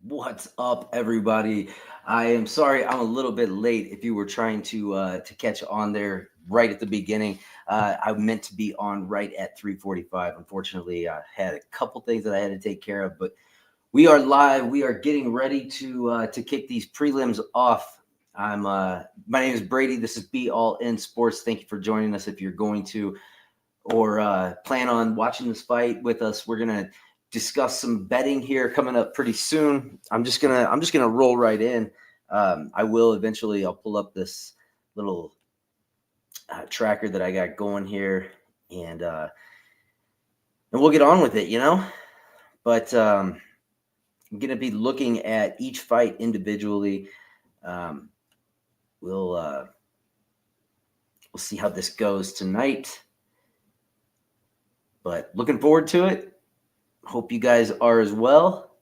What's up, everybody? I am sorry I'm a little bit late. If you were trying to catch on there right at the beginning, I meant to be on right at 3:45. Unfortunately, I had a couple things that I had to take care of, but we are live. We are getting ready to kick these prelims off. My name is Brady. This is Be All In Sports. Thank you for joining us. If you're going to or plan on watching this fight with us, we're gonna discuss some betting here coming up pretty soon. I'm just gonna roll right in. I will eventually. I'll pull up this little tracker that I got going here, and we'll get on with it. But I'm gonna be looking at each fight individually. Um, we'll we'll see how this goes tonight. But looking forward to it. Hope you guys are as well.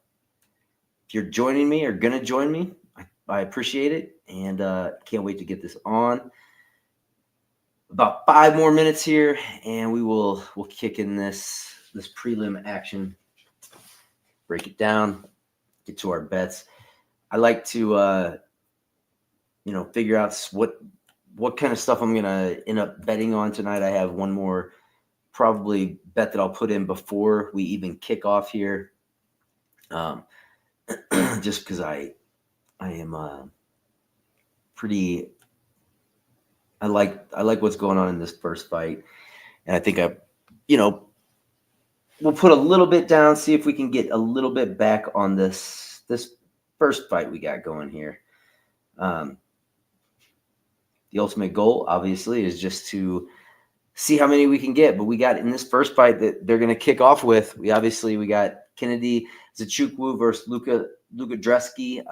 If you're joining me or gonna join me, I appreciate it, and can't wait to get this on. About 5 more minutes here, and we'll kick in this prelim action. Break it down, get to our bets. I like to figure out what kind of stuff I'm gonna end up betting on tonight. I have one more probably bet that I'll put in before we even kick off here. Um, just because I am pretty. I like what's going on in this first fight, and I think you know, we'll put a little bit down, see if we can get a little bit back on this first fight we got going here. Um, the ultimate goal, obviously, is just to see how many we can get. But we got in this first fight that they're going to kick off with. We got Kennedy Zachukwu versus Luka Dresky.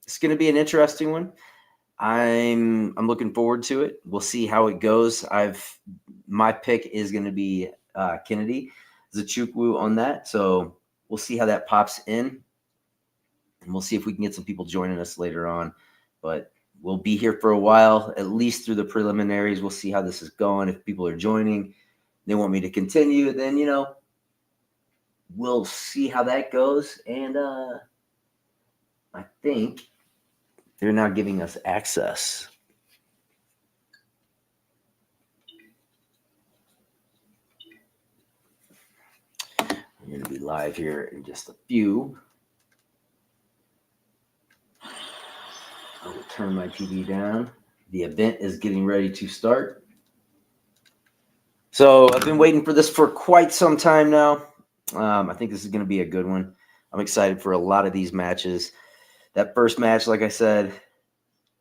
It's going to be an interesting one. I'm looking forward to it. We'll see how it goes. My pick is going to be Kennedy Zachukwu on that. So we'll see how that pops in, and we'll see if we can get some people joining us later on. But we'll be here for a while, at least through the preliminaries. We'll see how this is going. If people are joining, they want me to continue, then we'll see how that goes. And I think they're now giving us access. We're going to be live here in just a few. I will turn my TV down. The event is getting ready to start. So I've been waiting for this for quite some time now. I think this is going to be a good one. I'm excited for a lot of these matches. That first match, like I said,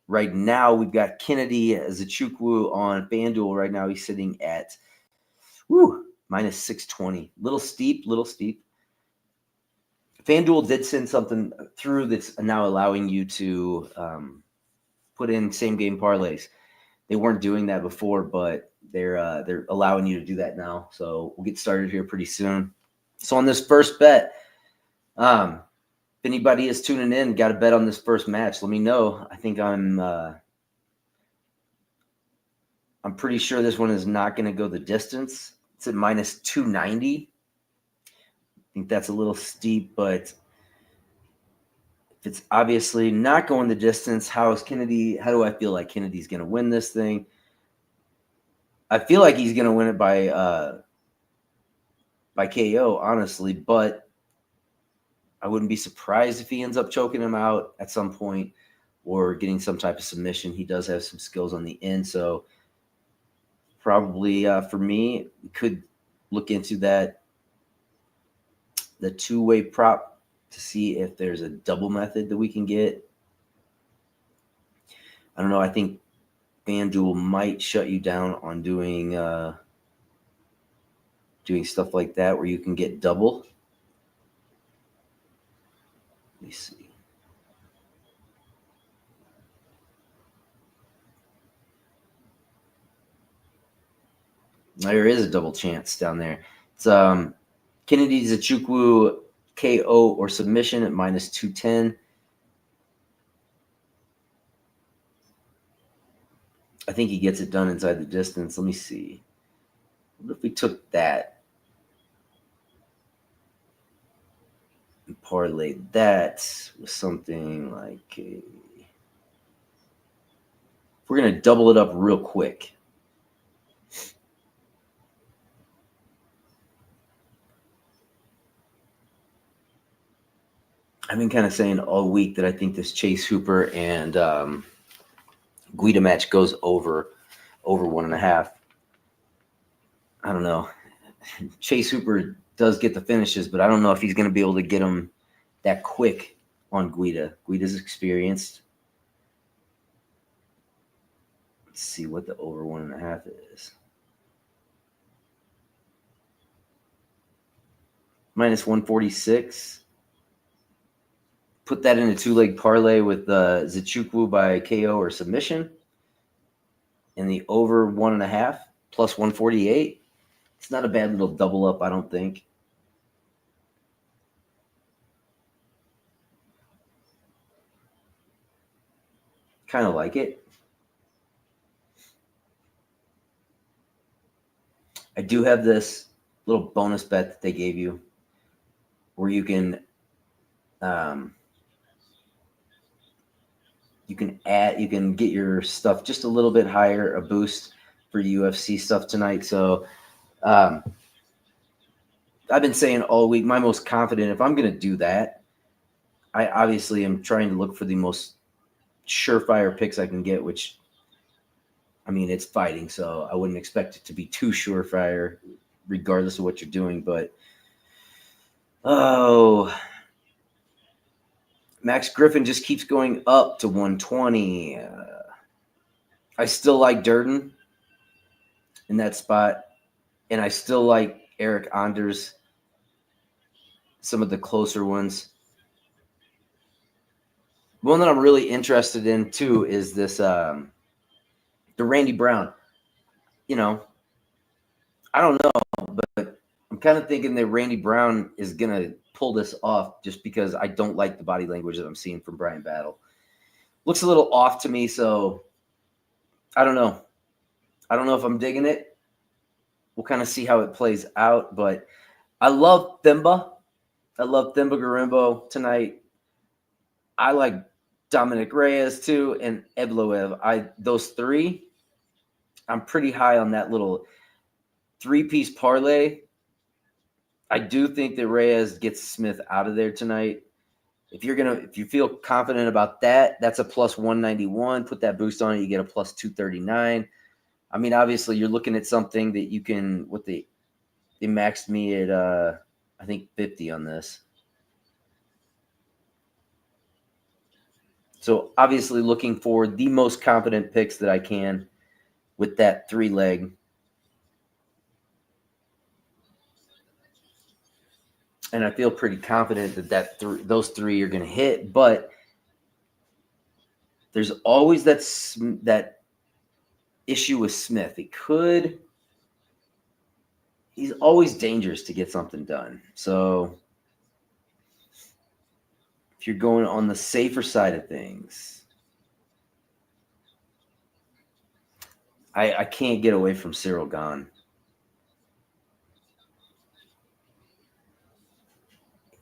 right now we've got Kennedy Zachukwu on FanDuel. Right now he's sitting at minus 620. Little steep. FanDuel did send something through that's now allowing you to put in same game parlays. They weren't doing that before, but they're allowing you to do that now. So we'll get started here pretty soon. So on this first bet, if anybody is tuning in, got a bet on this first match, let me know. I think I'm pretty sure this one is not going to go the distance. It's at minus 290. I think that's a little steep, but if it's obviously not going the distance, how do I feel like Kennedy's going to win this thing? I feel like he's going to win it by KO, honestly, but I wouldn't be surprised if he ends up choking him out at some point or getting some type of submission. He does have some skills on the end, so probably for me, we could look into the two-way prop to see if there's a double method that we can get. I don't know. I think FanDuel might shut you down on doing stuff like that where you can get double. Let me see. There is a double chance down there. It's Kennedy Zachukwu KO or submission at minus 210. I think he gets it done inside the distance. Let me see. What if we took that parlay that with something like we're going to double it up real quick. I've been kind of saying all week that I think this Chase Hooper and Guida match goes over 1.5. I don't know. Chase Hooper does get the finishes, but I don't know if he's going to be able to get him that quick on Guida. Guida's experienced. Let's see what the over 1.5 is. Minus 146. Put that in a 2-leg parlay with Zichukwu by KO or submission. And the over 1.5 plus 148. It's not a bad little double up, I don't think. Kind of like it. I do have this little bonus bet that they gave you where you can you can get your stuff just a little bit higher, a boost for UFC stuff tonight. So I've been saying all week, my most confident, if I'm going to do that, I obviously am trying to look for the most surefire picks I can get, which, I mean, it's fighting, so I wouldn't expect it to be too surefire regardless of what you're doing. But, Max Griffin just keeps going up to 120. I still like Durden in that spot, and I still like Eric Anders, some of the closer ones. One that I'm really interested in, too, is this the Randy Brown. You know, I don't know, but I'm kind of thinking that Randy Brown is going to pull this off just because I don't like the body language that I'm seeing from Brian Battle. Looks a little off to me, so I don't know. I don't know if I'm digging it. We'll kind of see how it plays out, but I love Thimba. I love Thimba Garimbo tonight. I like Dominic Reyes too, and Ebloev. Those three, I'm pretty high on that little 3-piece parlay. I do think that Reyes gets Smith out of there tonight. If you feel confident about that, that's a plus 191. Put that boost on it, you get a plus 239. I mean, obviously, you're looking at something that you can. They maxed me at I think 50 on this. So obviously, looking for the most confident picks that I can with that 3-leg. And I feel pretty confident that those three are going to hit, but there's always that issue with Smith. He's always dangerous to get something done. So if you're going on the safer side of things, I can't get away from Cyril Gahn.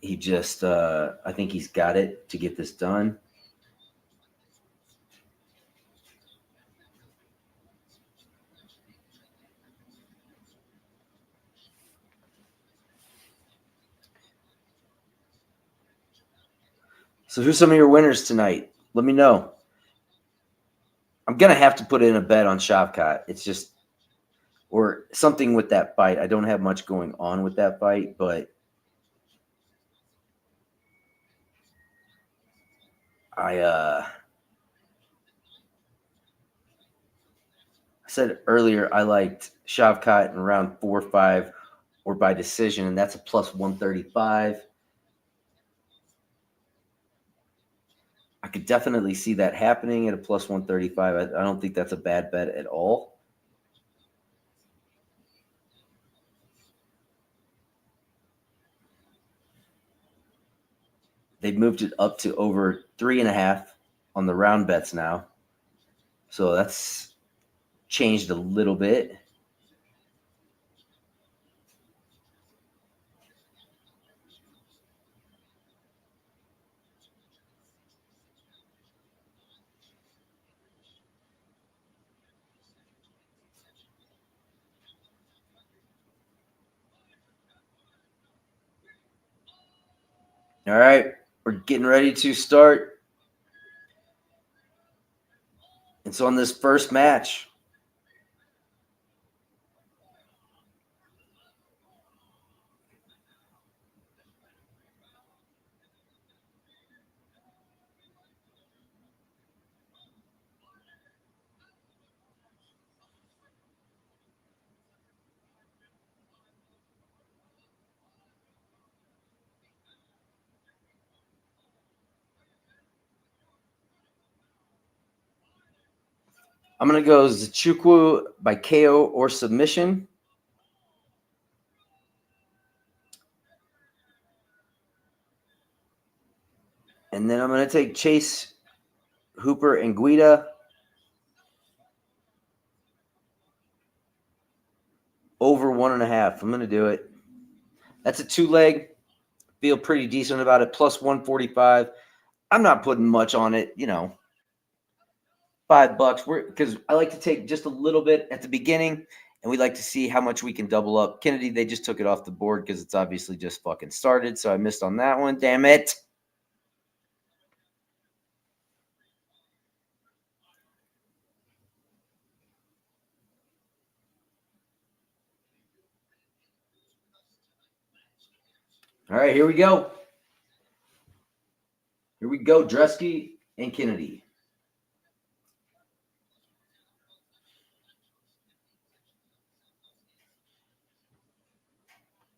He just, I think he's got it to get this done. So who's some of your winners tonight? Let me know. I'm going to have to put in a bet on Shavkat. It's just, or something with that fight. I don't have much going on with that fight, but I said earlier I liked Shavkat in round 4 or 5 or by decision, and that's a plus 135. I could definitely see that happening at a plus 135. I don't think that's a bad bet at all. They've moved it up to over 3.5 on the round bets now. So that's changed a little bit. All right, we're getting ready to start. And so on this first match, I'm going to go Zachukwu by KO or submission. And then I'm going to take Chase Hooper and Guida over 1.5. I'm going to do it. That's a 2-leg. Feel pretty decent about it. Plus 145. I'm not putting much on it, $5. Because I like to take just a little bit at the beginning, and we like to see how much we can double up. Kennedy, they just took it off the board because it's obviously just fucking started, so I missed on that one. Damn it. All right, here we go. Here we go, Dresky and Kennedy.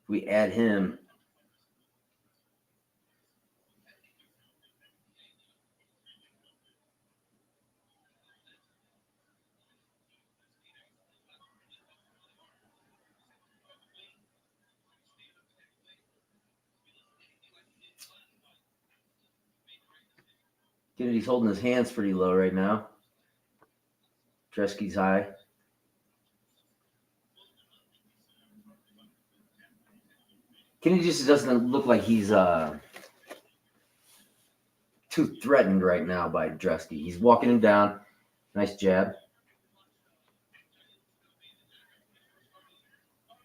We add him. Kennedy's holding his hands pretty low right now. Dresky's high. Kennedy just doesn't look like he's too threatened right now by Dresky. He's walking him down. Nice jab.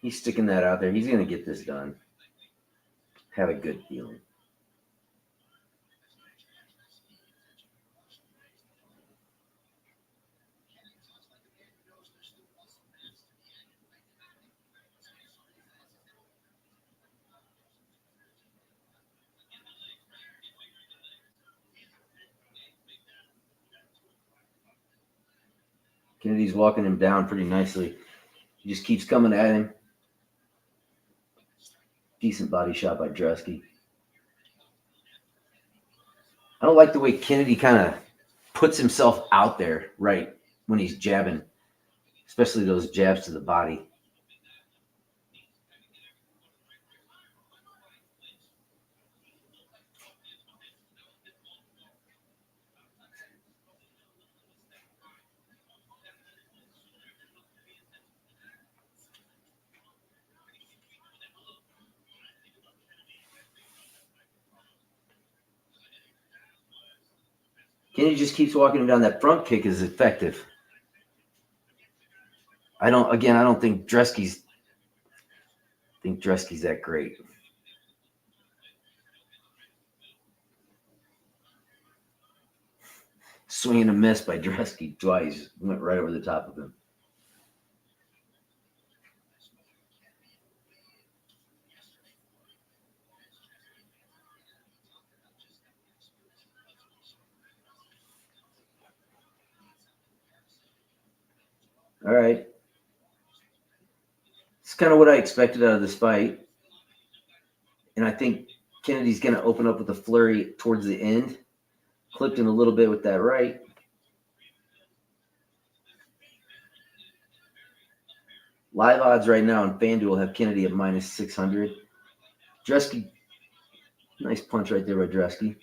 He's sticking that out there. He's going to get this done. Have a good feeling. Kennedy's walking him down pretty nicely. He just keeps coming at him. Decent body shot by Dresky. I don't like the way Kennedy kind of puts himself out there right when he's jabbing, especially those jabs to the body. Kennedy just keeps walking him down. That front kick is effective. I don't think Dresky's that great. Swing and a miss by Dresky twice. Went right over the top of him. All right. It's kind of what I expected out of this fight. And I think Kennedy's going to open up with a flurry towards the end. Clipped him a little bit with that right. Live odds right now on FanDuel have Kennedy at minus 600. Dresky, nice punch right there by Dresky.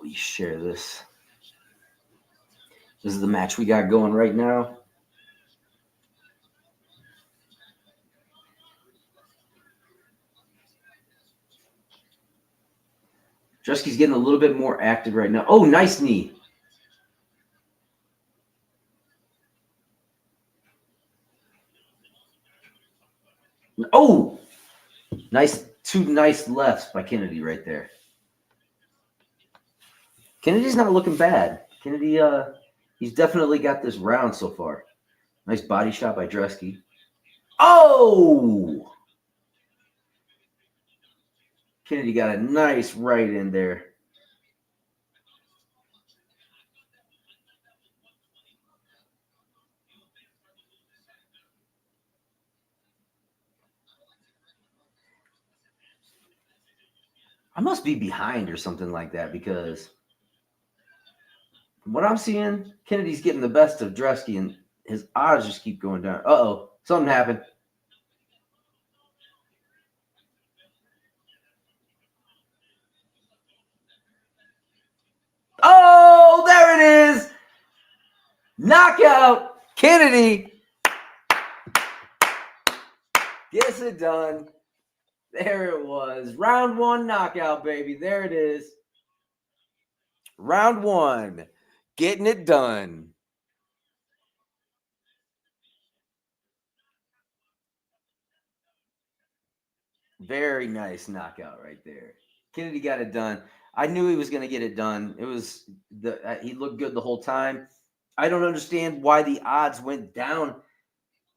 me share this. This is the match we got going right now. Dresky's getting a little bit more active right now. Oh, nice knee. Oh, nice. Two nice lefts by Kennedy right there. Kennedy's not looking bad. Kennedy, he's definitely got this round so far. Nice body shot by Dresky. Oh! Kennedy got a nice right in there. I must be behind or something like that because from what I'm seeing, Kennedy's getting the best of Dresky and his odds just keep going down. Uh-oh, something happened. Oh, there it is. Knockout. Kennedy gets it done. There it was. Round one knockout, baby. There it is. Round one. Getting it done. Very nice knockout right there. Kennedy got it done. I knew he was going to get it done. It was he looked good the whole time. I don't understand why the odds went down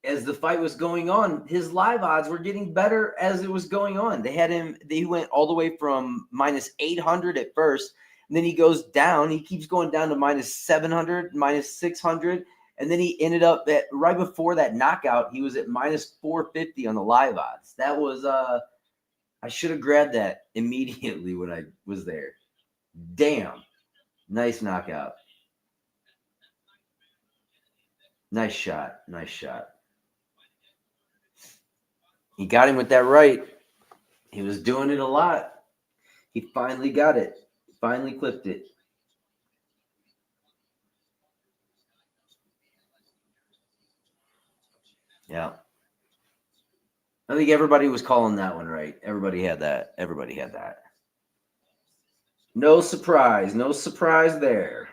as the fight was going on. His live odds were getting better as it was going on. They went all the way from minus 800 at first, and then he goes down. He keeps going down to minus 700, minus 600, and then he ended up at right before that knockout, he was at minus 450 on the live odds. That was I should have grabbed that immediately when I was there. Damn. Nice knockout. Nice shot. Nice shot. He got him with that right. He was doing it a lot. He finally got it. Finally clipped it. Yeah. I think everybody was calling that one right. Everybody had that. Everybody had that. No surprise. No surprise there.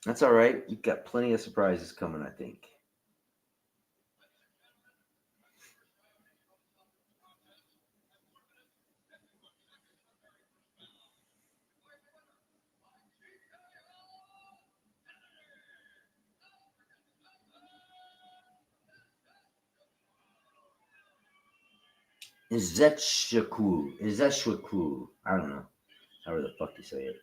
That's all right. We've got plenty of surprises coming, I think. Izetshaku. I don't know. However the fuck you say it.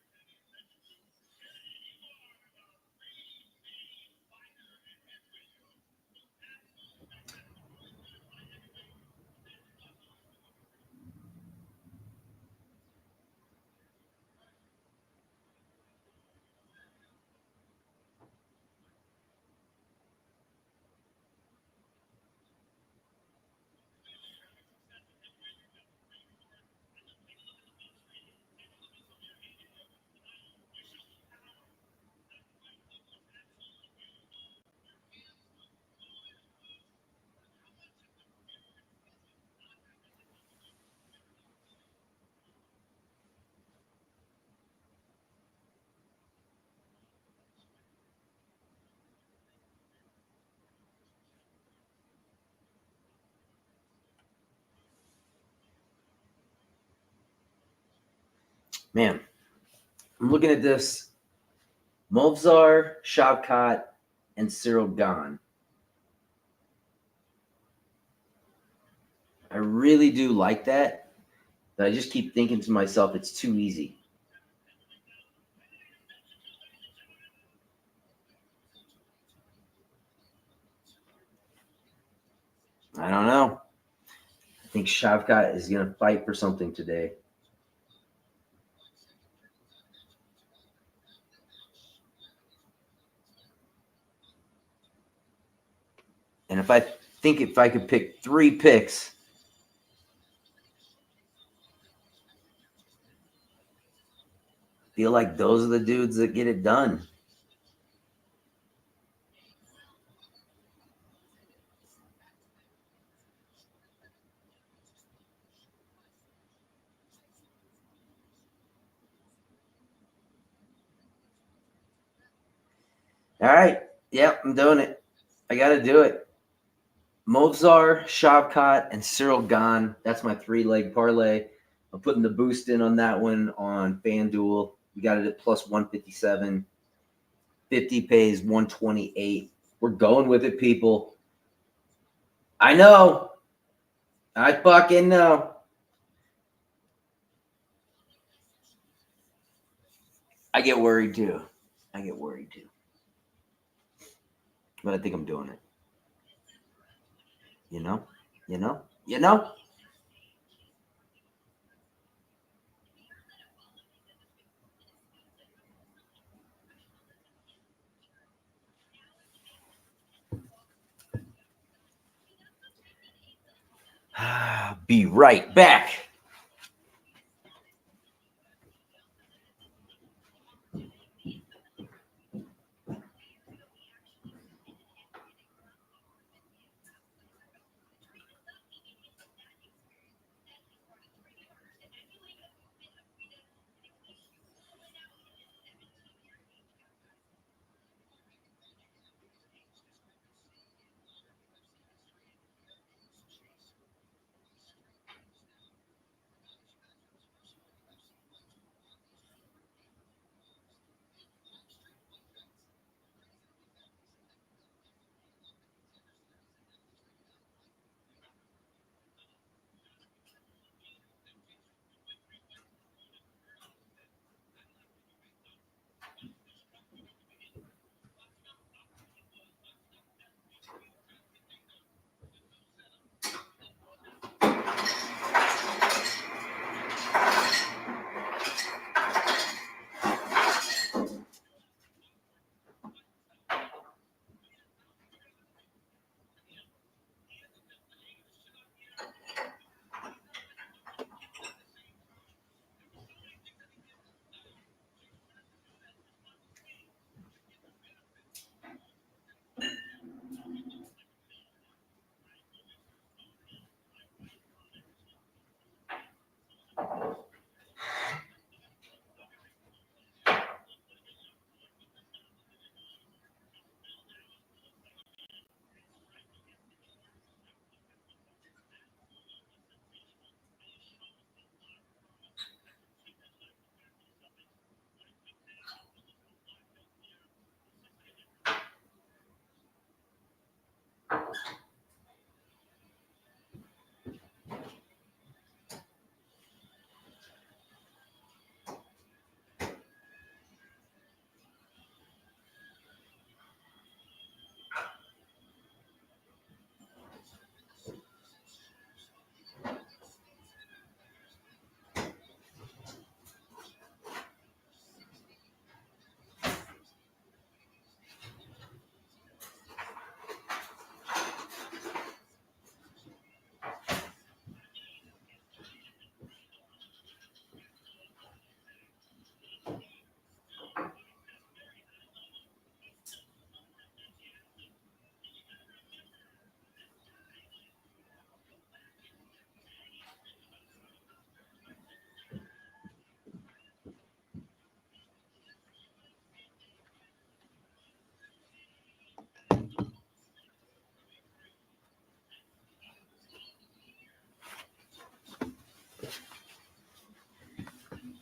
Man, I'm looking at this. Movzar, Shavkat, and Cyril Gahn. I really do like that, but I just keep thinking to myself, it's too easy. I don't know. I think Shavkat is going to fight for something today. And if I could pick 3 picks, feel like those are the dudes that get it done. All right. Yep, I'm doing it. I got to do it. Movzar, Shavkat, and Cyril Gahn. That's my 3-leg parlay. I'm putting the boost in on that one on FanDuel. We got it at plus 157. 50 pays 128. We're going with it, people. I know. I fucking know. I get worried too. But I think I'm doing it. You know? You know? You know? Be right back.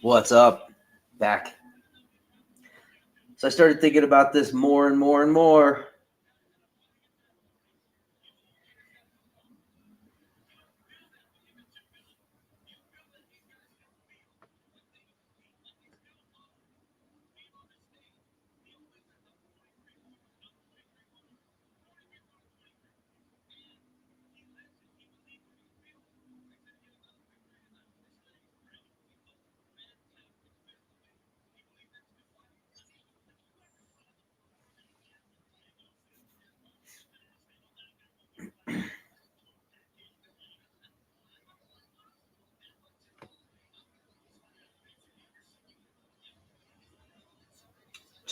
What's up? Back. So I started thinking about this more and more and more.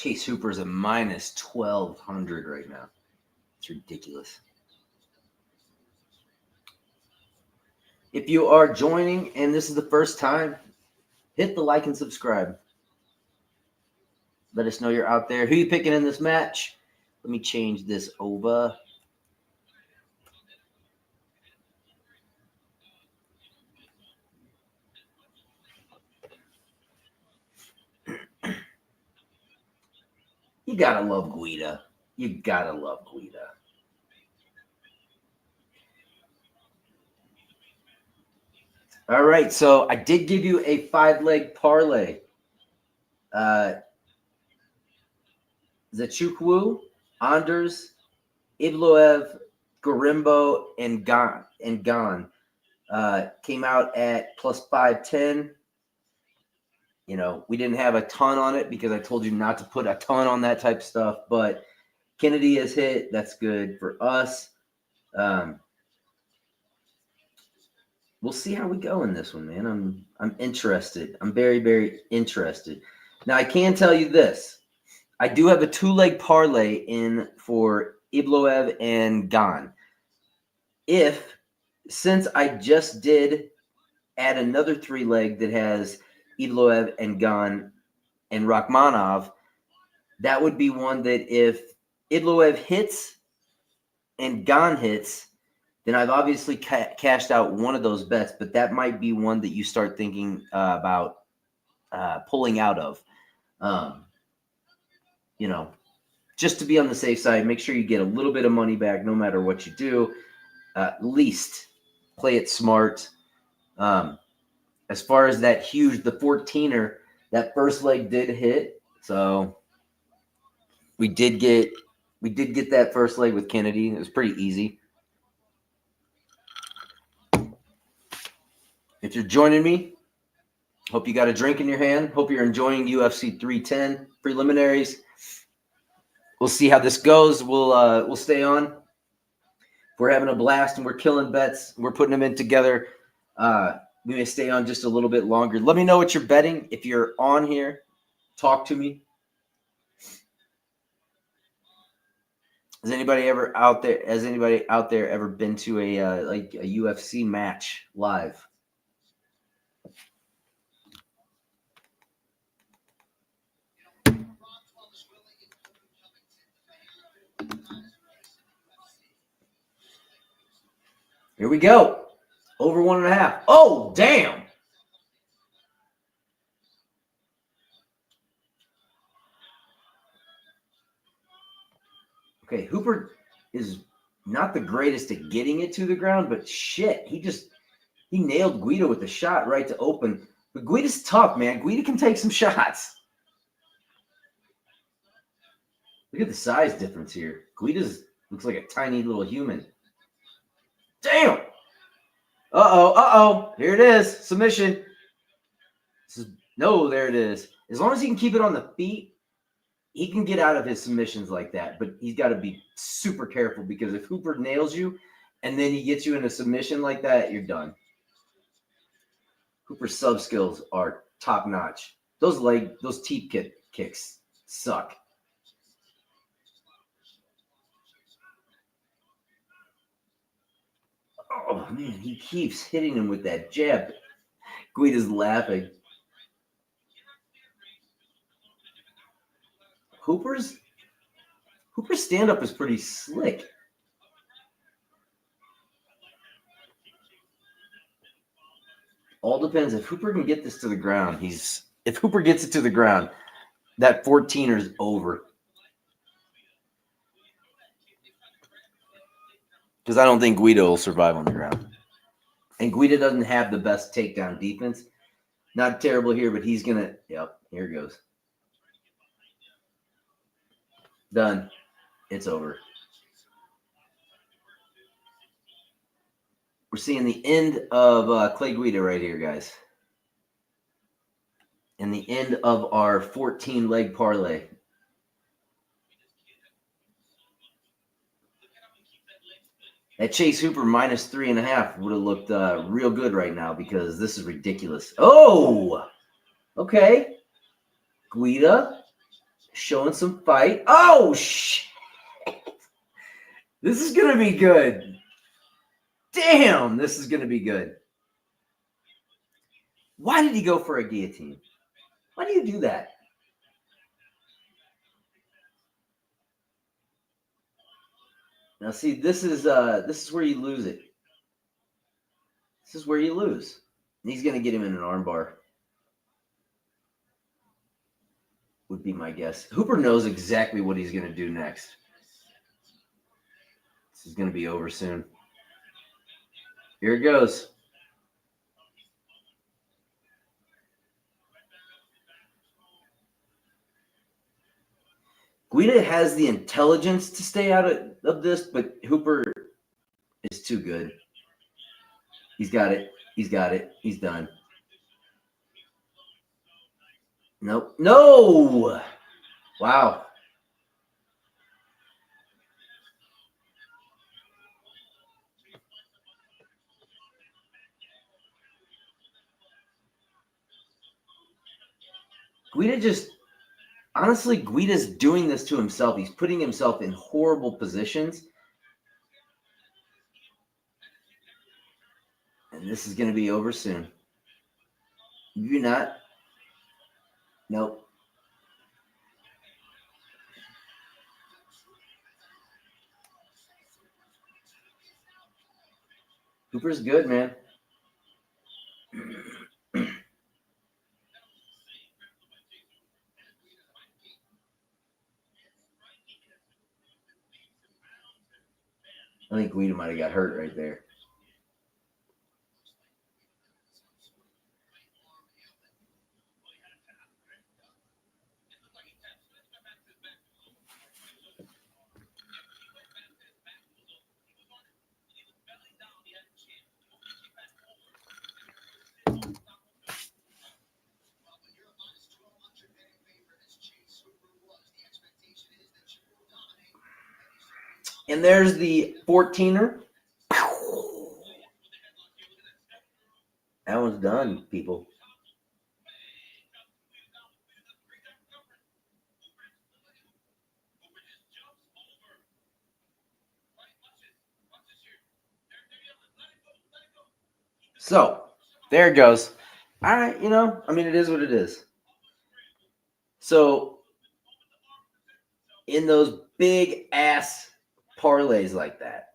Chase Hooper's a minus 1,200 right now. It's ridiculous. If you are joining and this is the first time, hit the like and subscribe. Let us know you're out there. Who you picking in this match? Let me change this over. You gotta love Guida. You gotta love Guida. All right, so I did give you a 5-leg parlay. Zachukwu, Anders, Ivloev, Gorimbo, and Gan came out at plus 510. You know, we didn't have a ton on it because I told you not to put a ton on that type of stuff, but Kennedy has hit. That's good for us. We'll see how we go in this one, man. I'm interested. I'm very, very interested. Now, I can tell you this. I do have a 2-leg parlay in for Ibloev and Gan. Since I just did add another 3-leg that has Ibloev and Gan and Rachmanov, that would be one that if Ibloev hits and Gan hits, then I've obviously cashed out one of those bets, but that might be one that you start thinking about pulling out of. You know, just to be on the safe side, make sure you get a little bit of money back no matter what you do. At least play it smart. As far as that the 14er, that first leg did hit. So we did get that first leg with Kennedy. It was pretty easy. If you're joining me, hope you got a drink in your hand. Hope you're enjoying UFC 310 preliminaries. We'll see how this goes. We'll stay on. If we're having a blast and we're killing bets, we're putting them in together. We may stay on just a little bit longer. Let me know what you're betting. If you're on here, talk to me. Has anybody out there ever been to a UFC match live? Here we go. Over 1.5. Oh, damn. Okay, Hooper is not the greatest at getting it to the ground, but shit, he nailed Guida with the shot right to open. But Guida's tough, man. Guida can take some shots. Look at the size difference here. Guida's looks like a tiny little human. Damn. Uh-oh. Here it is. Submission. There it is. As long as he can keep it on the feet, he can get out of his submissions like that. But he's got to be super careful because if Hooper nails you and then he gets you in a submission like that, you're done. Hooper's sub skills are top notch. Those teep kicks suck. Oh man, he keeps hitting him with that jab. Guida's laughing. Hooper's stand-up is pretty slick. All depends if Hooper can get this to the ground. If Hooper gets it to the ground, that 14er is over. Because I don't think Guida will survive on the ground. And Guida doesn't have the best takedown defense. Not terrible here, but he's going to... Yep, here it goes. Done. It's over. We're seeing the end of Clay Guida right here, guys. And the end of our 14-leg parlay. That Chase Hooper minus 3.5 would have looked real good right now because this is ridiculous. Oh, okay. Guida showing some fight. Oh, shit. This is going to be good. Damn, this is going to be good. Why did he go for a guillotine? Why do you do that? Now, see, this is where you lose it. This is where you lose. And he's going to get him in an armbar. Would be my guess. Hooper knows exactly what he's going to do next. This is going to be over soon. Here it goes. Guida has the intelligence to stay out of this, but Hooper is too good. He's got it. He's got it. He's done. Nope. No! Wow. Guida just... Honestly, Guida's doing this to himself. He's putting himself in horrible positions. And this is going to be over soon. You're not. Nope. Hooper's good, man. I think Guida might have got hurt right there. And there's the 14er. That one's done, people. So, there it goes. All right, I mean, it is what it is. So, in those big ass parlays like that,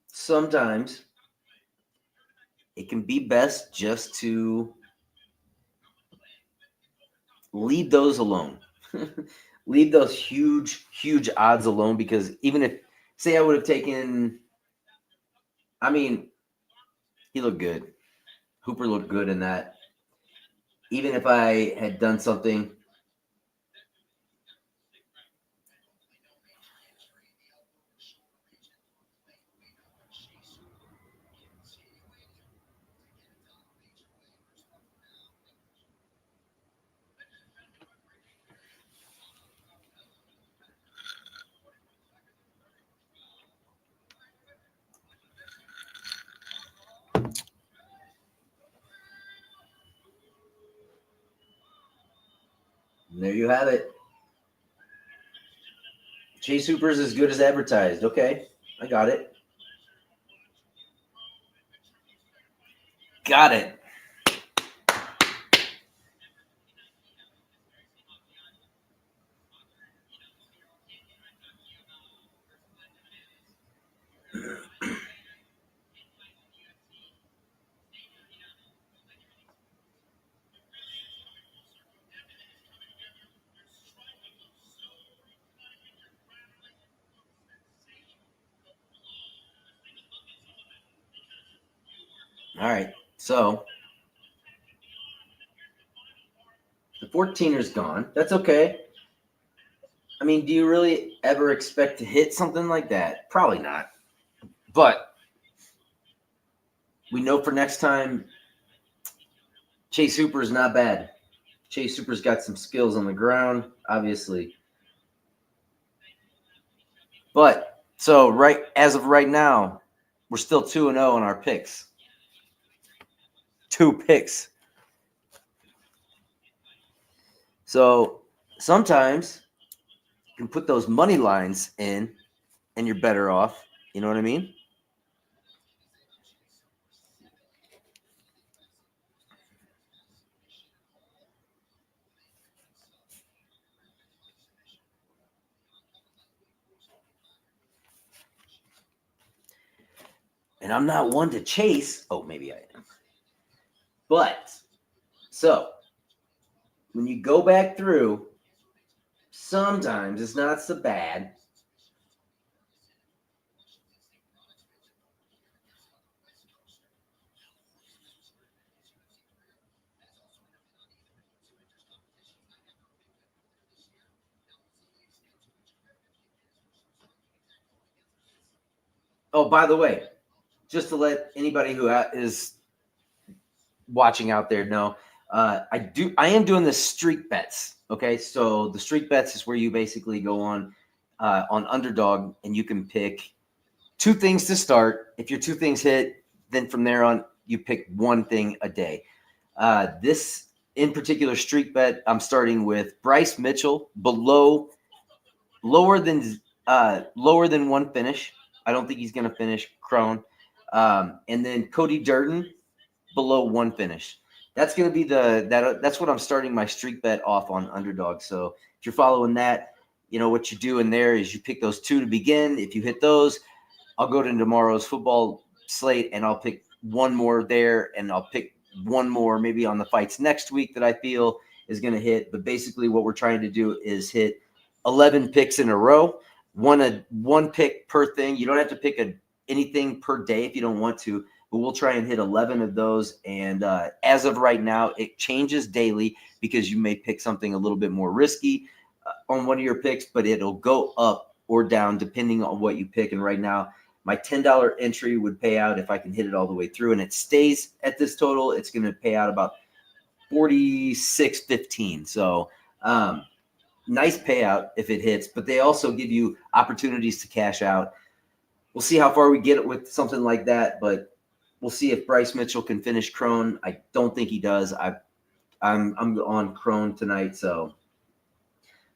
sometimes it can be best just to leave those alone. Leave those huge, huge odds alone, because even if, say I would have taken, I mean, he looked good. Hooper looked good in that. Even if I had done something, and there you have it. Chase Hooper's as good as advertised. Okay, I got it. Got it. All right, so the 14er's gone. That's okay. I mean, do you really ever expect to hit something like that? Probably not. But we know for next time, Chase Hooper's not bad. Chase Hooper's got some skills on the ground, obviously. But so right as of right now, we're still 2-0 on our picks. 2 picks. So sometimes you can put those money lines in and you're better off. You know what I mean? And I'm not one to chase. Oh, maybe I am. But so when you go back through, sometimes it's not so bad. Oh, by the way, just to let anybody who is watching out there know, I am doing the streak bets. Okay, so the streak bets is where you basically go on underdog and you can pick two things to start. If your two things hit, then from there on you pick one thing a day. This in particular streak bet, I'm starting with Bryce Mitchell lower than one finish. I don't think he's going to finish Crone. And then Cody Durden below one finish. That's going to be that's what I'm starting my streak bet off on underdog. So if you're following that, what you do in there is you pick those two to begin. If you hit those, I'll go to tomorrow's football slate and I'll pick one more there, and I'll pick one more maybe on the fights next week that I feel is going to hit. But basically what we're trying to do is hit 11 picks in a row, one pick per thing. You don't have to pick anything per day if you don't want to, but we'll try and hit 11 of those. And as of right now, it changes daily because you may pick something a little bit more risky on one of your picks, but it'll go up or down depending on what you pick. And right now, my $10 entry would pay out if I can hit it all the way through, and it stays at this total. It's going to pay out about $46.15. So nice payout if it hits, but they also give you opportunities to cash out. We'll see how far we get with something like that, but we'll see if Bryce Mitchell can finish Crone. I don't think he does. I'm on Crone tonight, so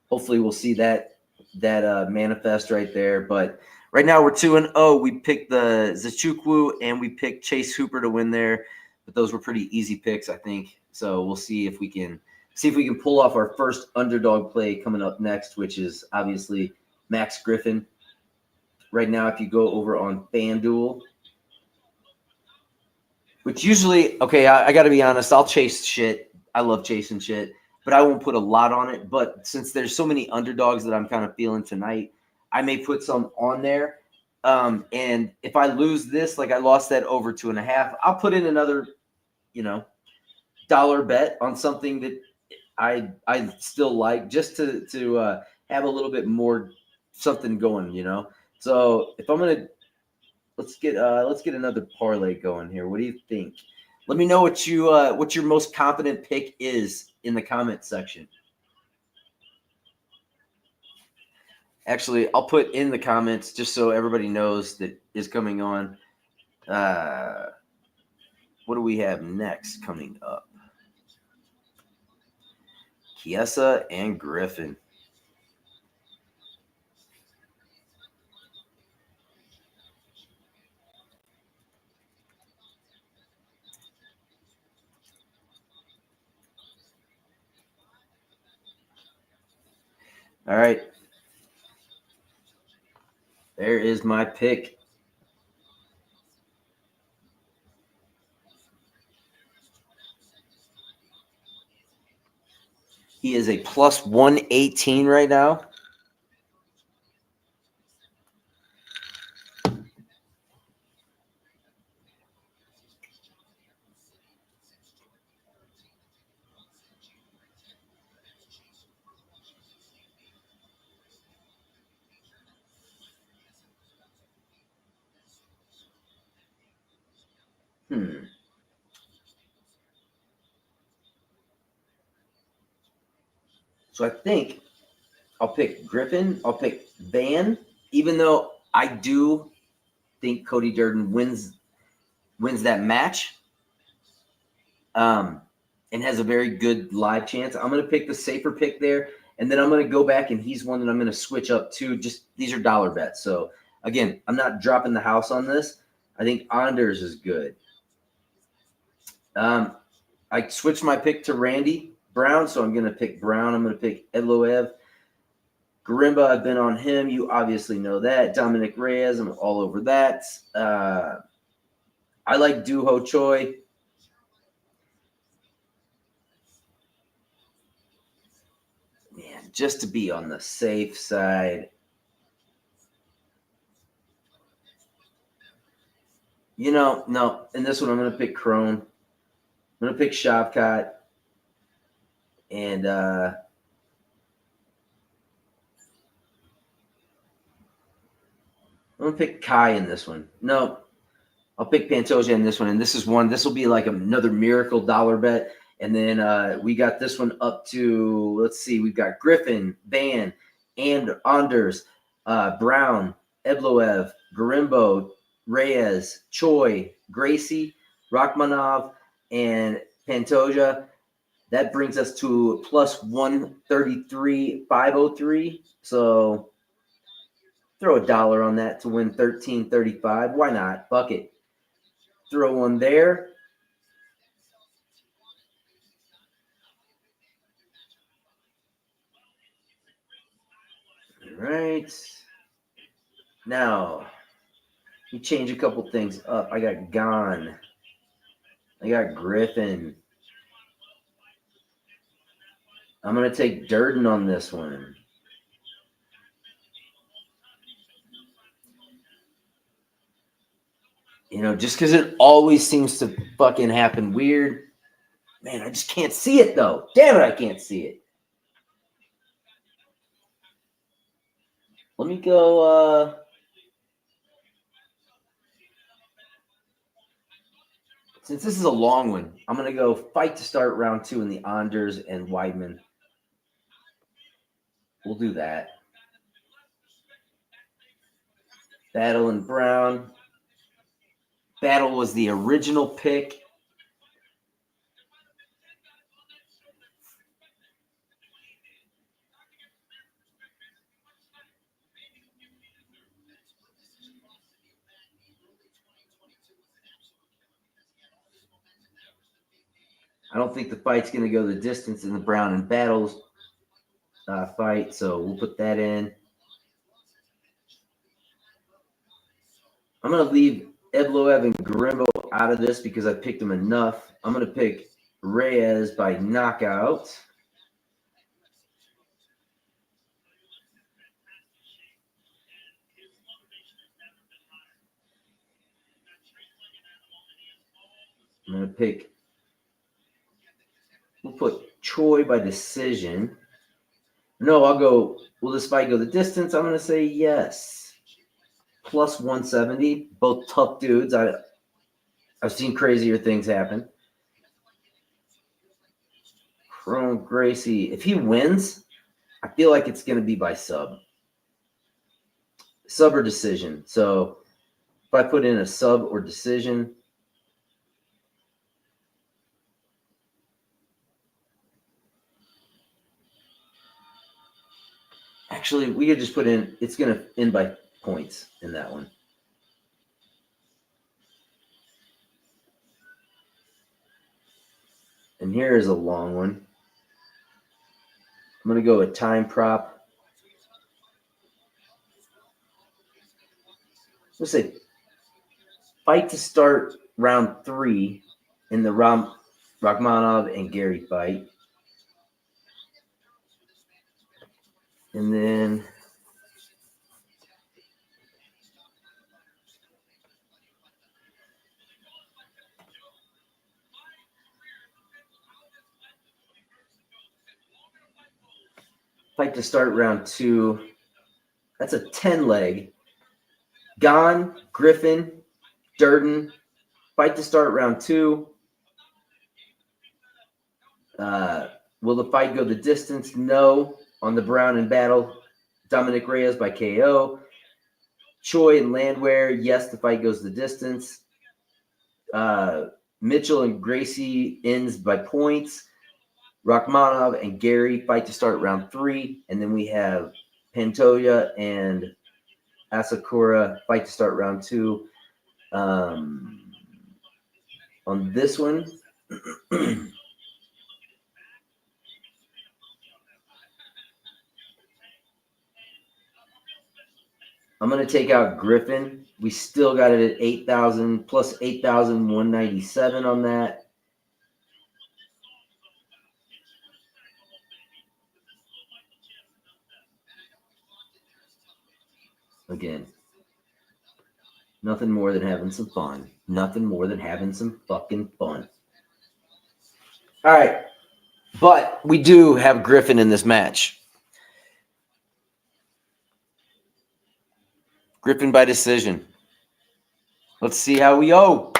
hopefully we'll see that manifest right there. But right now we're 2-0. We picked the Zachukwu and we picked Chase Hooper to win there, but those were pretty easy picks, I think. So we'll see if we can pull off our first underdog play coming up next, which is obviously Max Griffin. Right now, if you go over on FanDuel, which usually, okay, I got to be honest, I'll chase shit. I love chasing shit, but I won't put a lot on it. But since there's so many underdogs that I'm kind of feeling tonight, I may put some on there. And if I lose this, like I lost that over 2.5, I'll put in another, dollar bet on something that I still like, just to have a little bit more something going, So if I'm gonna let's get another parlay going here. What do you think? Let me know what your most confident pick is in the comment section. Actually, I'll put in the comments just so everybody knows that is coming on. What do we have next coming up? Chiesa and Griffin. All right. There is my pick. He is a plus 118 right now. So I think I'll pick Griffin. I'll pick Van, even though I do think Cody Durden wins that match, and has a very good live chance. I'm going to pick the safer pick there, And then I'm going to go back, and he's one that I'm going to switch up to. Just these are dollar bets. So, again, I'm not dropping the house on this. I think Anders is good. I switched my pick to Randy Brown, so I'm going to pick Brown. I'm going to pick Evloev. Garimba, I've been on him. You obviously know that. Dominic Reyes, I'm all over that. I like Duho Choi. Man, just to be on the safe side. No. In this one, I'm going to pick Crone. I'm going to pick Shavkat. And I'm going to pick Kai in this one. No, I'll pick Pantoja in this one. And this will be like another miracle dollar bet. And then we got this one up to, let's see, we've got Griffin, Van, and Anders, Brown, Evloev, Garimbo, Reyes, Choi, Gracie, Rachmanov, and Pantoja. That brings us to plus 133,503. So throw $1 on that to win 1335. Why not? Fuck it. Throw one there. All right. Now, we change a couple things up. I got Gone. I got Griffin. I'm going to take Durden on this one. Just because it always seems to fucking happen weird. Man, I just can't see it, though. Damn it, I can't see it. Let me go... Since this is a long one, I'm going to go fight to start round 2 in the Anders and Weidman. We'll do that. Battle and Brown. Battle was the original pick. I don't think the fight's going to go the distance in the Brown and Battles fight, so we'll put that in. I'm going to leave Evloev and Garimbo out of this because I picked them enough. I'm going to pick Reyes by knockout. I'm going to pick, we'll put Choi by decision. No, I'll go, will this fight go the distance? I'm going to say yes. Plus 170, both tough dudes. I've seen crazier things happen. Crone Gracie, if he wins, I feel like it's going to be by sub or decision. So if I put in a sub or decision, actually, we could just put in, it's going to end by points in that one. And here is a long one. I'm going to go with time prop. Let's say fight to start round 3 in the Rachmanov and Gary fight. And then fight to start round 2. That's a 10 leg. Gone, Griffin, Durden. Fight to start round 2. Will the fight go the distance? No. On the Brown and Battle, Dominic Reyes by KO. Choi and Landwehr, yes, the fight goes the distance. Mitchell and Gracie ends by points. Rachmanov and Gary fight to start round 3. And then we have Pantoja and Asakura fight to start round 2. On this one, I'm going to take out Griffin. We still got it at 8,000 plus 8,197 on that. Again, nothing more than having some fun. Nothing more than having some fucking fun. All right. But we do have Griffin in this match. Griffin by decision. Let's see how we go.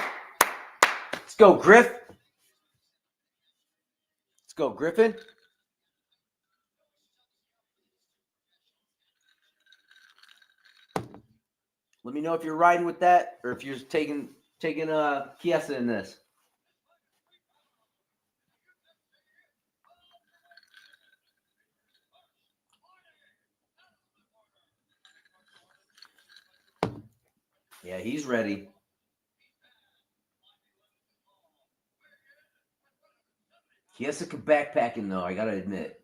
Let's go, Griff. Let's go, Griffin. Let me know if you're riding with that or if you're taking Chiesa in this. Yeah, he's ready. Chiesa could backpacking though, I gotta admit.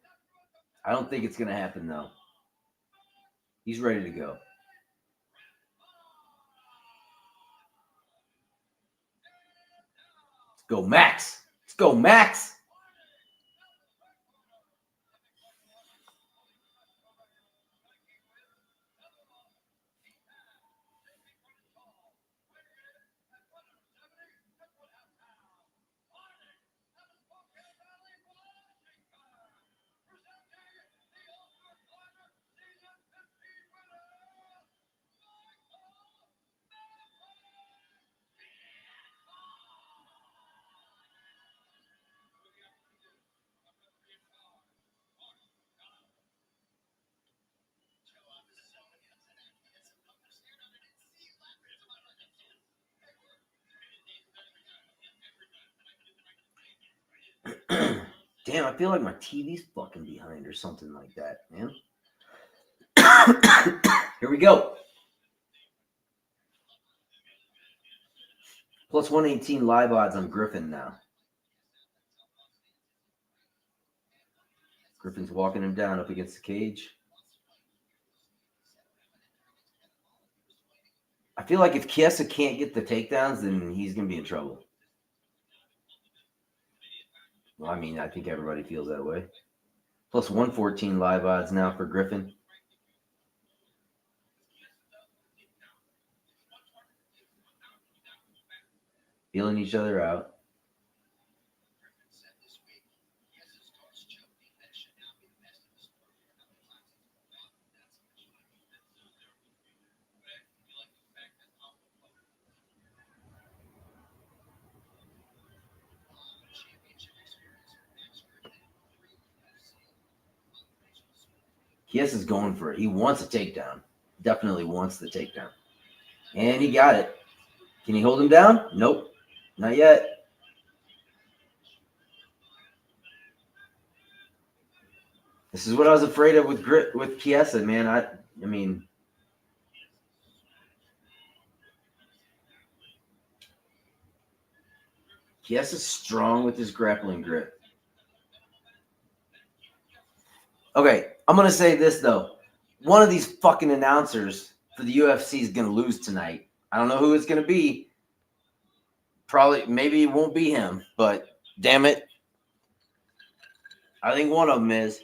I don't think it's gonna happen though. He's ready to go. Let's go, Max. Let's go, Max. Damn, I feel like my TV's fucking behind or something like that, man. Here we go. Plus 118 live odds on Griffin now. Griffin's walking him down up against the cage. I feel like if Chiesa can't get the takedowns, then he's going to be in trouble. Well, I mean, I think everybody feels that way. Plus 114 live odds now for Griffin. Feeling each other out. Chiesa's going for it. He wants a takedown. Definitely wants the takedown. And he got it. Can he hold him down? Nope. Not yet. This is what I was afraid of with Chiesa, man. I mean, Chiesa's strong with his grappling grip. Okay, I'm going to say this, though. One of these fucking announcers for the UFC is going to lose tonight. I don't know who it's going to be. Probably, maybe it won't be him, but damn it. I think one of them is.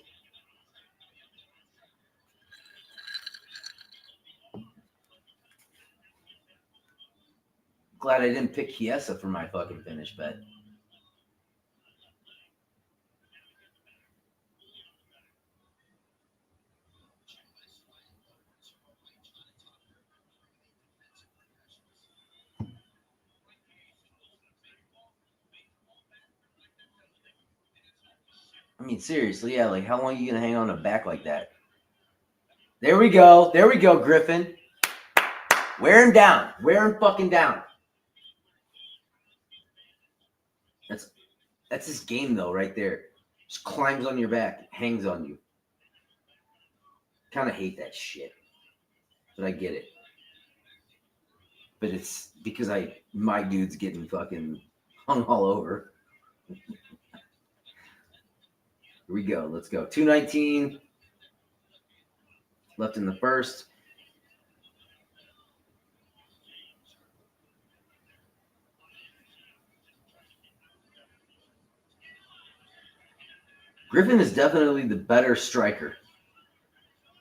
Glad I didn't pick Chiesa for my fucking finish bet. I mean, seriously, yeah, like how long are you going to hang on a back like that? There we go. There we go, Griffin. Wear him down. Wear him fucking down. That's his game, though, right there. Just climbs on your back, hangs on you. Kind of hate that shit, but I get it. But it's because my dude's getting fucking hung all over. Here we go. Let's go. 219 left in the first. Griffin is definitely the better striker.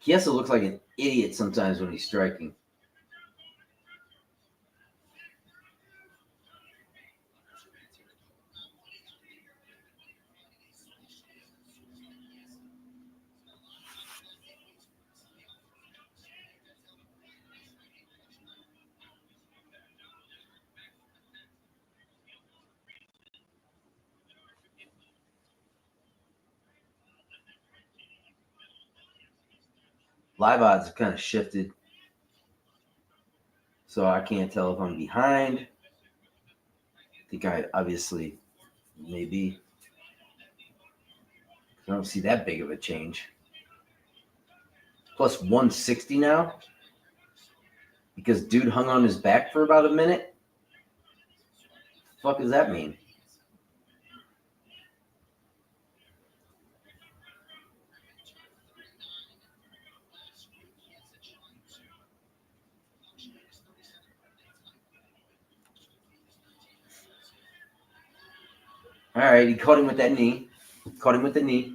Chiesa looks like an idiot sometimes when he's striking. Live odds have kind of shifted. So I can't tell if I'm behind. I think I obviously may be. I don't see that big of a change. Plus 160 now. Because dude hung on his back for about a minute. The fuck does that mean? All right, he caught him with that knee. Caught him with the knee.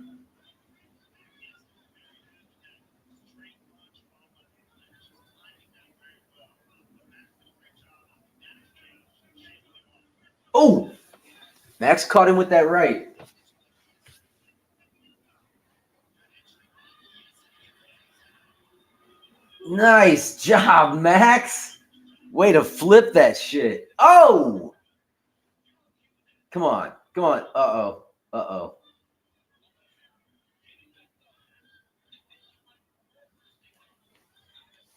Oh! Max caught him with that right. Nice job, Max. Way to flip that shit. Oh! Come on. Come on. Uh-oh. Uh-oh.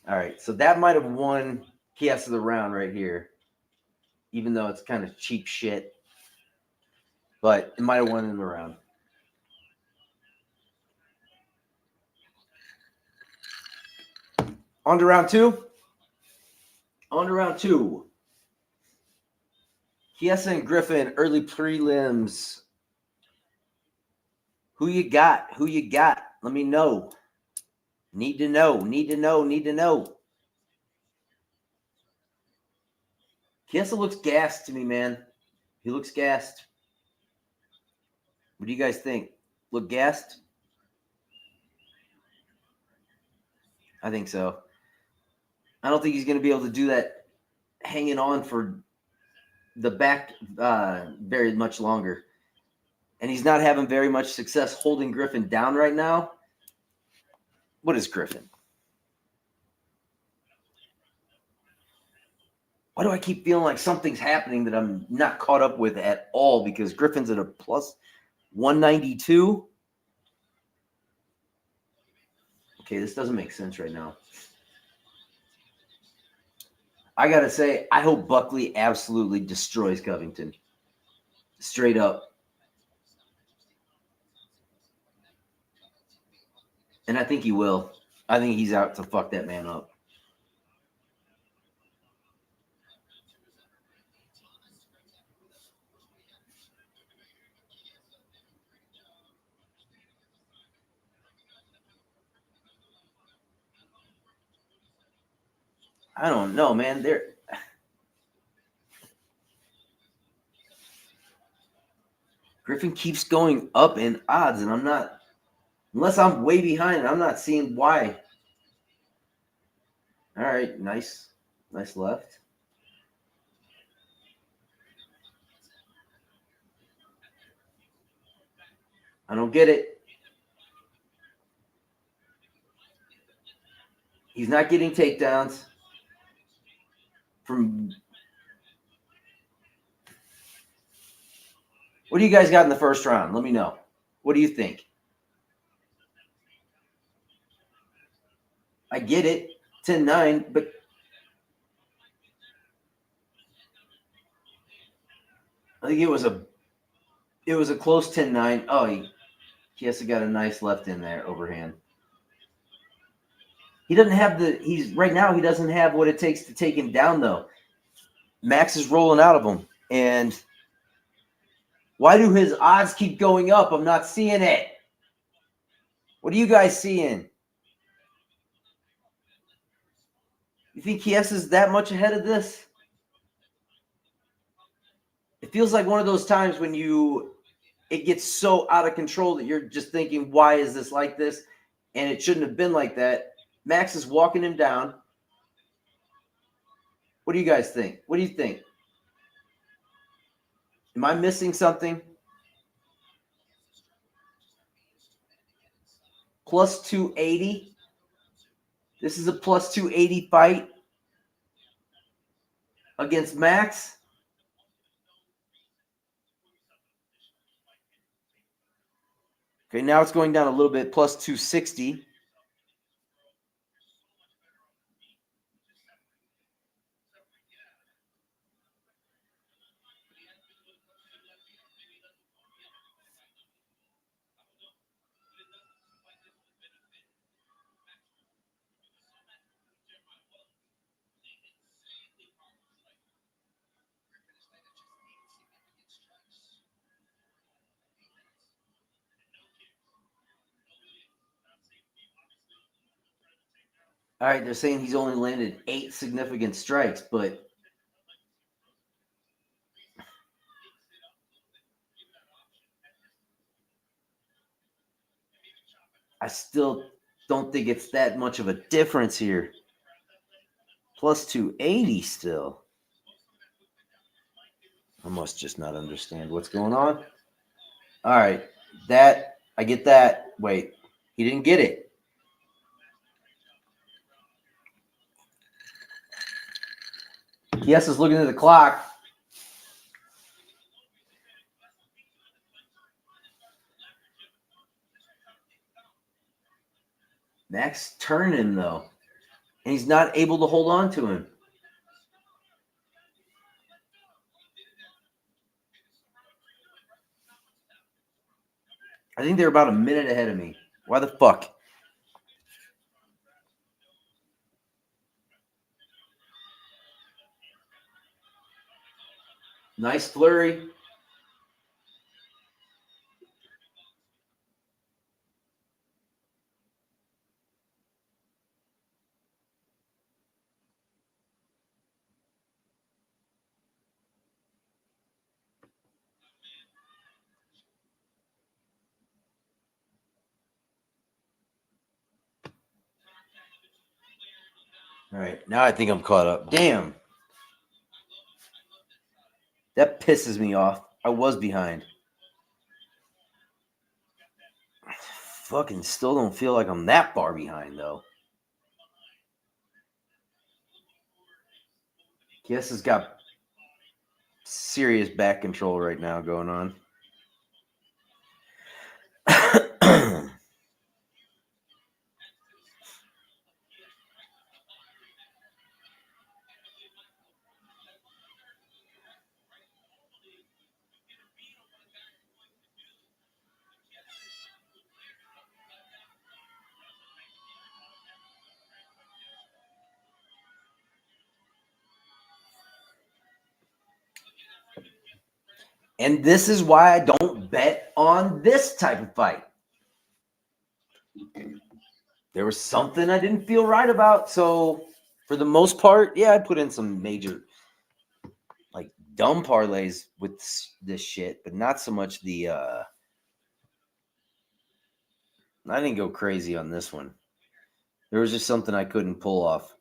All right, so that might have won Chiesa the round right here, even though it's kind of cheap shit. But it might have won him the round. On to round two. On to round two. Chiesa and Griffin, early prelims. Who you got? Who you got? Let me know. Need to know. Need to know. Need to know. Chiesa looks gassed to me, man. He looks gassed. What do you guys think? Look gassed? I think so. I don't think he's going to be able to do that hanging on for the back very much longer. And he's not having very much success holding Griffin down right now. What is Griffin? Why do I keep feeling like something's happening that I'm not caught up with at all? Because Griffin's at a plus 192. Okay, this doesn't make sense right now. I got to say, I hope Buckley absolutely destroys Covington. Straight up. And I think he will. I think he's out to fuck that man up. I don't know, man. Griffin keeps going up in odds, and I'm not, unless I'm way behind, I'm not seeing why. All right, nice left. I don't get it. He's not getting takedowns from. What do you guys got in the first round? Let me know. What do you think? I get it, 10-9, but I think it was a close 10-9. Oh, Chiesa got a nice left in there, overhand. He doesn't have right now he doesn't have what it takes to take him down, though. Max is rolling out of him. And why do his odds keep going up? I'm not seeing it. What are you guys seeing? You think Chiesa's that much ahead of this? It feels like one of those times when it gets so out of control that you're just thinking, why is this like this? And it shouldn't have been like that. Max is walking him down. What do you guys think? What do you think? Am I missing something? Plus 280. This is a plus 280 fight against Max. Okay, now it's going down a little bit, plus 260. All right, they're saying he's only landed 8 significant strikes, but I still don't think it's that much of a difference here. Plus 280 still. I must just not understand what's going on. All right, I get that. Wait, he didn't get it. Yes, is looking at the clock. Max turned him though, and he's not able to hold on to him. I think they're about a minute ahead of me. Why the fuck? Nice flurry. All right, now I think I'm caught up. Damn. That pisses me off. I was behind. Fucking still don't feel like I'm that far behind, though. Kies has got serious back control right now going on. And this is why I don't bet on this type of fight. There was something I didn't feel right about. So, for the most part, yeah, I put in some major, like, dumb parlays with this shit, but not so much I didn't go crazy on this one. There was just something I couldn't pull off.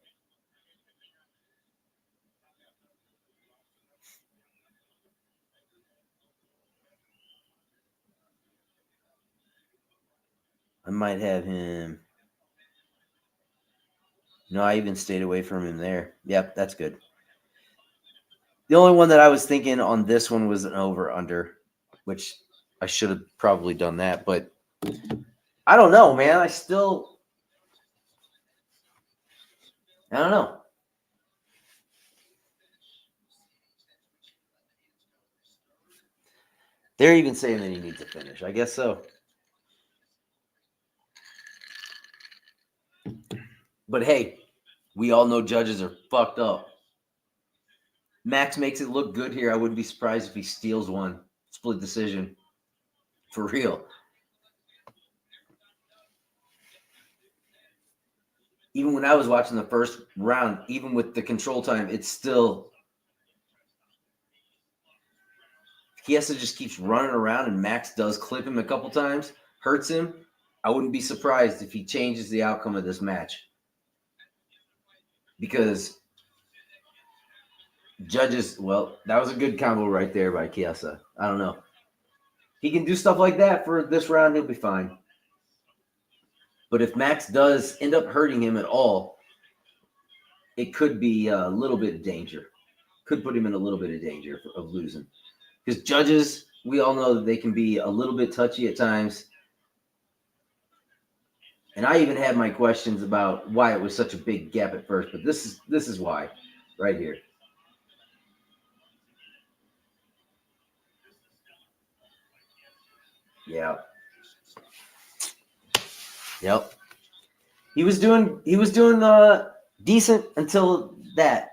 I might have him. No, I even stayed away from him there. Yep, that's good. The only one that I was thinking on this one was an over-under, which I should have probably done that, but I don't know, man. I don't know. They're even saying that he needs a finish. I guess so. But hey, we all know judges are fucked up. Max makes it look good here. I wouldn't be surprised if he steals one. Split decision. For real. Even when I was watching the first round, even with the control time, it's still Chiesa just keeps running around and Max does clip him a couple times, hurts him. I wouldn't be surprised if he changes the outcome of this match. Because judges, well, that was a good combo right there by Chiesa. I don't know. He can do stuff like that for this round, he'll be fine. But if Max does end up hurting him at all, it could be a little bit of danger. Could put him in a little bit of danger of losing. Because judges, we all know that they can be a little bit touchy at times. And I even had my questions about why it was such a big gap at first, but this is why, right here. Yeah. Yep. He was doing decent until that.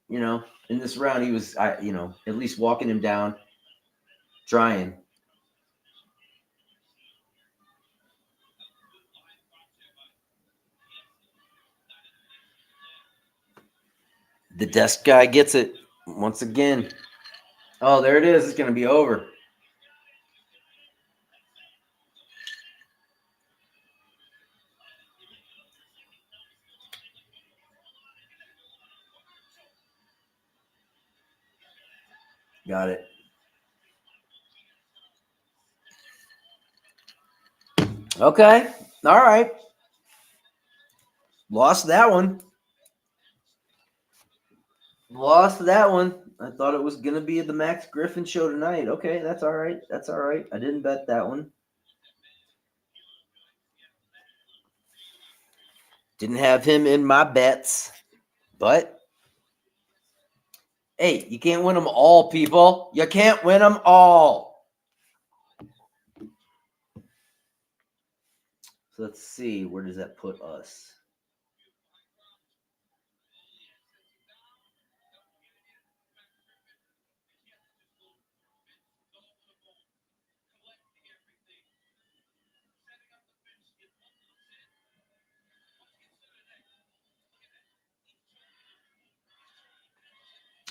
You know, in this round, he was at least walking him down, trying. The desk guy gets it once again. Oh, there it is. It's going to be over. Got it. Okay. All right. Lost that one. Lost that one. I thought it was going to be the Max Griffin show tonight. Okay, that's all right. That's all right. I didn't bet that one. Didn't have him in my bets. But hey, you can't win them all, people. You can't win them all. So let's see. Where does that put us?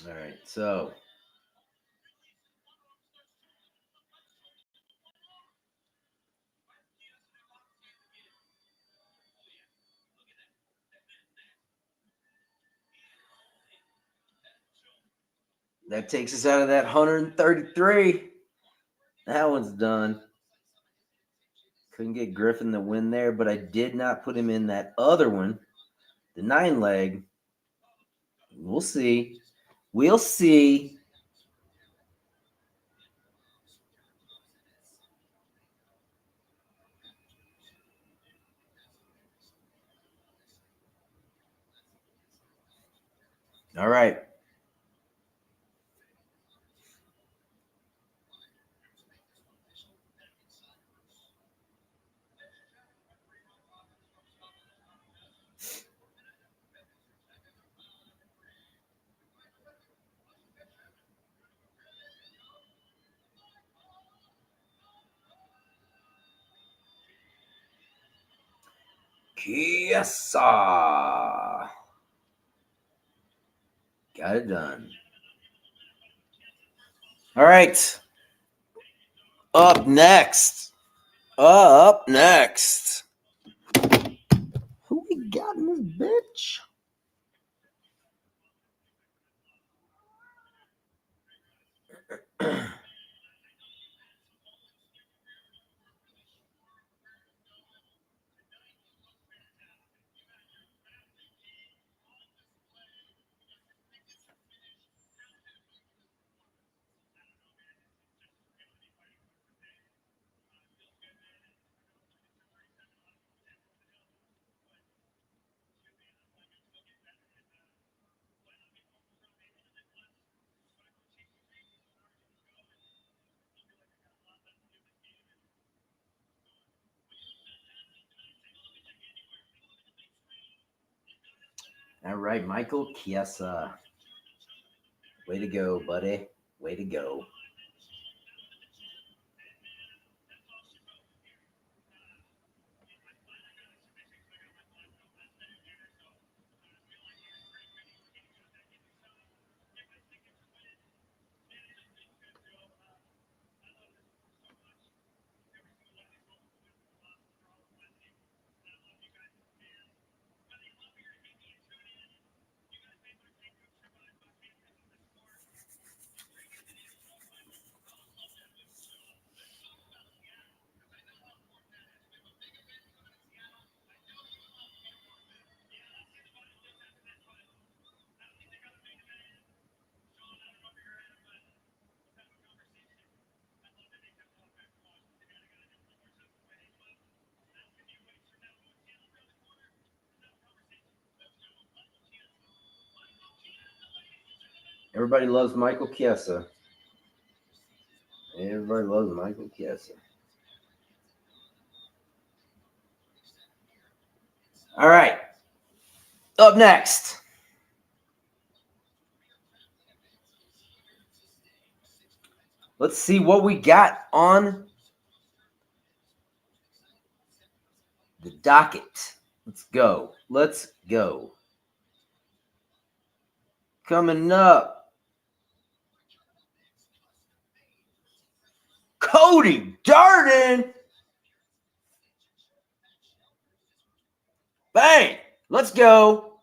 All right. So that takes us out of that 133. That one's done. Couldn't get Griffin the win there, but I did not put him in that other one, the 9 leg. We'll see. We'll see. All right. Chiesa. Got it done. All right. Up next. Up next. Who we got in this bitch? All right, Michael Chiesa. Way to go, buddy. Way to go. Everybody loves Michael Chiesa. Everybody loves Michael Chiesa. All right. Up next. Let's see what we got on the docket. Let's go. Let's go. Coming up, Cody Darden. Bang. Let's go.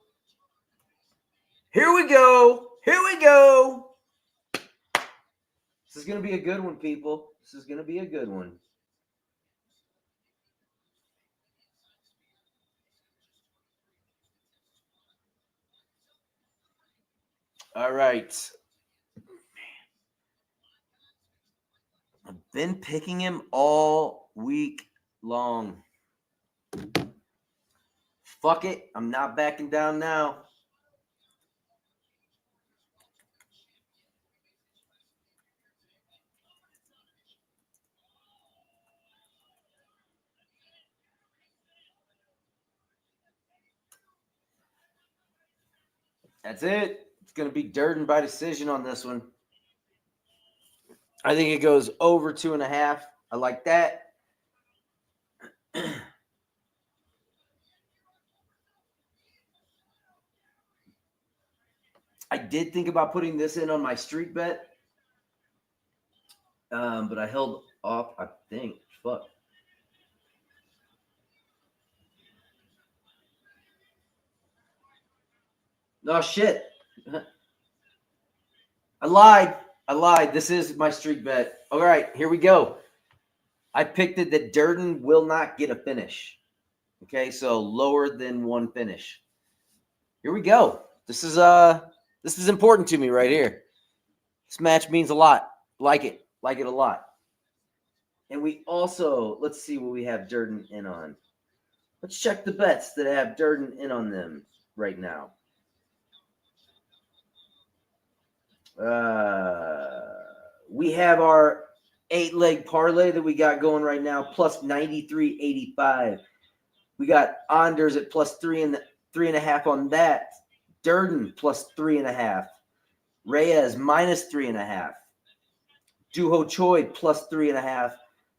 Here we go. Here we go. This is going to be a good one, people. This is going to be a good one. All right. I've been picking him all week long. Fuck it. I'm not backing down now. That's it. It's going to be Durden by decision on this one. I think it goes over 2.5. I like that. I did think about putting this in on my street bet, but I held off. I think. Fuck. No shit. I lied. This is my street bet. All right, here we go. I picked it that Durden will not get a finish. Okay, so lower than one finish. Here we go. This is important to me right here. This match means a lot. Like it a lot. And we also, let's see what we have Durden in on. Let's check the bets that have Durden in on them right now. We have our 8-leg parlay that we got going right now, plus 93.85. We got Anders at plus 3.5 on that. Durden plus 3.5. Reyes minus 3.5. Duho Choi plus 3.5.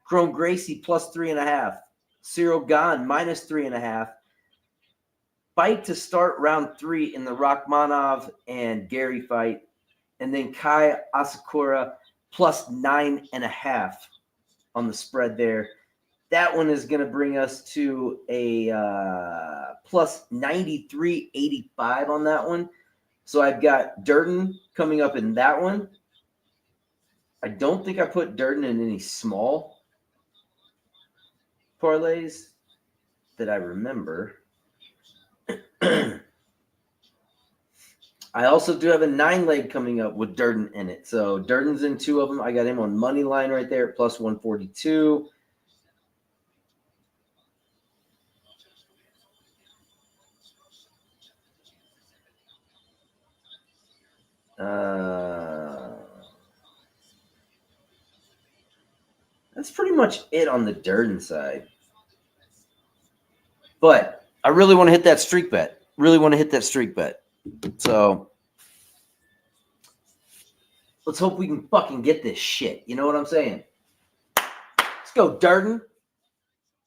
Chrome Gracie plus 3.5. Cyril Gahn minus 3.5. Fight to start round 3 in the Rachmanov and Gary fight. And then Kai Asakura plus 9.5 on the spread there. That one is going to bring us to a plus 93.85 on that one. So I've got Durden coming up in that one. I don't think I put Durden in any small parlays that I remember. I also do have a 9-leg coming up with Durden in it. So Durden's in 2 of them. I got him on money line right there at plus 142. That's pretty much it on the Durden side. But I really want to hit that streak bet. really want to hit that streak bet. So let's hope we can fucking get this shit. You know what I'm saying? Let's go, Durden.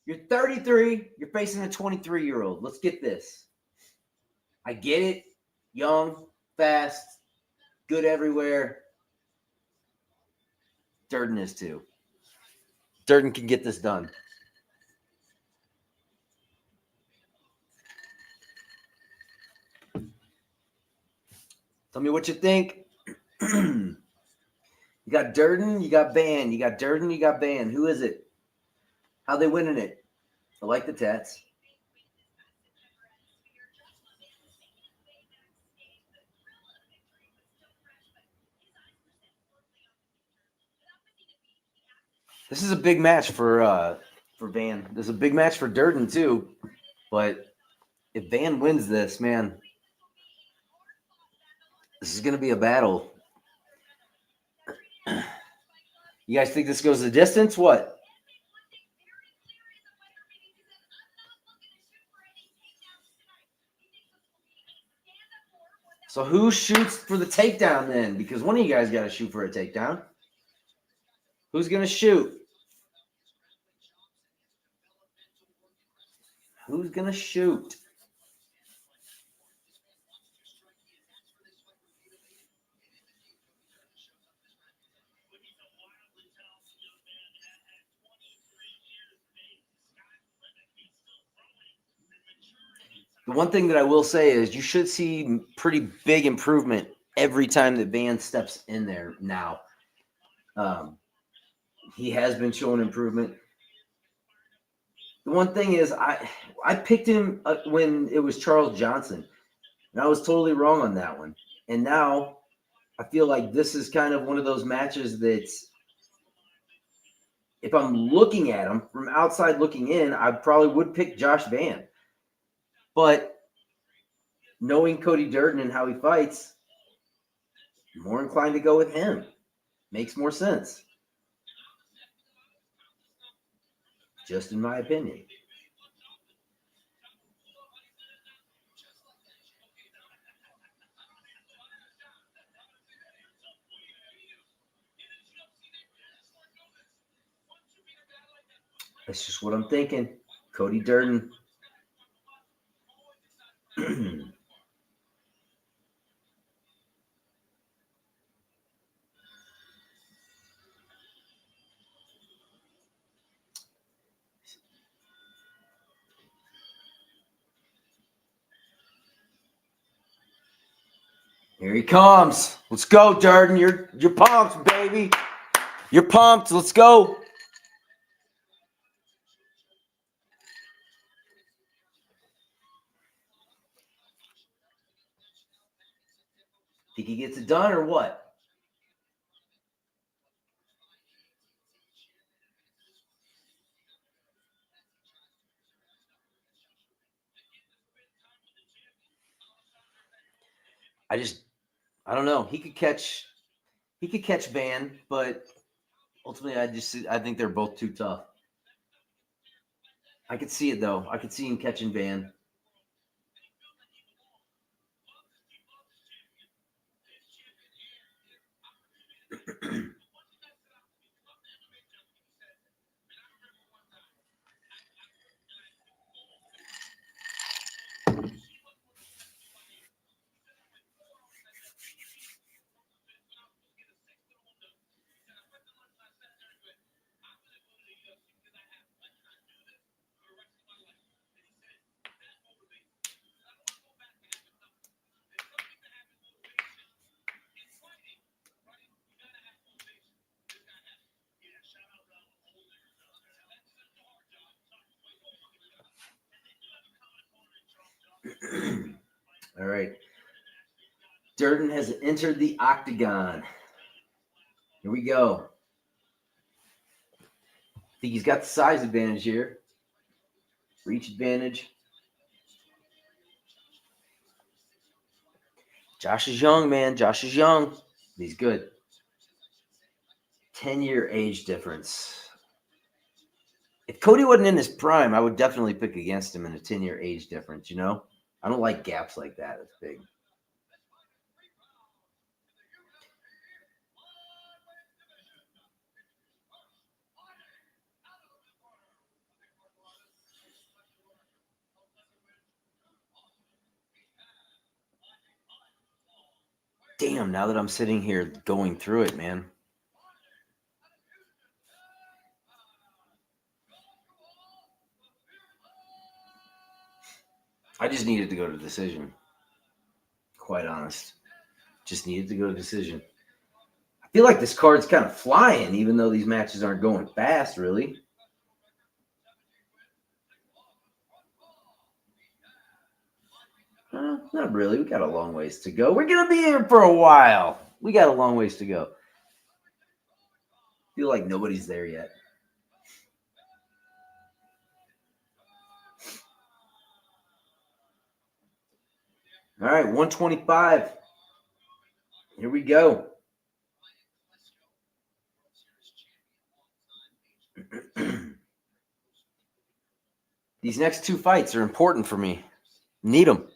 You're 33. You're facing a 23-year-old. Let's get this. I get it. Young, fast, good everywhere. Durden is too. Durden can get this done. Tell me what you think. You got Durden, you got Ban. You got Durden, you got Ban. Who is it? How they winning it? I like the tats. This is a big match for Van. There's a big match for Durden too. But if Van wins this, man, this is gonna be a battle. You guys think this goes the distance? What? So who shoots for the takedown then? Because one of you guys got to shoot for a takedown. Who's going to shoot? Who's going to shoot? The one thing that I will say is you should see pretty big improvement every time that Van steps in there now. He has been showing improvement. The one thing is I picked him when it was Charles Johnson, and I was totally wrong on that one. And now I feel like this is kind of one of those matches that's, if I'm looking at him from outside looking in, I probably would pick Josh Van. But knowing Cody Durden and how he fights, I'm more inclined to go with him. Makes more sense. Just in my opinion. That's just what I'm thinking. Cody Durden. Here he comes. Let's go, Durden. You're pumped, baby. You're pumped. Let's go. Think he gets it done or what? I don't know. He could catch Van, but ultimately I think they're both too tough. I could see it though. I could see him catching Van. All right. Durden has entered the octagon. Here we go. I think he's got the size advantage here. Reach advantage. Josh is young, man. Josh is young. He's good. 10-year age difference. If Cody wasn't in his prime, I would definitely pick against him in a 10-year age difference, you know? I don't like gaps like that. It's big. Damn, now that I'm sitting here going through it, man. I just needed to go to decision. Quite honest. Just needed to go to decision. I feel like this card's kind of flying, even though these matches aren't going fast, really. Not really. We got a long ways to go. We're going to be here for a while. We got a long ways to go. Feel like nobody's there yet. All right, 125. Here we go. These next two fights are important for me. Need them.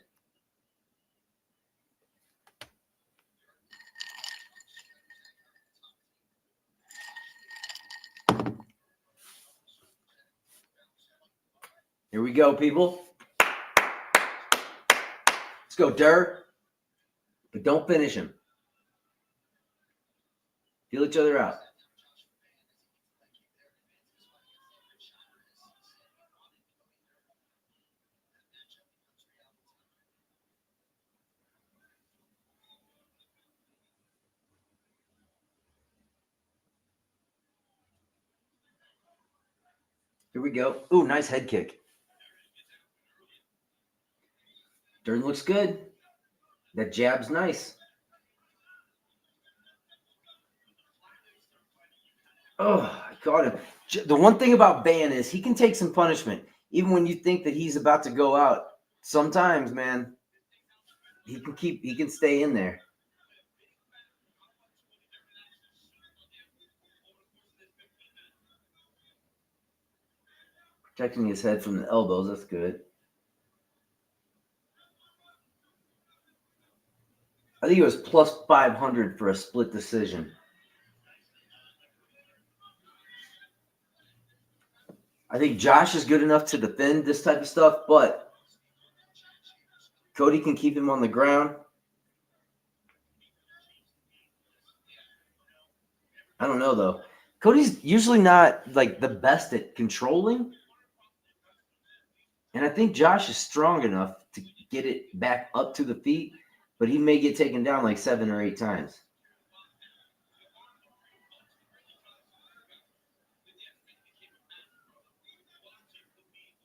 Here we go, people. Let's go, Durr. But don't finish him. Feel each other out. Here we go. Ooh, nice head kick. Dern looks good. That jab's nice. Oh, I caught him. The one thing about Ban is he can take some punishment. Even when you think that he's about to go out, sometimes, man, he can stay in there. Protecting his head from the elbows, that's good. I think it was plus 500 for a split decision. I think Josh is good enough to defend this type of stuff, but Cody can keep him on the ground. I don't know, though. Cody's usually not like the best at controlling. And I think Josh is strong enough to get it back up to the feet, but he may get taken down like 7 or 8 times.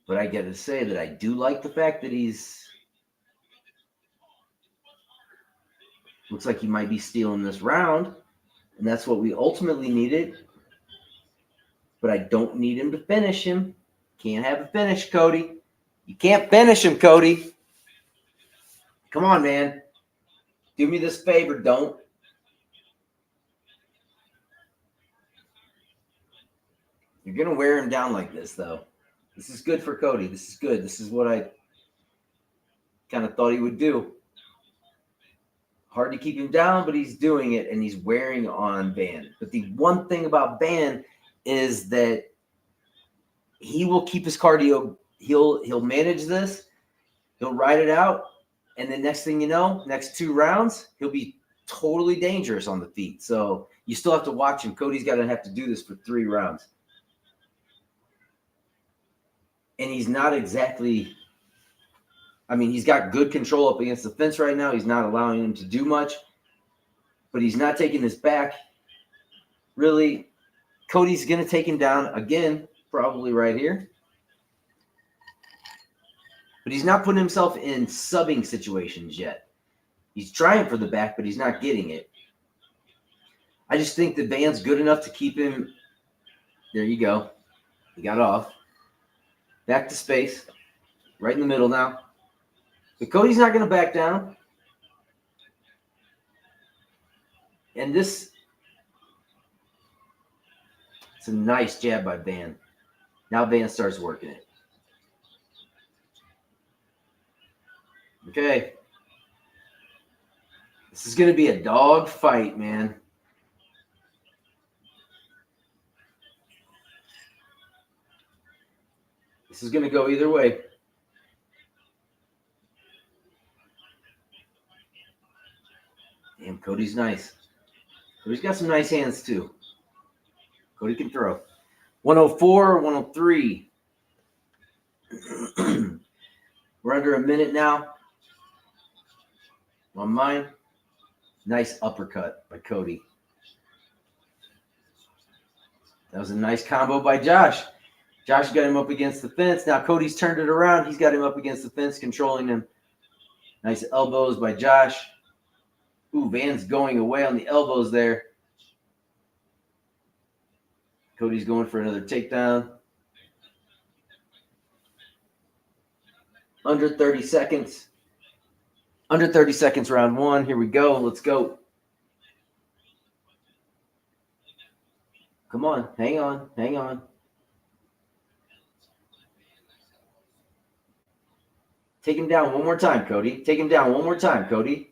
But I got to say that I do like the fact that he's looks like he might be stealing this round, and that's what we ultimately needed. But I don't need him to finish him. Can't have a finish, Cody. You can't finish him, Cody. Come on, man. Do me this favor, don't. You're going to wear him down like this, though. This is good for Cody. This is good. This is what I kind of thought he would do. Hard to keep him down, but he's doing it, and he's wearing on Ban. But the one thing about Ban is that he will keep his cardio. He'll manage this. He'll ride it out, and then next thing you know, next 2 rounds, he'll be totally dangerous on the feet. So you still have to watch him. Cody's got to have to do this for 3 rounds. And he's not exactly – I mean, he's got good control up against the fence right now. He's not allowing him to do much, but he's not taking his back. Really, Cody's going to take him down again, probably right here. But he's not putting himself in subbing situations yet. He's trying for the back, but he's not getting it. I just think the Ban's good enough to keep him. There you go. He got off. Back to space. Right in the middle now. But Cody's not going to back down. And this, it's a nice jab by Ban. Now Ban starts working it. Okay. This is going to be a dog fight, man. This is going to go either way. Damn, Cody's nice. Cody's got some nice hands, too. Cody can throw. 104, 103. We're under a minute now. On mine. Nice uppercut by Cody. That was a nice combo by Josh. Josh got him up against the fence. Now Cody's turned it around. He's got him up against the fence, controlling him. Nice elbows by Josh. Ooh, Van's going away on the elbows there. Cody's going for another takedown. Under 30 seconds. Under 30 seconds, round one. Here we go. Let's go. Come on. Hang on. Hang on. Take him down one more time, Cody. Take him down one more time, Cody.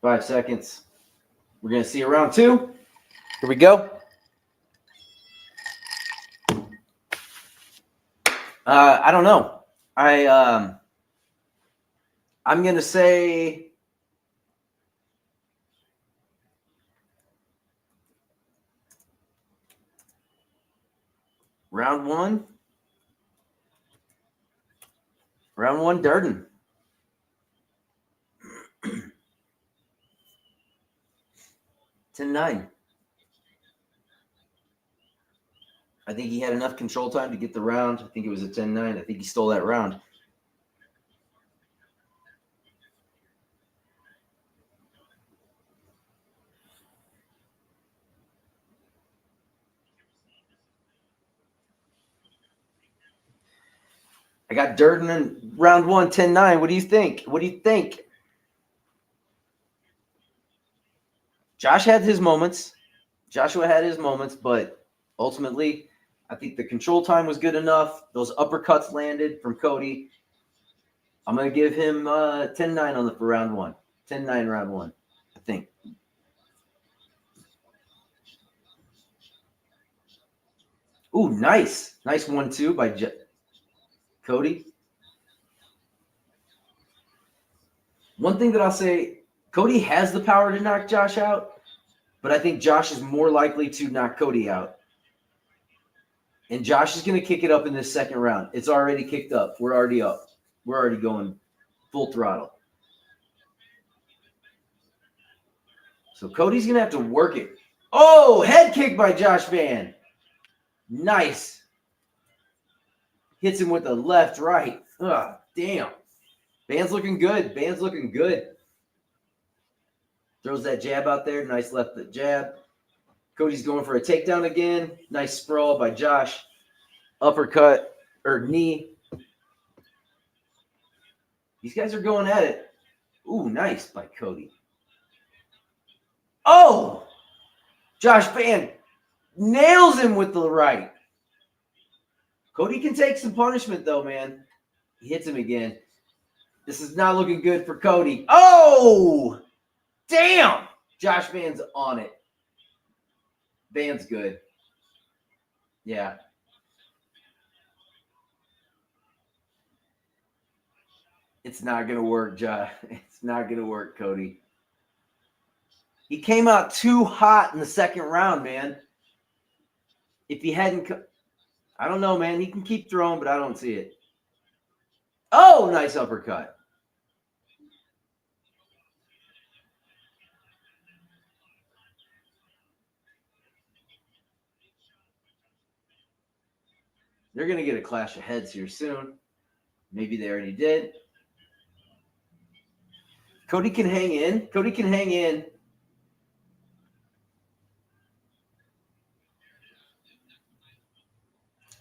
Five seconds. We're going to see a round two. Here we go. I don't know. I'm going to say round one. Round one, Durden. 10-9. I think he had enough control time to get the round. I think it was a 10-9. I think he stole that round. I got Durden in round one, 10-9. What do you think? What do you think? Josh had his moments. Joshua had his moments, but ultimately, I think the control time was good enough. Those uppercuts landed from Cody. I'm going to give him 10-9 on the for round one. 10-9 round one, I think. Ooh, nice. Nice 1-2 by Cody. One thing that I'll say, Cody has the power to knock Josh out, but I think Josh is more likely to knock Cody out. And Josh is going to kick it up in this second round. It's already kicked up. We're already up. We're already going full throttle. So Cody's going to have to work it. Oh, head kick by Josh Van. Nice. Hits him with the left, right. Ugh, damn. Van's looking good. Van's looking good. Throws that jab out there. Nice left foot jab. Cody's going for a takedown again. Nice sprawl by Josh. Uppercut or knee. These guys are going at it. Ooh, nice by Cody. Oh! Josh Van nails him with the right. Cody can take some punishment, though, man. He hits him again. This is not looking good for Cody. Oh! Damn! Josh Van's on it. Van's good. Yeah. It's not going to work, Josh. It's not going to work, Cody. He came out too hot in the second round, man. If he hadn't... I don't know, man. He can keep throwing, but I don't see it. Oh, nice uppercut. They're going to get a clash of heads here soon. Maybe they already did. Cody can hang in. Cody can hang in.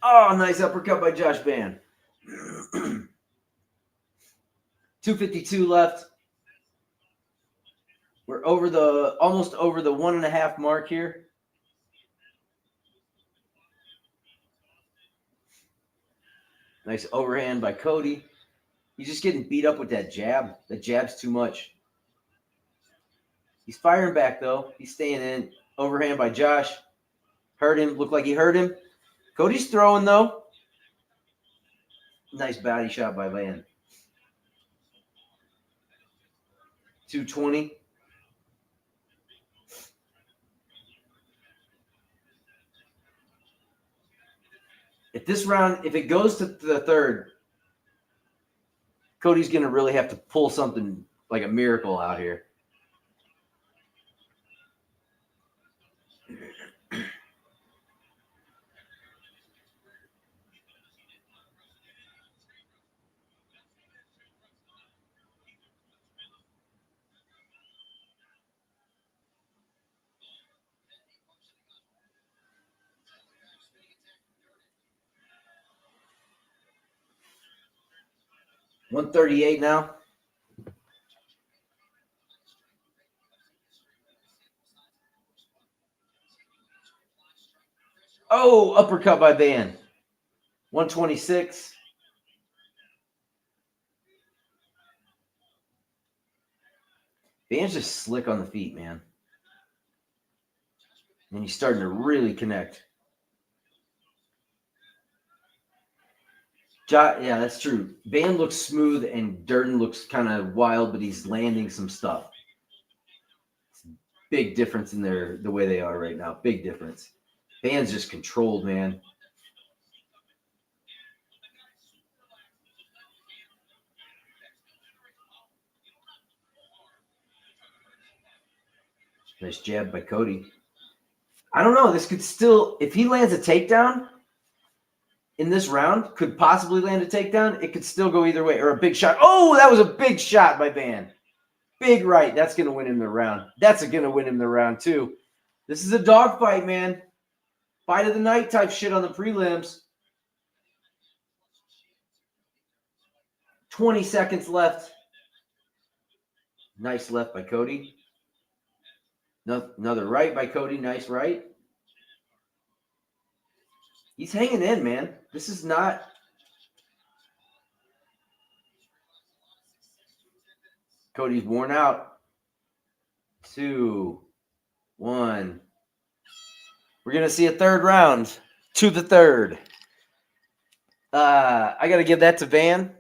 Oh, nice uppercut by Josh Van. 2:52 left. We're almost over the 1.5 mark here. Nice overhand by Cody. He's just getting beat up with that jab. The jab's too much. He's firing back, though. He's staying in. Overhand by Josh. Hurt him. Looked like he hurt him. Cody's throwing, though. Nice body shot by Van. 220. If this round, if it goes to the third, Cody's going to really have to pull something like a miracle out here. $138 now. Oh, uppercut by Van. 126. Van's just slick on the feet, man. And he's starting to really connect. Yeah, that's true. Van looks smooth and Durden looks kind of wild, but he's landing some stuff. Big difference in the way they are right now. Big difference. Van's just controlled, man. Nice jab by Cody. I don't know. This could still, if he lands a takedown in this round, could possibly land a takedown. It could still go either way, or a big shot. Oh, that was a big shot by Van. Big right. That's going to win him the round. That's going to win him the round, too. This is a dogfight, man. Fight of the night type shit on the prelims. 20 seconds left. Nice left by Cody. Another right by Cody. Nice right. He's hanging in, man. This is not... Cody's worn out. 2, 1. We're going to see a third round. To the third. I got to give that to Van.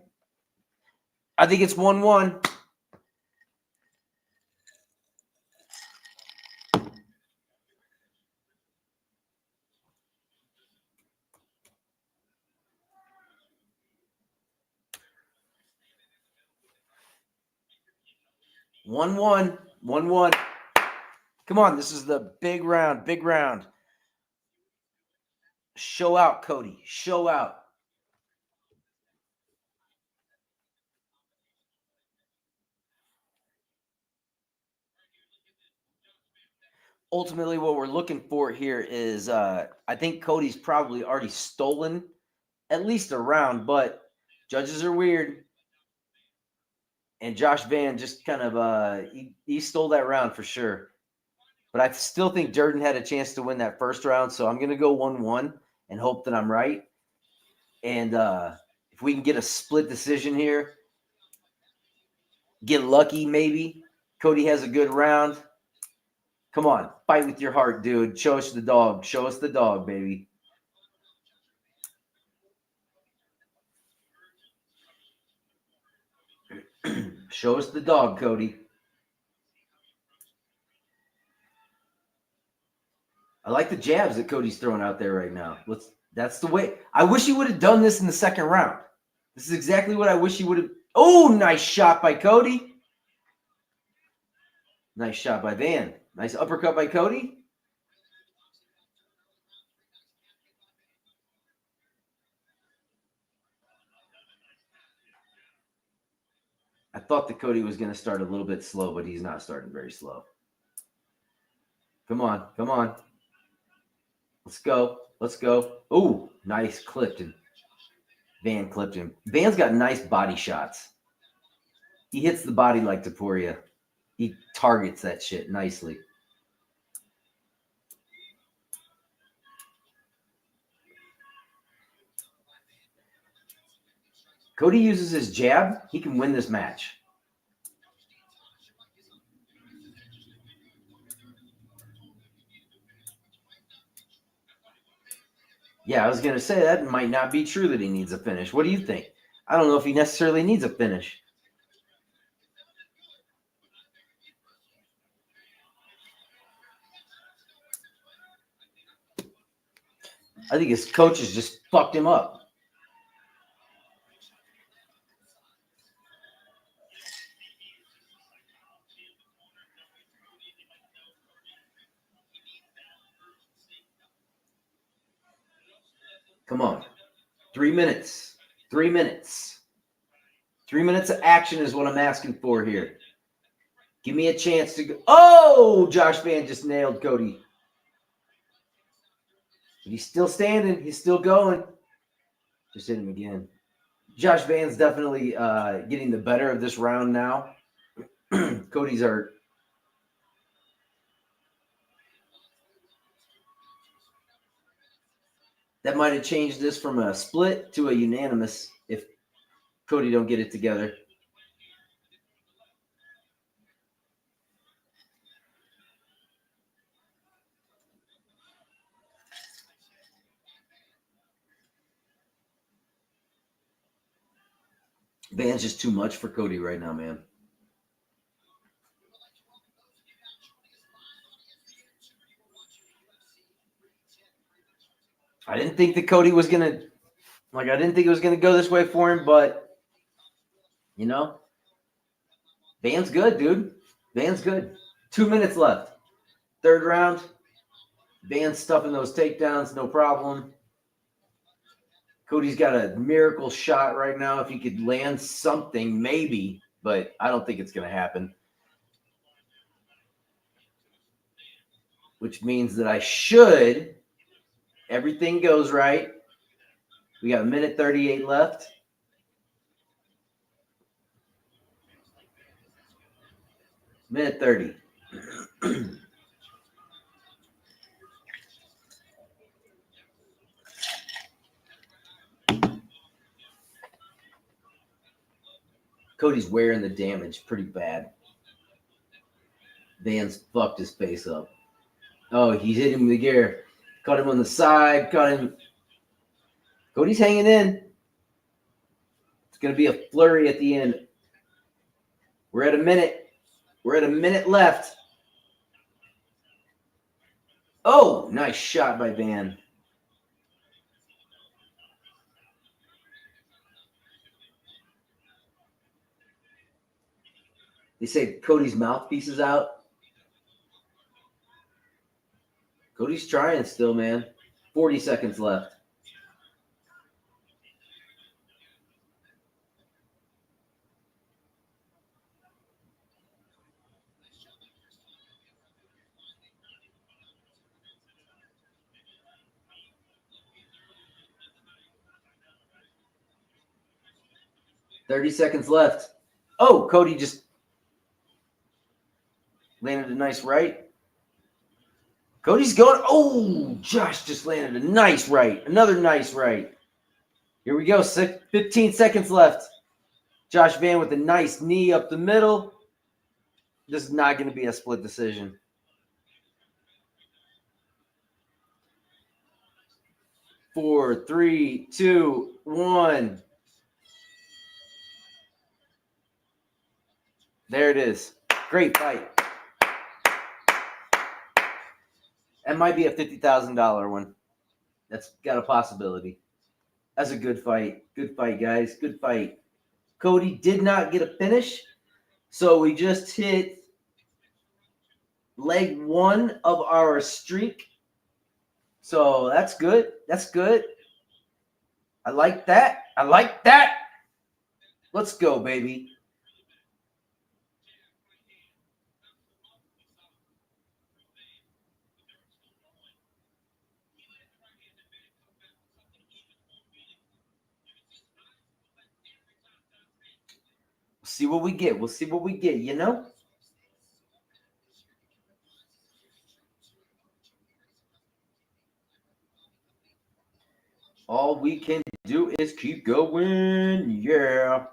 I think it's 1-1. One, 1-1. Come on, this is the big round, big round. Show out, Cody. Show out. Ultimately, what we're looking for here is I think Cody's probably already stolen at least a round, but judges are weird. And Josh Van just kind of he stole that round for sure. But I still think Durden had a chance to win that first round, so I'm going to go 1-1 and hope that I'm right. And if we can get a split decision here, get lucky maybe. Cody has a good round. Come on, fight with your heart, dude. Show us the dog. Show us the dog, baby. Show us the dog, Cody. I like the jabs that Cody's throwing out there right now. That's the way. I wish he would have done this in the second round. This is exactly what I wish he would have. Oh, nice shot by Cody. Nice shot by Van. Nice uppercut by Cody. I thought that Cody was going to start a little bit slow, but he's not starting very slow. Come on. Come on. Let's go. Let's go. Oh, nice. Clipped him. Van clipped him. Van's got nice body shots. He hits the body like Taporia. He targets that shit nicely. Cody uses his jab, he can win this match. Yeah, I was going to say that might not be true that he needs a finish. What do you think? I don't know if he necessarily needs a finish. I think his coaches just fucked him up. Come on. 3 minutes. 3 minutes. 3 minutes of action is what I'm asking for here. Give me a chance to go. Oh, Josh Van just nailed Cody. But he's still standing. He's still going. Just hit him again. Josh Van's definitely getting the better of this round now. Cody's are. That might have changed this from a split to a unanimous if Cody don't get it together. Van's just too much for Cody right now, man. I didn't think that Cody was gonna I didn't think it was gonna go this way for him, but you know, Van's good, dude. Van's good. 2 minutes left. Third round. Van's stuffing those takedowns, no problem. Cody's got a miracle shot right now. If he could land something, maybe, but I don't think it's gonna happen. Which means that I should. Everything goes right. We got a minute 38 left. Minute 30. Cody's wearing the damage pretty bad. Van's fucked his face up. Oh, he hit him with the gear. Caught him on the side. Caught him. Cody's hanging in. It's going to be a flurry at the end. We're at a minute. We're at a minute left. Oh, nice shot by Van. They say Cody's mouthpiece is out. Cody's trying still, man. 40 seconds left. $30 seconds left. Oh, Cody just landed a nice right. Cody's going. Oh, Josh just landed a nice right. Another nice right. Here we go. 15 seconds left. Josh Van with a nice knee up the middle. This is not going to be a split decision. 4, 3, 2, 1. There it is. Great fight. That might be a $50,000 one. That's got a possibility. That's a good fight. Good fight, guys. Good fight. Cody did not get a finish, so we just hit leg 1 of our streak. So that's good. That's good. I like that. I like that. Let's go, baby. See what we get. We'll see what we get, you know? All we can do is keep going. Yeah.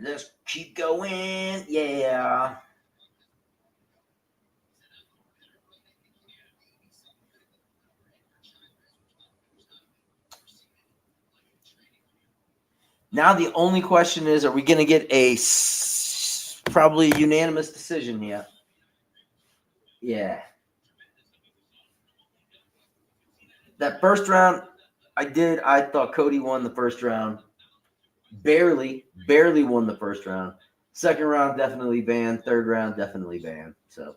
Let's keep going. Yeah. Now the only question is, are we going to get a probably unanimous decision here? Yeah. That first round, I thought Cody won the first round. Barely won the first round. Second round, definitely banned. Third round, definitely banned. So.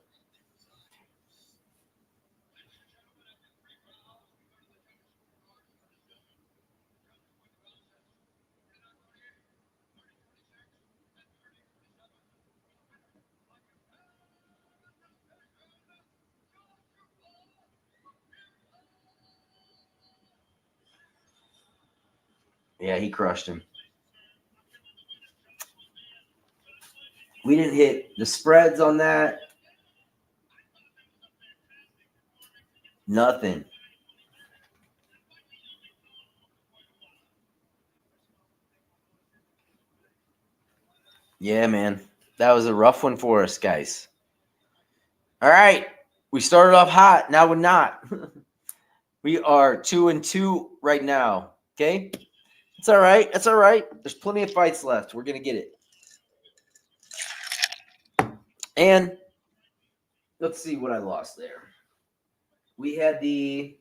Yeah, he crushed him. We didn't hit the spreads on that. Nothing. Yeah, man. That was a rough one for us, guys. All right. We started off hot. Now we're not. We are 2-2 right now. Okay. It's all right. That's all right. There's plenty of fights left. We're going to get it. And let's see what I lost there. We had the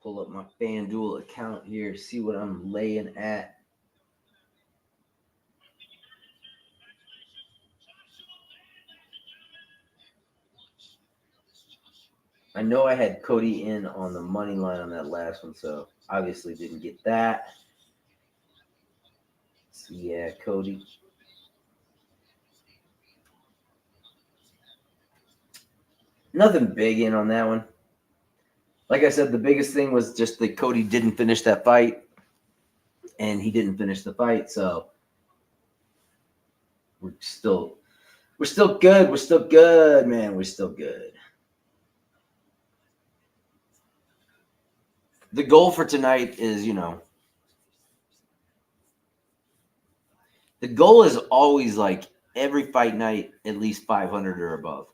pull up my FanDuel account here, see what I'm laying at. I know I had Cody in on the money line on that last one, so obviously didn't get that. So yeah, Cody. Nothing big in on that one. Like I said, the biggest thing was just that Cody didn't finish that fight, and he didn't finish the fight, so we're still good. We're still good, man. We're still good. The goal for tonight is, the goal is always like every fight night, at least 500 or above.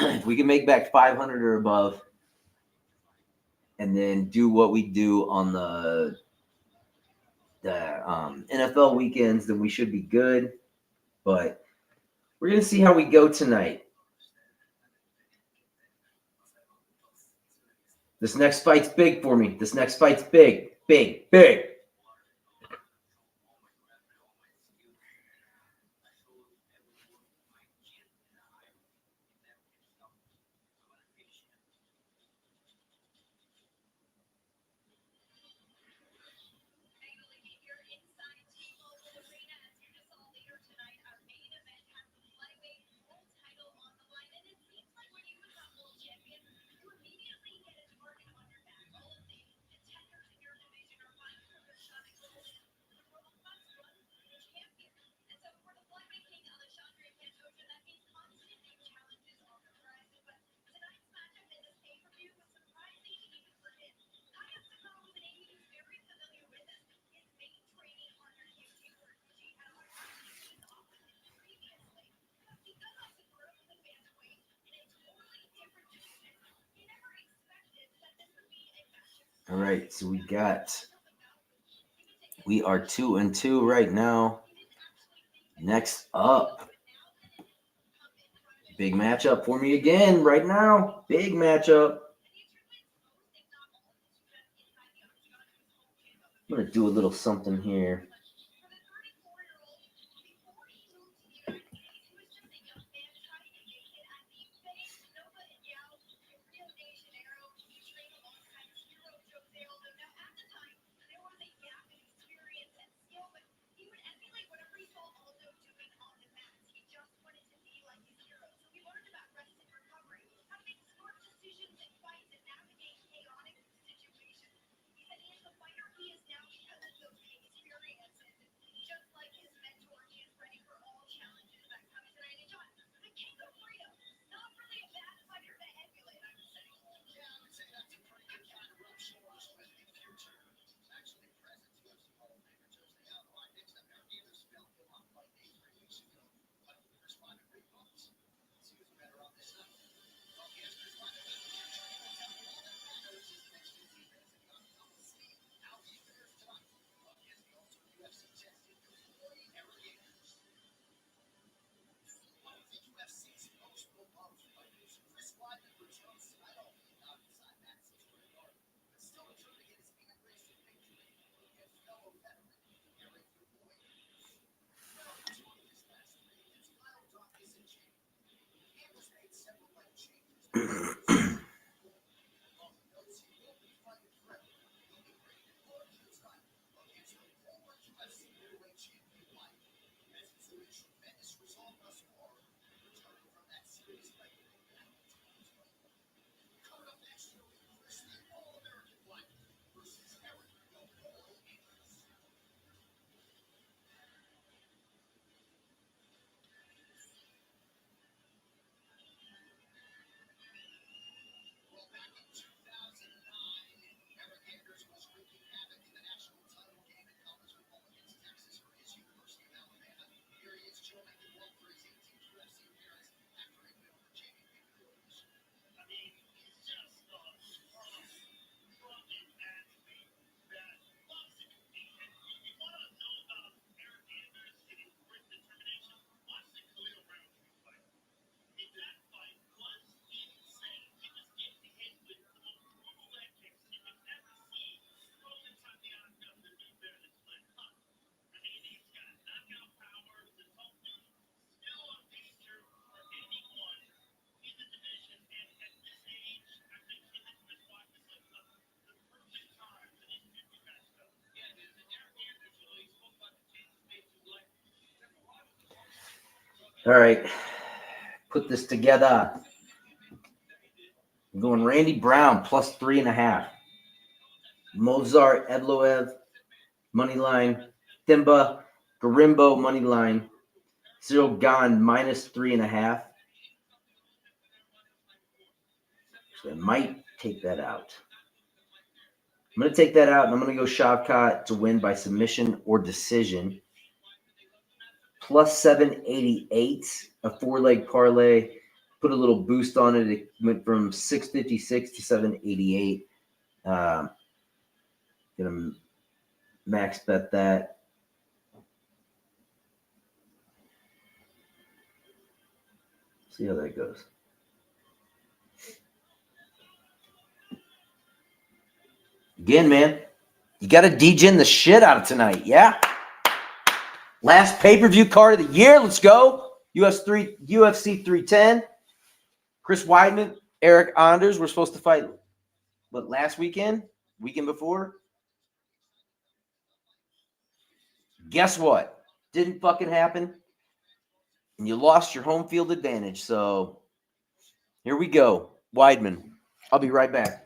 If we can make back 500 or above, and then do what we do on the NFL weekends, then we should be good. But we're gonna see how we go tonight. This next fight's big for me. This next fight's big, big, big. All right, so we are 2-2 right now. Next up, big matchup for me again right now. Big matchup. I'm gonna do a little something here. All right. Put this together. I'm going Randy Brown plus 3.5. Mozart Evloev money line. Thimba Garimbo money line. Cyril Gahn minus 3.5. So I might take that out. I'm going to take that out, and I'm going to go Shavkat to win by submission or decision. Plus 788, a 4-leg parlay. Put a little boost on it. It went from 656 to 788. Gonna max bet that. See how that goes. Again, man, you got to degen the shit out of tonight, yeah? Last pay-per-view card of the year. Let's go. UFC 310. Chris Weidman, Eric Anders were supposed to fight, what, last weekend? Weekend before? Guess what? Didn't fucking happen. And you lost your home field advantage. So here we go. Weidman. I'll be right back.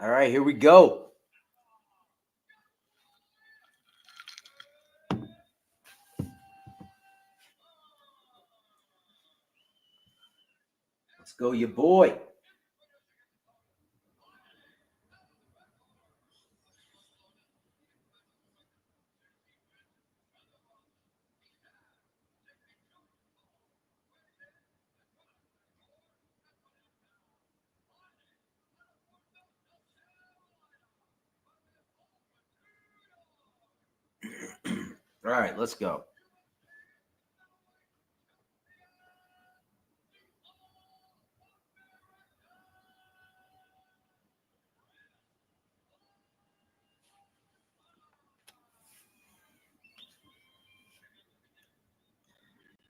All right, here we go. Let's go, your boy. All right, let's go.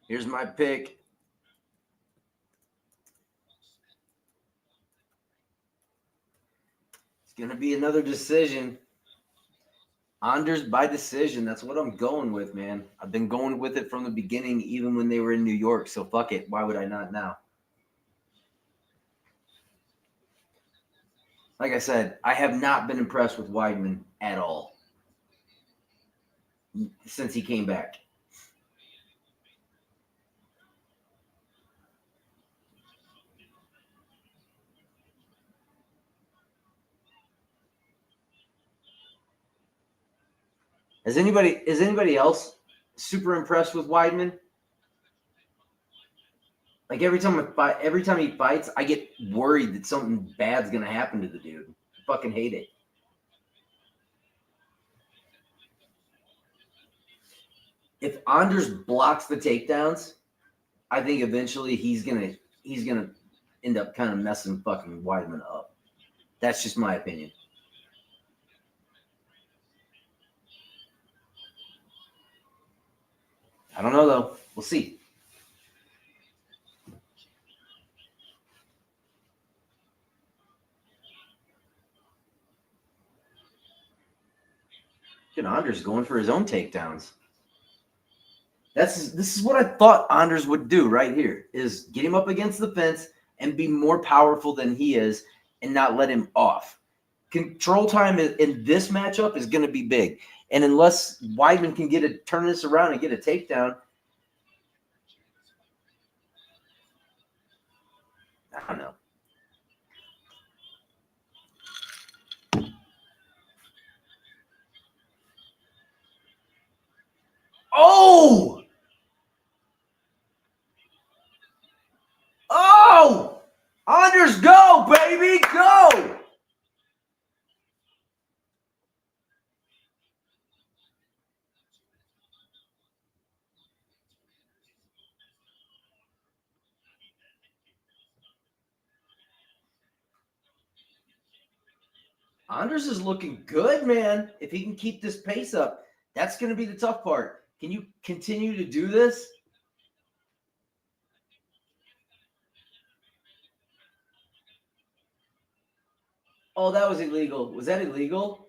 Here's my pick. It's going to be another decision. Anders by decision. That's what I'm going with, man. I've been going with it from the beginning, even when they were in New York. So fuck it. Why would I not now? Like I said, I have not been impressed with Weidman at all since he came back. Is anybody else super impressed with Weidman? Like every time he fights, I get worried that something bad's gonna happen to the dude. I fucking hate it. If Anders blocks the takedowns, I think eventually he's gonna end up kind of messing fucking Weidman up. That's just my opinion. I don't know though. We'll see. Anders going for his own takedowns. This is what I thought Anders would do right here, is get him up against the fence and be more powerful than he is and not let him off. Control time in this matchup is going to be big. And unless Weidman can turn this around and get a takedown, I don't know. Oh! Oh! Anders, go, baby, go! Anders is looking good, man. If he can keep this pace up, that's going to be the tough part. Can you continue to do this? Oh, that was illegal. Was that illegal?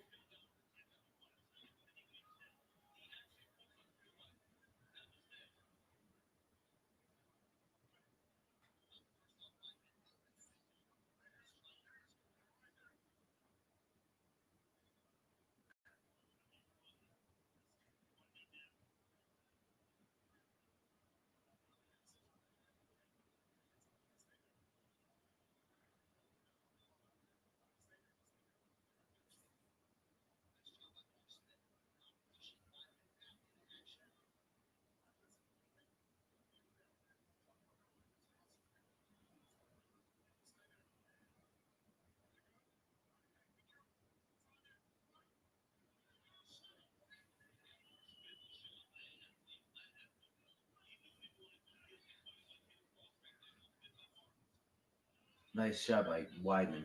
Nice shot by Weidman.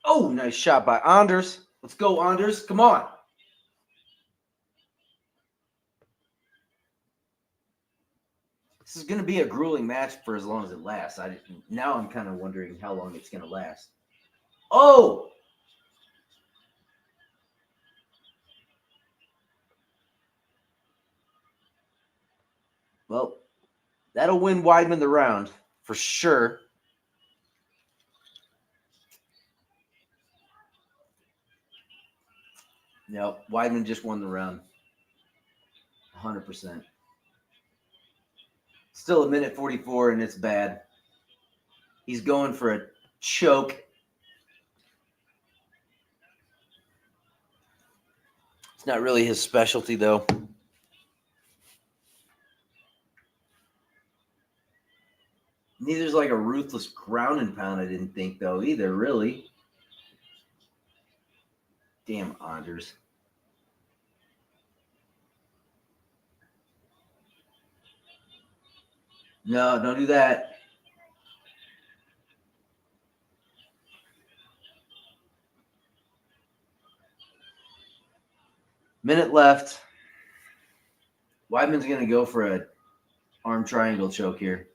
Oh, nice shot by Anders. Let's go, Anders. Come on. This is going to be a grueling match for as long as it lasts. Now I'm kind of wondering how long it's going to last. Oh! Well, that'll win Weidman the round for sure. No, Weidman just won the round. 100%. Still a minute 44, and it's bad. He's going for a choke. It's not really his specialty, though. Neither's like a ruthless ground and pound, I didn't think, though, either, really. Damn, Anders. No, don't do that. Minute left. Weidman's going to go for a arm triangle choke here.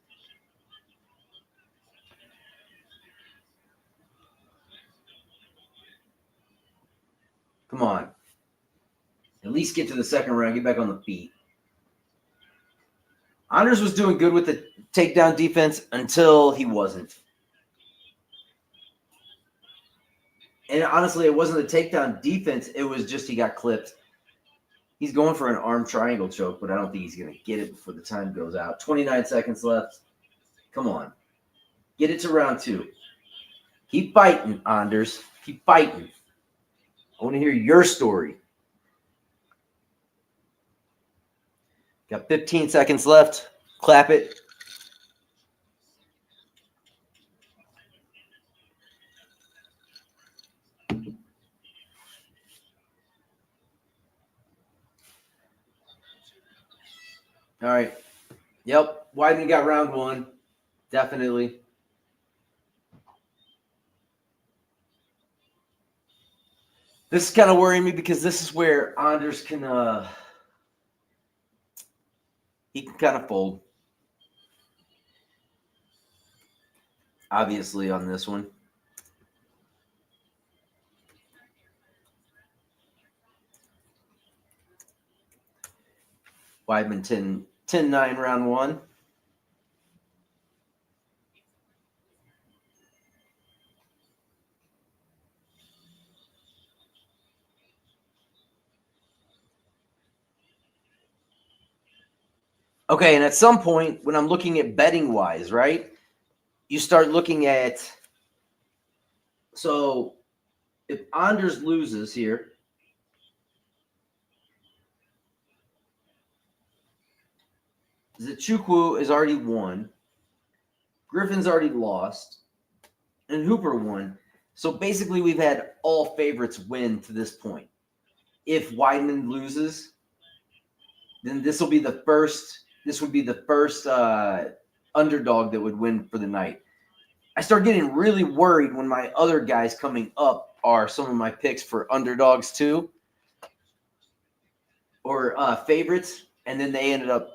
Come on. At least get to the second round. Get back on the feet. Anders was doing good with the takedown defense until he wasn't. And honestly, it wasn't the takedown defense. It was just he got clipped. He's going for an arm triangle choke, but I don't think he's going to get it before the time goes out. 29 seconds left. Come on. Get it to round 2. Keep fighting, Anders. Keep fighting. I want to hear your story. Got 15 seconds left. Clap it. All right. Yep. Weidman got round one. Definitely. This is kind of worrying me because this is where Anders can he can kind of fold. Obviously on this one. Weidman 10-9 round one. Okay, and at some point when I'm looking at betting wise, right? You start looking at, so if Anders loses here, Zachukwu is already won. Griffin's already lost. And Hooper won. So basically we've had all favorites win to this point. If Weidman loses, then this would be the first underdog that would win for the night. I start getting really worried when my other guys coming up are some of my picks for underdogs too, or favorites, and then they ended up,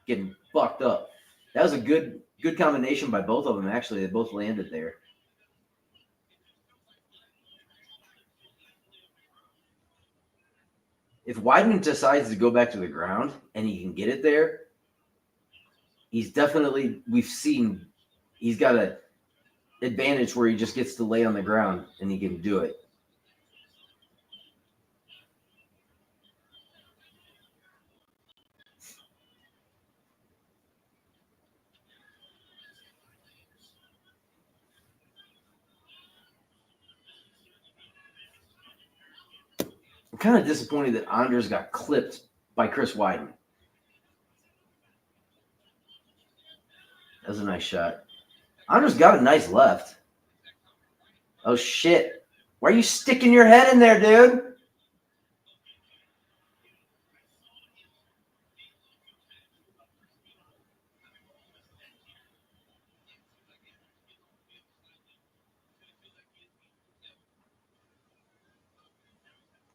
getting fucked up. That was a good combination by both of them. Actually, they both landed there. If Weidman decides to go back to the ground and he can get it there, he's definitely, we've seen, he's got an advantage where he just gets to lay on the ground and he can do it. I'm kind of disappointed that Anders got clipped by Chris Weidman. That was a nice shot. Anders got a nice left. Oh, shit. Why are you sticking your head in there, dude?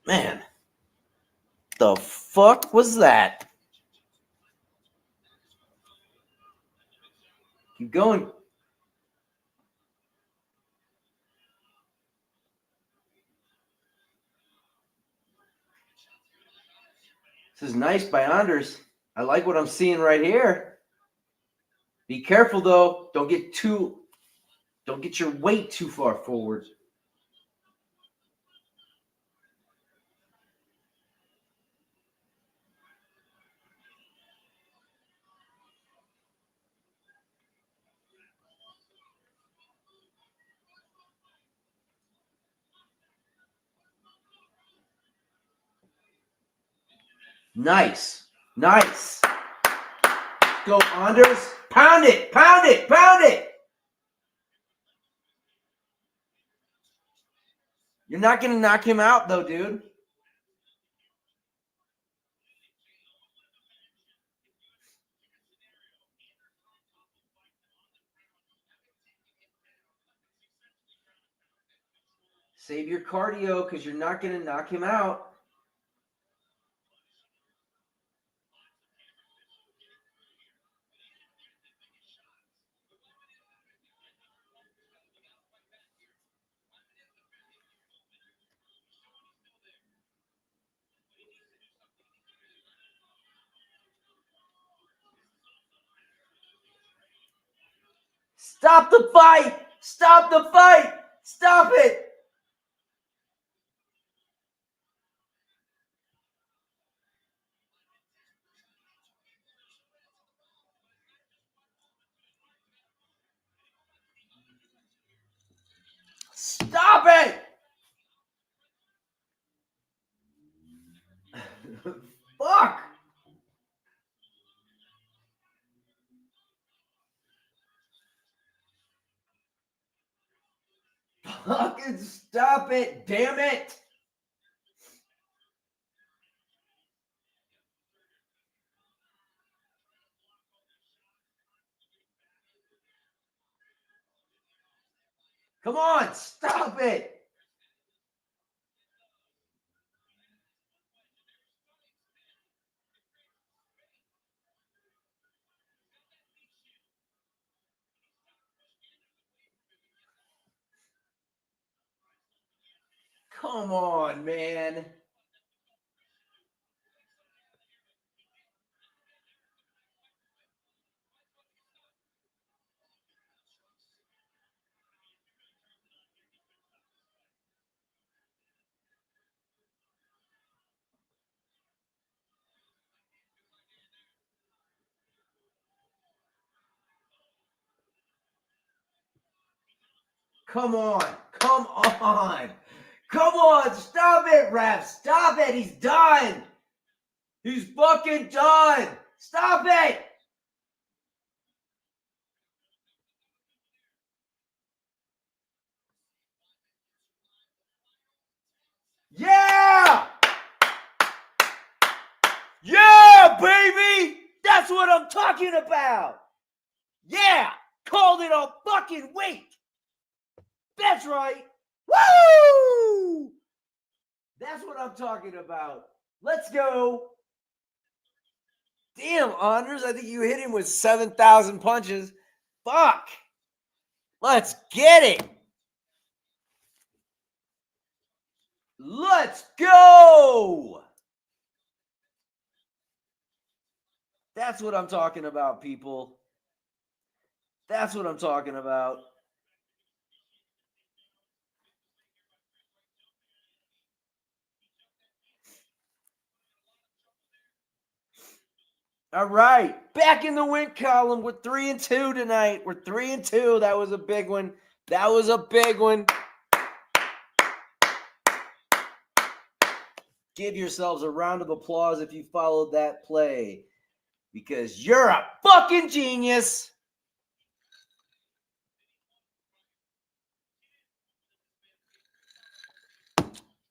Man. The fuck was that? Keep going. This is nice by Anders. I like what I'm seeing right here. Be careful though. Don't get your weight too far forward. Nice. Nice. Go, Anders. Pound it. Pound it. Pound it. You're not going to knock him out, though, dude. Save your cardio because you're not going to knock him out. Stop the fight. Stop the fight. Stop it. Stop it. Fucking stop it, damn it. Come on, stop it. Come on, man. Come on. Come on. Come on. Stop it, ref. Stop it. He's done. He's fucking done. Stop it. Yeah. Yeah, baby. That's what I'm talking about. Yeah. Called it a fucking week. That's right. Woo! That's what I'm talking about. Let's go. Damn, Anders, I think you hit him with 7,000 punches. Fuck. Let's get it. Let's go. That's what I'm talking about, people. That's what I'm talking about. All right. Back in the win column. We're 3-2 tonight. We're 3-2. That was a big one. That was a big one. Give yourselves a round of applause if you followed that play, because you're a fucking genius.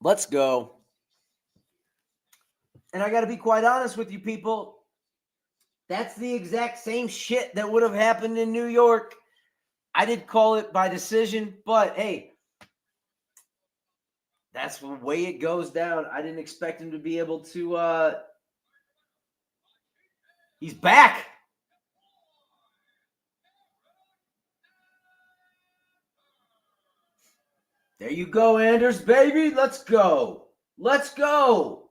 Let's go. And I got to be quite honest with you, people. That's the exact same shit that would have happened in New York. I did call it by decision, but hey, that's the way it goes down. I didn't expect him to be able to he's back. There you go, Anders, baby. Let's go. Let's go.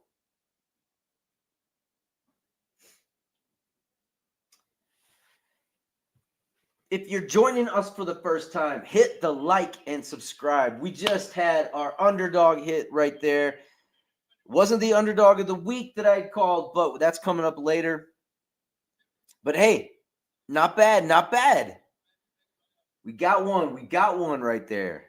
If you're joining us for the first time, hit the like and subscribe. We just had our underdog hit right there. Wasn't the underdog of the week that I called, but that's coming up later. But hey, not bad, not bad. We got one. We got one right there.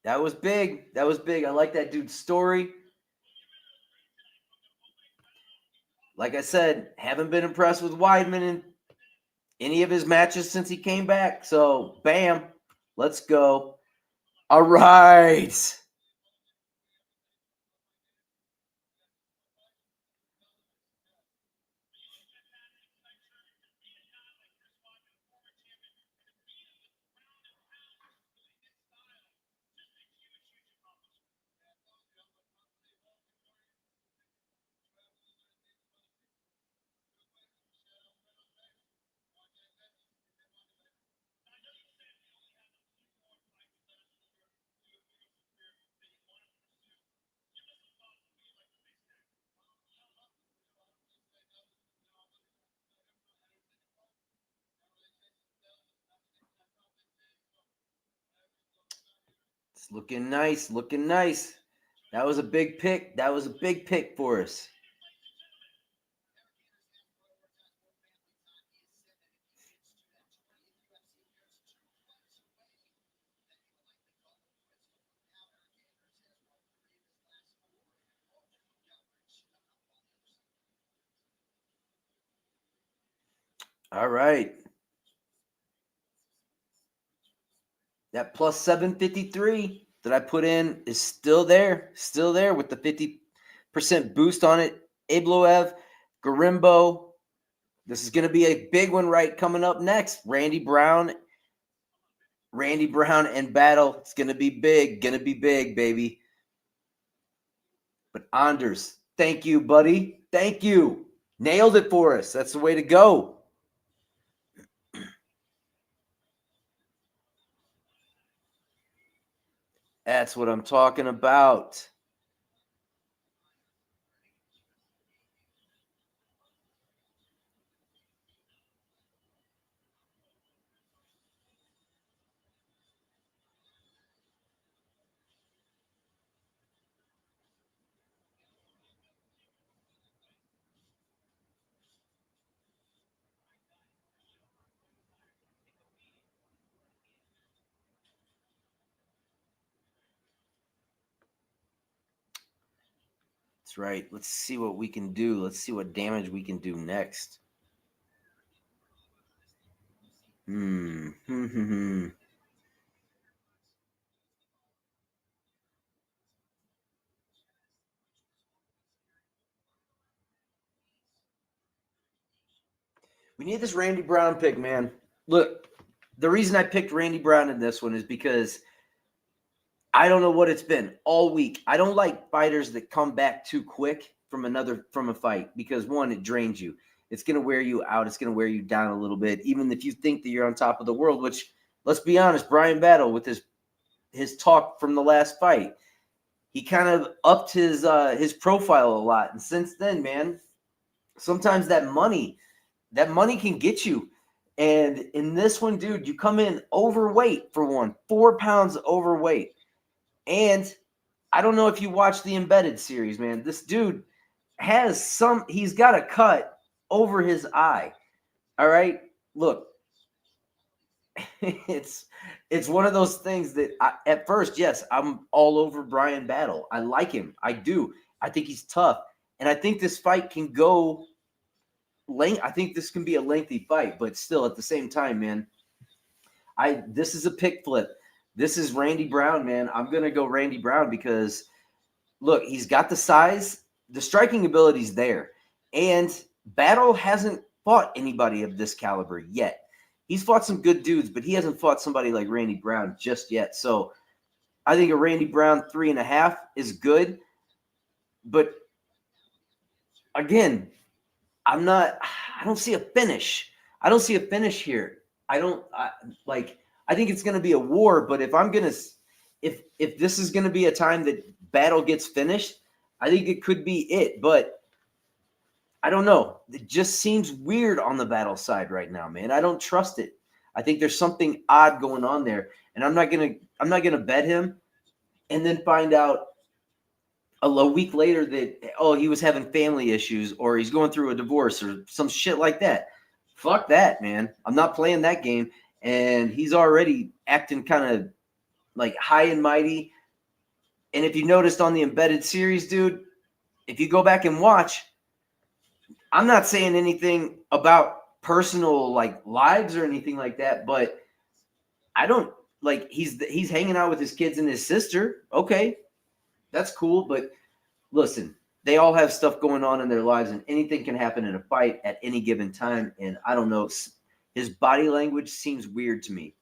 That was big. That was big. I like that dude's story. Like I said, haven't been impressed with Weidman in any of his matches since he came back. So, bam, let's go. All right. It's looking nice, looking nice. That was a big pick. That was a big pick for us. All right. That plus 753 that I put in is still there with the 50% boost on it. Abloev, Garimbo. This is going to be a big one coming up next. Randy Brown and Battle. It's going to be big, baby. But Anders, thank you, buddy. Thank you. Nailed it for us. That's the way to go. That's what I'm talking about. That's right. Let's see what we can do. Let's see what damage we can do next. We need this Randy Brown pick, man. Look, the reason I picked Randy Brown in this one is because I don't know what it's been all week. I don't like fighters that come back too quick from a fight because one, it drains you. It's going to wear you out. It's going to wear you down a little bit, even if you think that you're on top of the world. Which, let's be honest, Brian Battle with his talk from the last fight, he kind of upped his profile a lot. And since then, man, sometimes that money can get you. And in this one, dude, you come in overweight for one, 4 pounds overweight. And I don't know if you watched the Embedded series, man. This dude he's got a cut over his eye. All right. Look, it's one of those things that at first, yes, I'm all over Brian Battle. I like him. I do. I think he's tough. And I think this fight can go I think this can be a lengthy fight, but still at the same time, man, this is a pick flip. This is Randy Brown, man. I'm going to go Randy Brown because, look, he's got the size. The striking ability's there. And Battle hasn't fought anybody of this caliber yet. He's fought some good dudes, but he hasn't fought somebody like Randy Brown just yet. So I think a Randy Brown 3.5 is good. But again, I don't see a finish. I don't see a finish here. I think it's going to be a war, but if this is going to be a time that Battle gets finished, I think it could be it, but I don't know. It just seems weird on the Battle side right now, man. I don't trust it. I think there's something odd going on there, and I'm not going to bet him and then find out a week later that, he was having family issues or he's going through a divorce or some shit like that. Fuck that, man. I'm not playing that game. And he's already acting kind of like high and mighty. And if you noticed on the Embedded series, dude, if you go back and watch, I'm not saying anything about personal lives or anything like that, but I don't he's hanging out with his kids and his sister. Okay, that's cool, but listen, they all have stuff going on in their lives, and anything can happen in a fight at any given time. And I don't know, his body language seems weird to me.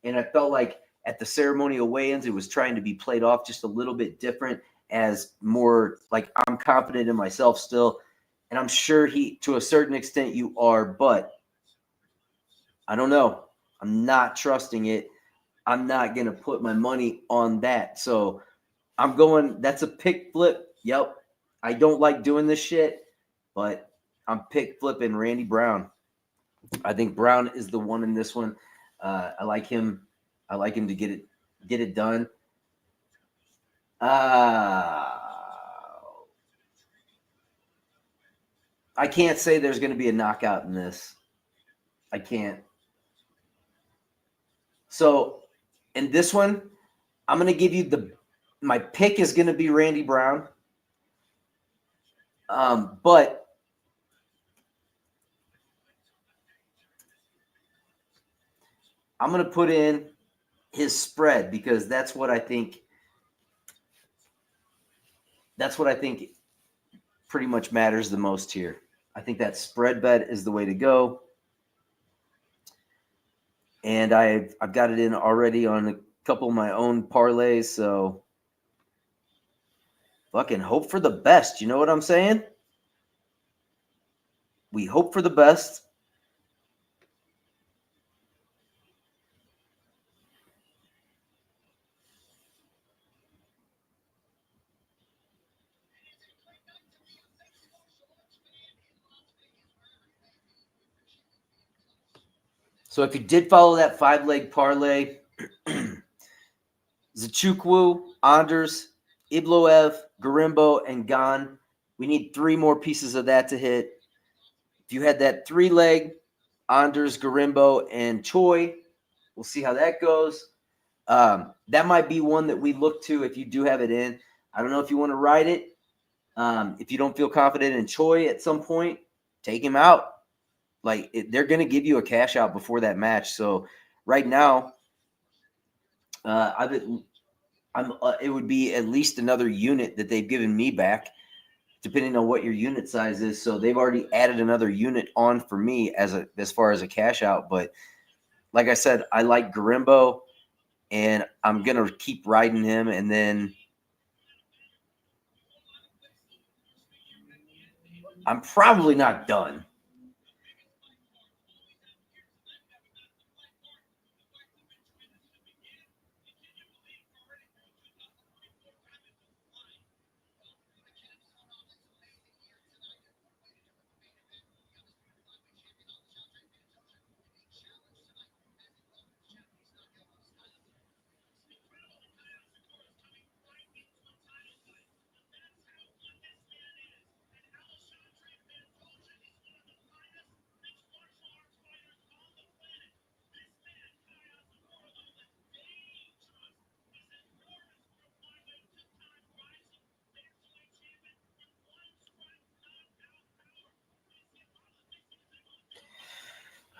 And I felt like at the ceremonial weigh-ins, it was trying to be played off just a little bit different as more like I'm confident in myself still. And I'm sure to a certain extent you are, but I don't know. I'm not trusting it. I'm not going to put my money on that. So I'm going, that's a pick flip. Yep. I don't like doing this shit, but I'm pick flipping Randy Brown. I think Brown is the one in this one. I like him. I like him to get it done. I can't say there's going to be a knockout in this. I can't. So in this one, I'm going to give you my pick is going to be Randy Brown. But I'm going to put in his spread, because that's what I think pretty much matters the most here. I think that spread bet is the way to go. And I've got it in already on a couple of my own parlays, so fucking hope for the best. You know what I'm saying? We hope for the best. So if you did follow that 5-leg parlay, Zachukwu, Anders, Ibloev, Garimbo, and Gan. We need 3 more pieces of that to hit. If you had that 3-leg, Anders, Garimbo, and Choi, we'll see how that goes. That might be one that we look to if you do have it in. I don't know if you want to ride it. If you don't feel confident in Choi at some point, take him out. They're going to give you a cash out before that match. So right now, it would be at least another unit that they've given me back, depending on what your unit size is. So they've already added another unit on for me as far as a cash out. But like I said, I like Garimbo, and I'm gonna keep riding him. And then I'm probably not done.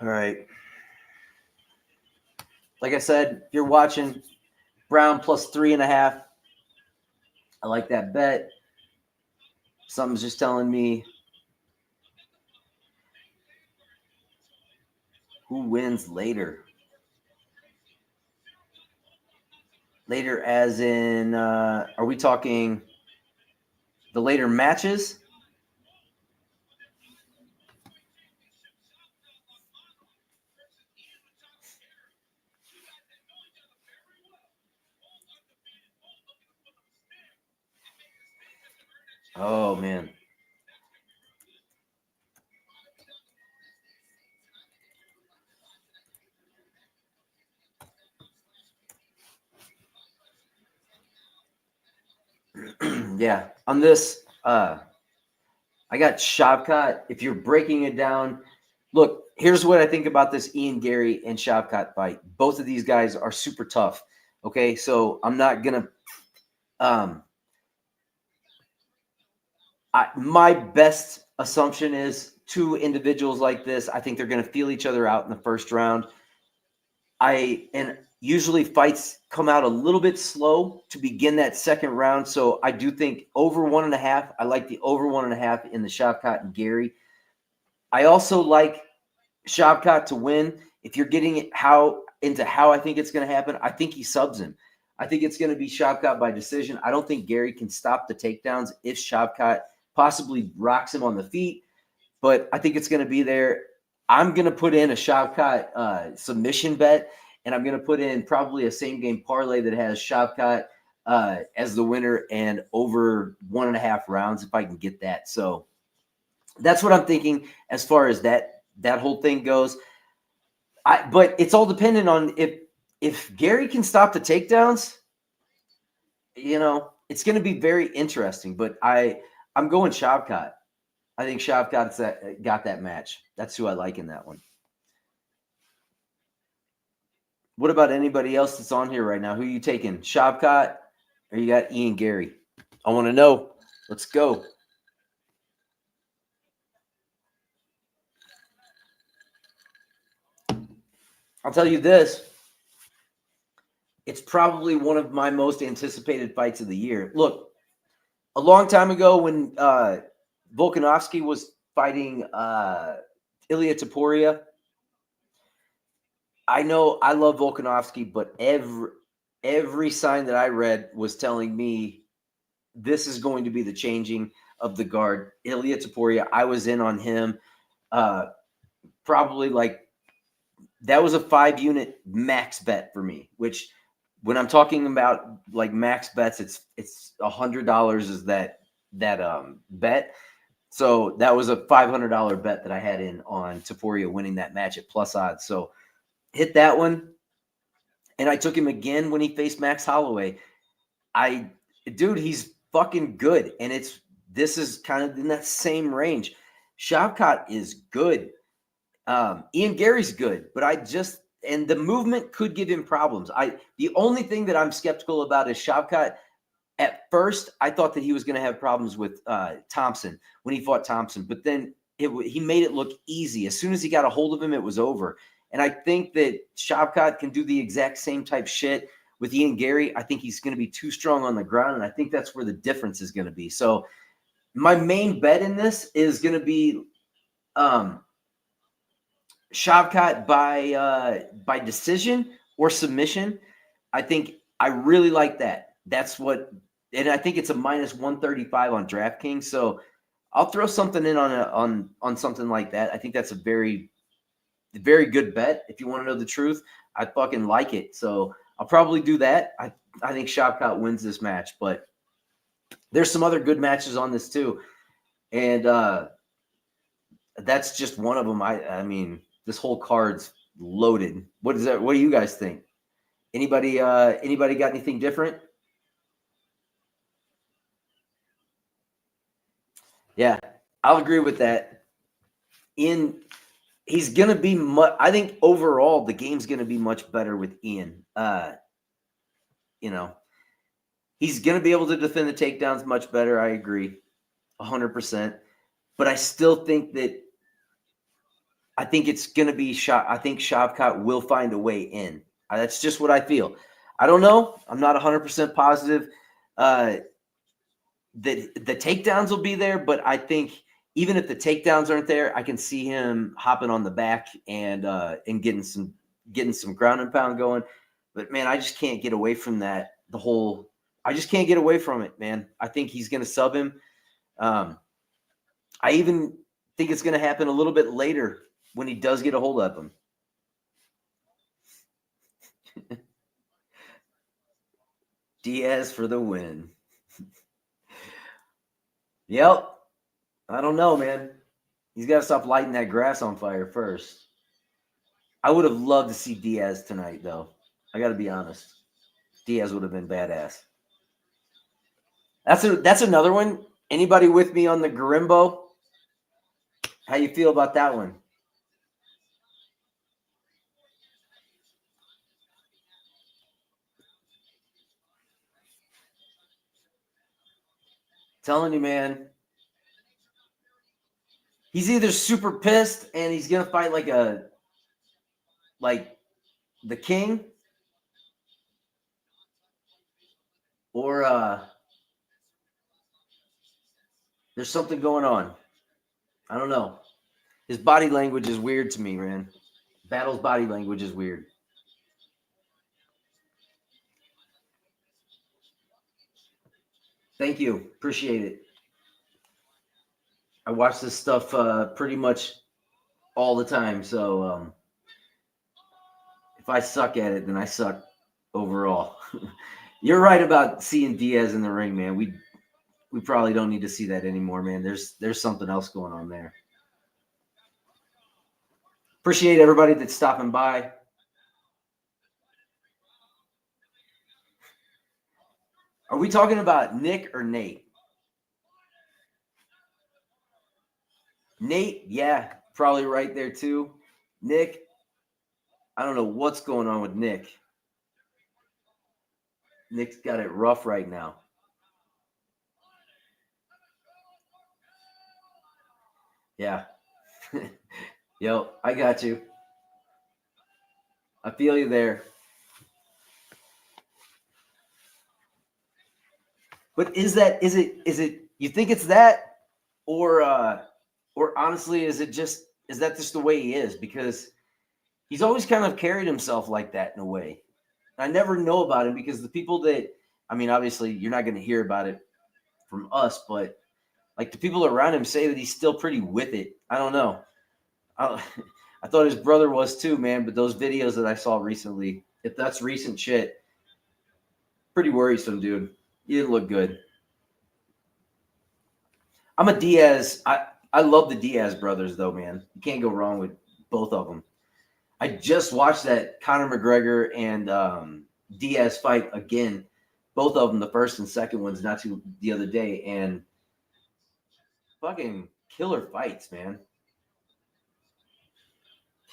All right. Like I said, if you're watching, Brown plus 3.5. I like that bet. Something's just telling me who wins later. Later, as in, are we talking the later matches? Oh, man. Yeah. On this, I got Shavkat. If you're breaking it down, look, here's what I think about this Ian Gary and Shavkat fight. Both of these guys are super tough. Okay. So I'm not going to, my best assumption is 2 individuals like this, I think they're going to feel each other out in the first round. And usually fights come out a little bit slow to begin that second round. So I do think over 1.5. I like the over 1.5 in the Shavkat and Gary. I also like Shavkat to win. If you're getting into how I think it's going to happen, I think he subs him. I think it's going to be Shavkat by decision. I don't think Gary can stop the takedowns if Shavkat possibly rocks him on the feet, but I think it's going to be there. I'm going to put in a Shavkat submission bet, and I'm going to put in probably a same game parlay that has Shavkat as the winner and over 1.5 rounds if I can get that. So that's what I'm thinking as far as that whole thing goes. But it's all dependent on if Gary can stop the takedowns, it's going to be very interesting. But I'm going Shavkat. I think Shavkat's got that match. That's who I like in that one. What about anybody else that's on here right now? Who are you taking? Shavkat or you got Ian Gary? I want to know. Let's go. I'll tell you this. it's probably one of my most anticipated fights of the year. Look, a long time ago when Volkanovski was fighting Ilia Topuria, I know I love Volkanovski, but every sign that I read was telling me this is going to be the changing of the guard. Ilia Topuria, I was in on him. Probably like that was a 5-unit max bet for me, which when I'm talking about like max bets, it's $100 is that bet. So that was a $500 bet that I had in on Taporia winning that match at plus odds. So hit that one, and I took him again when he faced Max Holloway. Dude, he's fucking good, and this is kind of in that same range. Shavkat is good. Ian Gary's good, but and the movement could give him problems. The only thing that I'm skeptical about is Shavkat. At first, I thought that he was going to have problems with Thompson when he fought Thompson, but then he made it look easy. As soon as he got a hold of him, it was over. And I think that Shavkat can do the exact same type shit with Ian Gary. I think he's going to be too strong on the ground, and I think that's where the difference is going to be. So my main bet in this is going to be Shavkat by decision or submission. I think I really like that. That's what, and I think it's a minus 135 on DraftKings. So I'll throw something in on something like that. I think that's a very, very good bet. If you want to know the truth, I fucking like it. So I'll probably do that. I think Shavkat wins this match, but there's some other good matches on this too, and that's just one of them. I mean, this whole card's loaded. What is that? What do you guys think? Anybody got anything different? Yeah, I'll agree with that. He's gonna be much. I think overall the game's gonna be much better with Ian. You know, he's gonna be able to defend the takedowns much better. I agree, 100%. But I still think that I think it's gonna be shot. I think Shavkat will find a way in. That's just what I feel. I don't know. I'm not 100% positive. That the takedowns will be there, but I think even if the takedowns aren't there, I can see him hopping on the back and getting some ground and pound going. But man, I just can't get away from that. I just can't get away from it, man. I think he's going to sub him. I even think it's going to happen a little bit later when he does get a hold of him. Diaz for the win. Yep. I don't know, man. He's got to stop lighting that grass on fire first. I would have loved to see Diaz tonight, though. I got to be honest. Diaz would have been badass. That's another one. Anybody with me on the Garimbo? How you feel about that one? Telling you, man. He's either super pissed and he's gonna fight like the king, or there's something going on. I don't know. His body language is weird to me, man. Battle's body language is weird. Thank you. Appreciate it. I watch this stuff pretty much all the time. So if I suck at it, then I suck overall. You're right about seeing Diaz in the ring, man. We probably don't need to see that anymore, man. There's something else going on there. Appreciate everybody that's stopping by. Are we talking about Nick or Nate? Nate, yeah, probably right there too. Nick, I don't know what's going on with Nick. Nick's got it rough right now. Yeah. Yo, I got you. I feel you there. But is it you think it's that, or honestly, is that just the way he is? Because he's always kind of carried himself like that in a way. I never know about him because the people that, I mean, obviously you're not going to hear about it from us, but like the people around him say that he's still pretty with it. I don't know. I, I thought his brother was too, man. But those videos that I saw recently, if that's recent shit, pretty worrisome, dude. You didn't look good. I'm a Diaz. I love the Diaz brothers, though, man. You can't go wrong with both of them. I just watched that Conor McGregor and Diaz fight again. Both of them, the first and second ones, the other day, and fucking killer fights, man.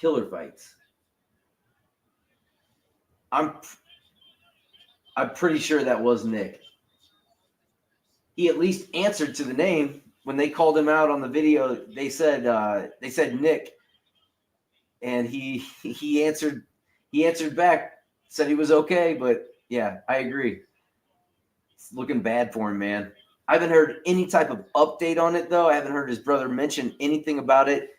Killer fights. I'm pretty sure that was Nick. He at least answered to the name when they called him out on the video. They said Nick, and he answered back, said he was okay. But yeah, I agree. It's looking bad for him, man. I haven't heard any type of update on it, though. I haven't heard his brother mention anything about it.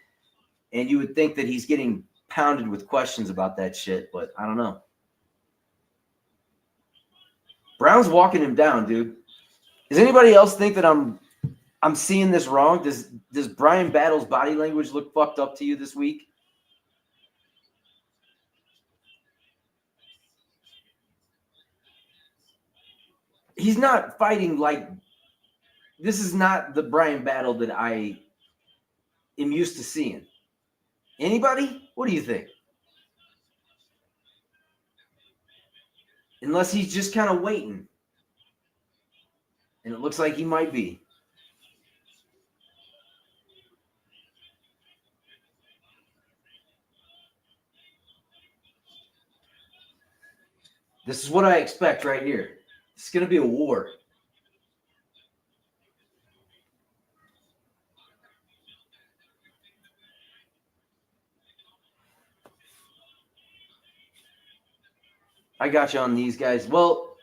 And you would think that he's getting pounded with questions about that shit, but I don't know. Brown's walking him down, dude. Does anybody else think that I'm seeing this wrong? Does Brian Battle's body language look fucked up to you this week? He's not fighting like this is not the Brian Battle that I am used to seeing. Anybody? What do you think? Unless he's just kind of waiting. And it looks like he might be. This is what I expect right here. It's going to be a war. I got you on these guys. Well,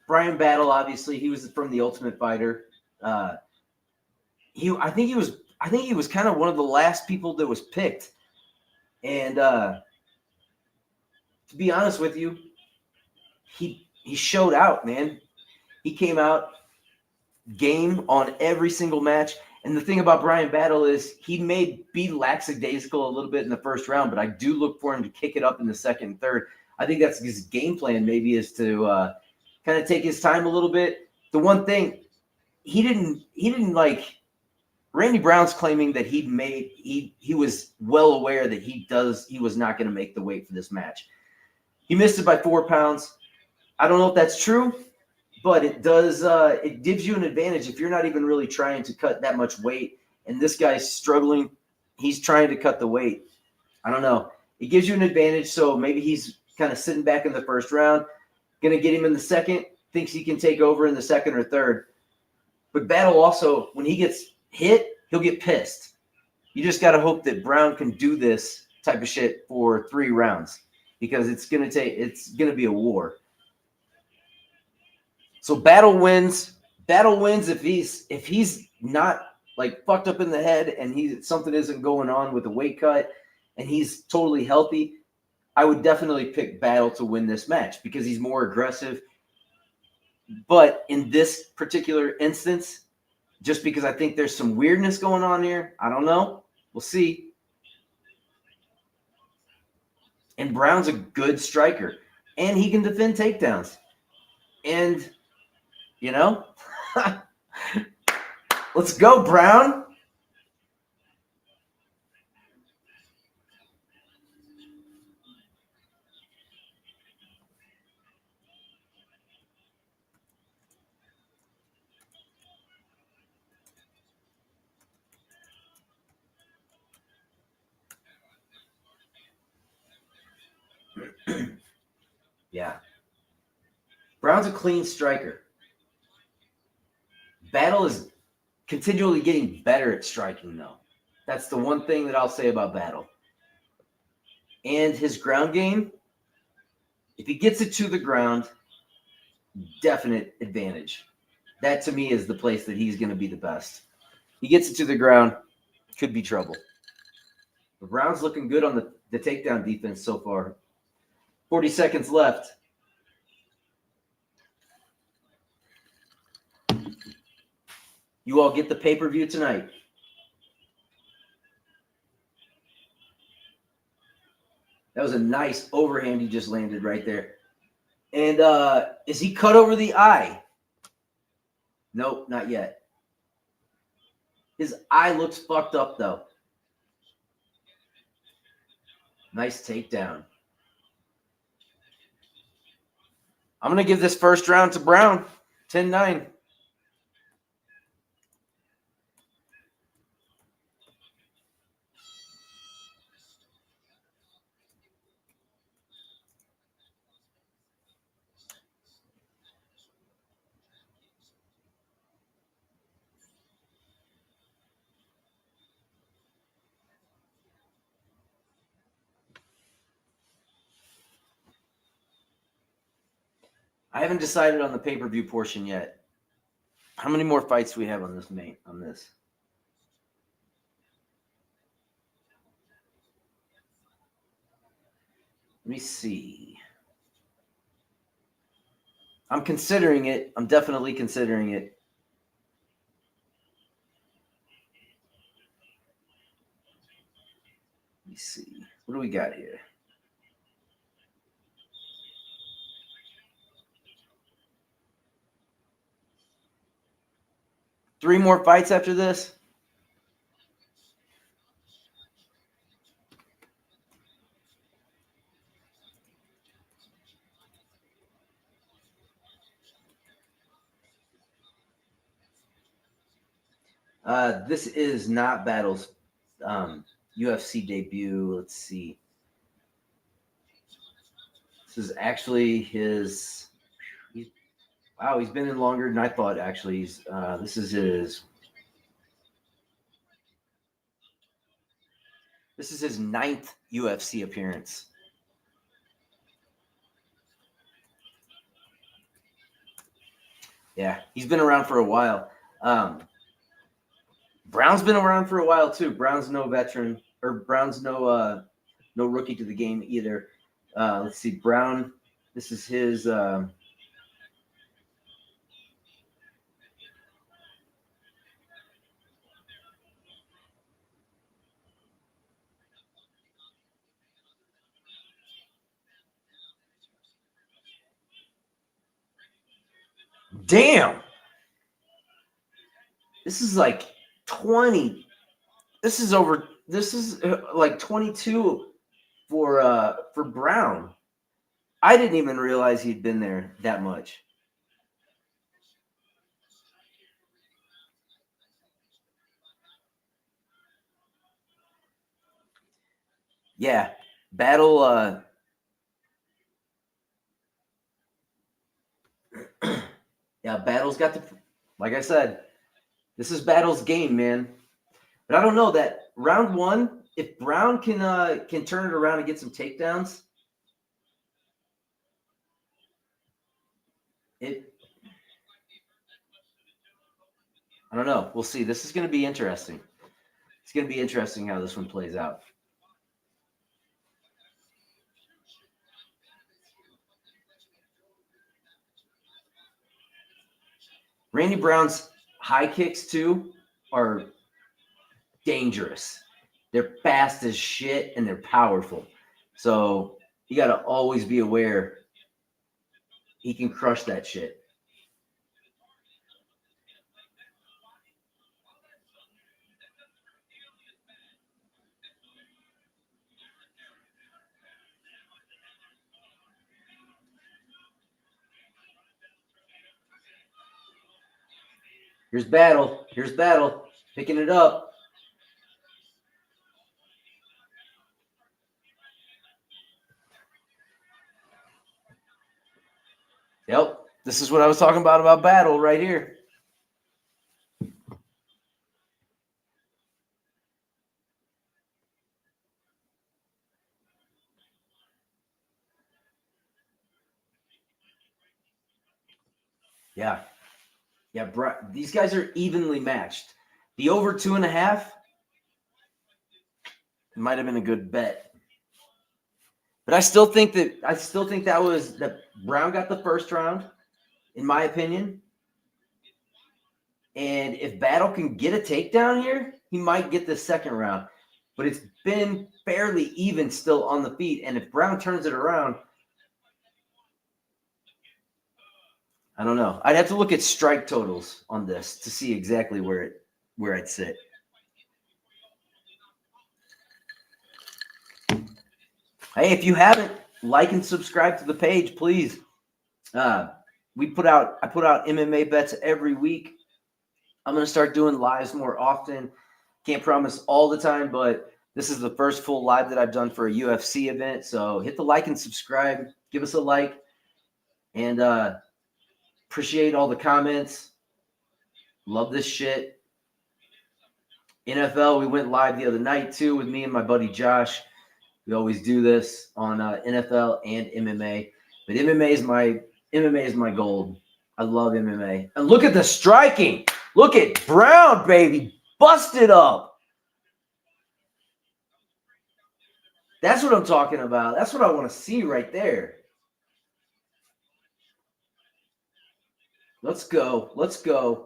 Brian Battle, obviously, he was from the Ultimate Fighter. I think he was kind of one of the last people that was picked. And to be honest with you, he showed out, man. He came out game on every single match. And the thing about Brian Battle is he may be lackadaisical a little bit in the first round, but I do look for him to kick it up in the second and third. I think that's his game plan, maybe, is to kind of take his time a little bit. The one thing he didn't like. Randy Brown's claiming that he was well aware that he was not going to make the weight for this match. He missed it by 4 pounds. I don't know if that's true, but it does. It gives you an advantage if you're not even really trying to cut that much weight. And this guy's struggling. He's trying to cut the weight. I don't know. It gives you an advantage. So maybe he's kind of sitting back in the first round. Going to get him in the second. Thinks he can take over in the second or third. But Battle also, when he gets hit, he'll get pissed. You just got to hope that Brown can do this type of shit for 3 rounds because it's going to be a war. So Battle wins. Battle wins if he's not like fucked up in the head and something isn't going on with the weight cut and he's totally healthy. I would definitely pick Battle to win this match because he's more aggressive. But in this particular instance, just because I think there's some weirdness going on here, I don't know. We'll see. And Brown's a good striker, and he can defend takedowns. And, let's go, Brown. Yeah. Brown's a clean striker. Battle is continually getting better at striking, though. That's the one thing that I'll say about Battle. And his ground game, if he gets it to the ground, definite advantage. That to me is the place that he's going to be the best. He gets it to the ground, could be trouble. The Browns looking good on the takedown defense so far. 40 seconds left. You all get the pay-per-view tonight. That was a nice overhand he just landed right there. And is he cut over the eye? Nope, not yet. His eye looks fucked up, though. Nice takedown. I'm going to give this first round to Brown. 10-9. I haven't decided on the pay-per-view portion yet. How many more fights do we have on this on this? Let me see. I'm considering it. I'm definitely considering it. Let me see. What do we got here? Three more fights after this? This is not Battle's UFC debut. Let's see. This is actually his. Wow, he's been in longer than I thought. Actually, this is his. This is his 9th UFC appearance. Yeah, he's been around for a while. Brown's been around for a while too. Brown's no veteran, or Brown's no rookie to the game either. Let's see, Brown. This is his. Damn. This is like 20. This is over. This is like 22 for Brown. I didn't even realize he'd been there that much. Yeah, Battle. Yeah, Battle's got the. Like I said, this is Battle's game, man. But I don't know that round one. If Brown can turn it around and get some takedowns, it. I don't know. We'll see. This is going to be interesting. It's going to be interesting how this one plays out. Randy Brown's high kicks too are dangerous. They're fast as shit and they're powerful. So you got to always be aware he can crush that shit. Here's Battle. Here's Battle. Picking it up. Yep. This is what I was talking about Battle right here. Yeah. Yeah, these guys are evenly matched. The over 2.5 might have been a good bet. But I still think that Brown got the first round, in my opinion. And if Battle can get a takedown here, he might get the second round. But it's been fairly even still on the feet. And if Brown turns it around, I don't know. I'd have to look at strike totals on this to see exactly where I'd sit. Hey, if you haven't, like and subscribe to the page, please. I put out MMA bets every week. I'm going to start doing lives more often. Can't promise all the time, but this is the first full live that I've done for a UFC event. So hit the like and subscribe. Give us a like. And appreciate all the comments. Love this shit. NFL, we went live the other night too with me and my buddy Josh. We always do this on NFL and MMA. But MMA is my gold. I love MMA. And look at the striking. Look at Brown, baby. Busted up. That's what I'm talking about. That's what I want to see right there. Let's go. Let's go.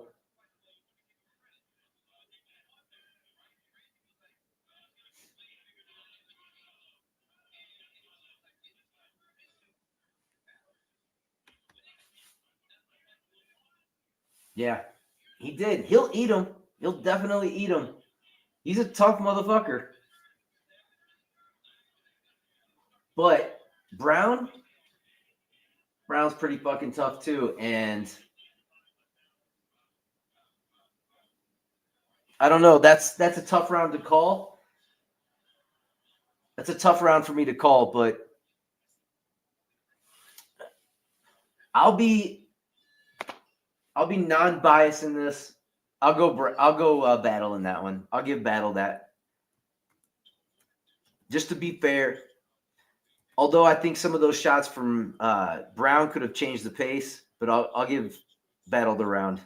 Yeah, he did. He'll eat him. He'll definitely eat him. He's a tough motherfucker. But Brown's pretty fucking tough too. And I don't know. That's a tough round to call. That's a tough round for me to call, but I'll be non-biased in this. I'll go Battle in that one. I'll give Battle that. Just to be fair, although I think some of those shots from Brown could have changed the pace, but I'll give Battle the round.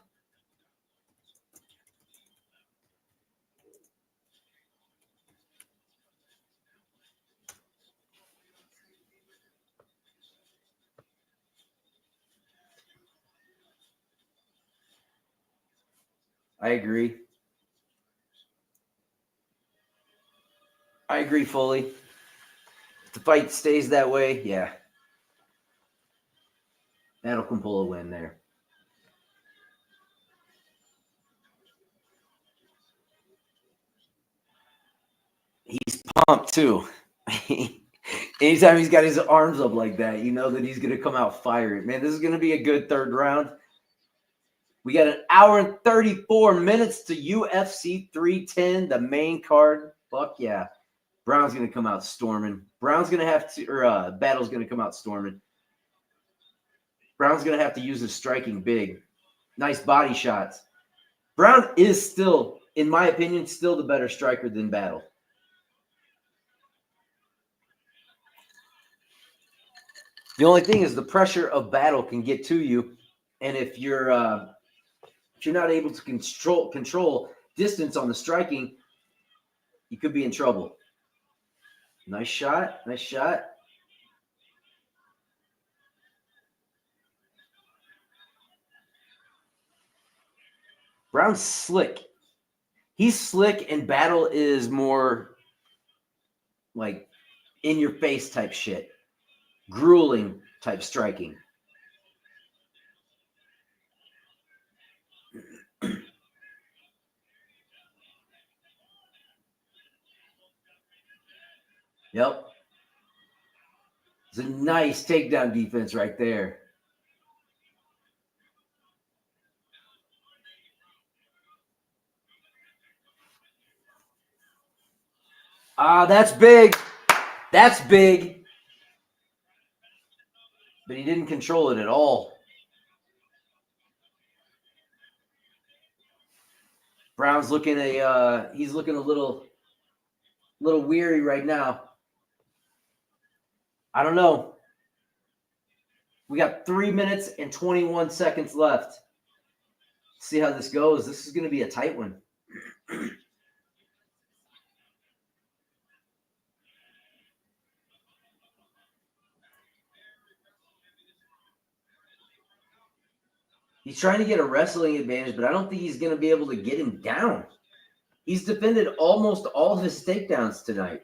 I agree. I agree fully. If the fight stays that way, yeah. Battle can pull a win there. He's pumped too. Anytime he's got his arms up like that, you know that he's going to come out firing. Man, this is going to be a good third round. We got an hour and 34 minutes to UFC 310, the main card. Fuck yeah. Brown's going to come out storming. Battle's going to come out storming. Brown's going to have to use his striking big. Nice body shots. Brown is still, in my opinion, still the better striker than Battle. The only thing is the pressure of Battle can get to you, and if you're not able to control distance on the striking, you could be in trouble. Nice shot. Nice shot. Brown's slick. He's slick, and Battle is more like in your face type shit. Grueling type striking. Yep. It's a nice takedown defense right there. That's big. That's big. But he didn't control it at all. Brown's looking he's looking a little weary right now. I don't know. We got 3 minutes and 21 seconds left. See how this goes. This is going to be a tight one. He's trying to get a wrestling advantage, but I don't think he's going to be able to get him down. He's defended almost all of his takedowns tonight.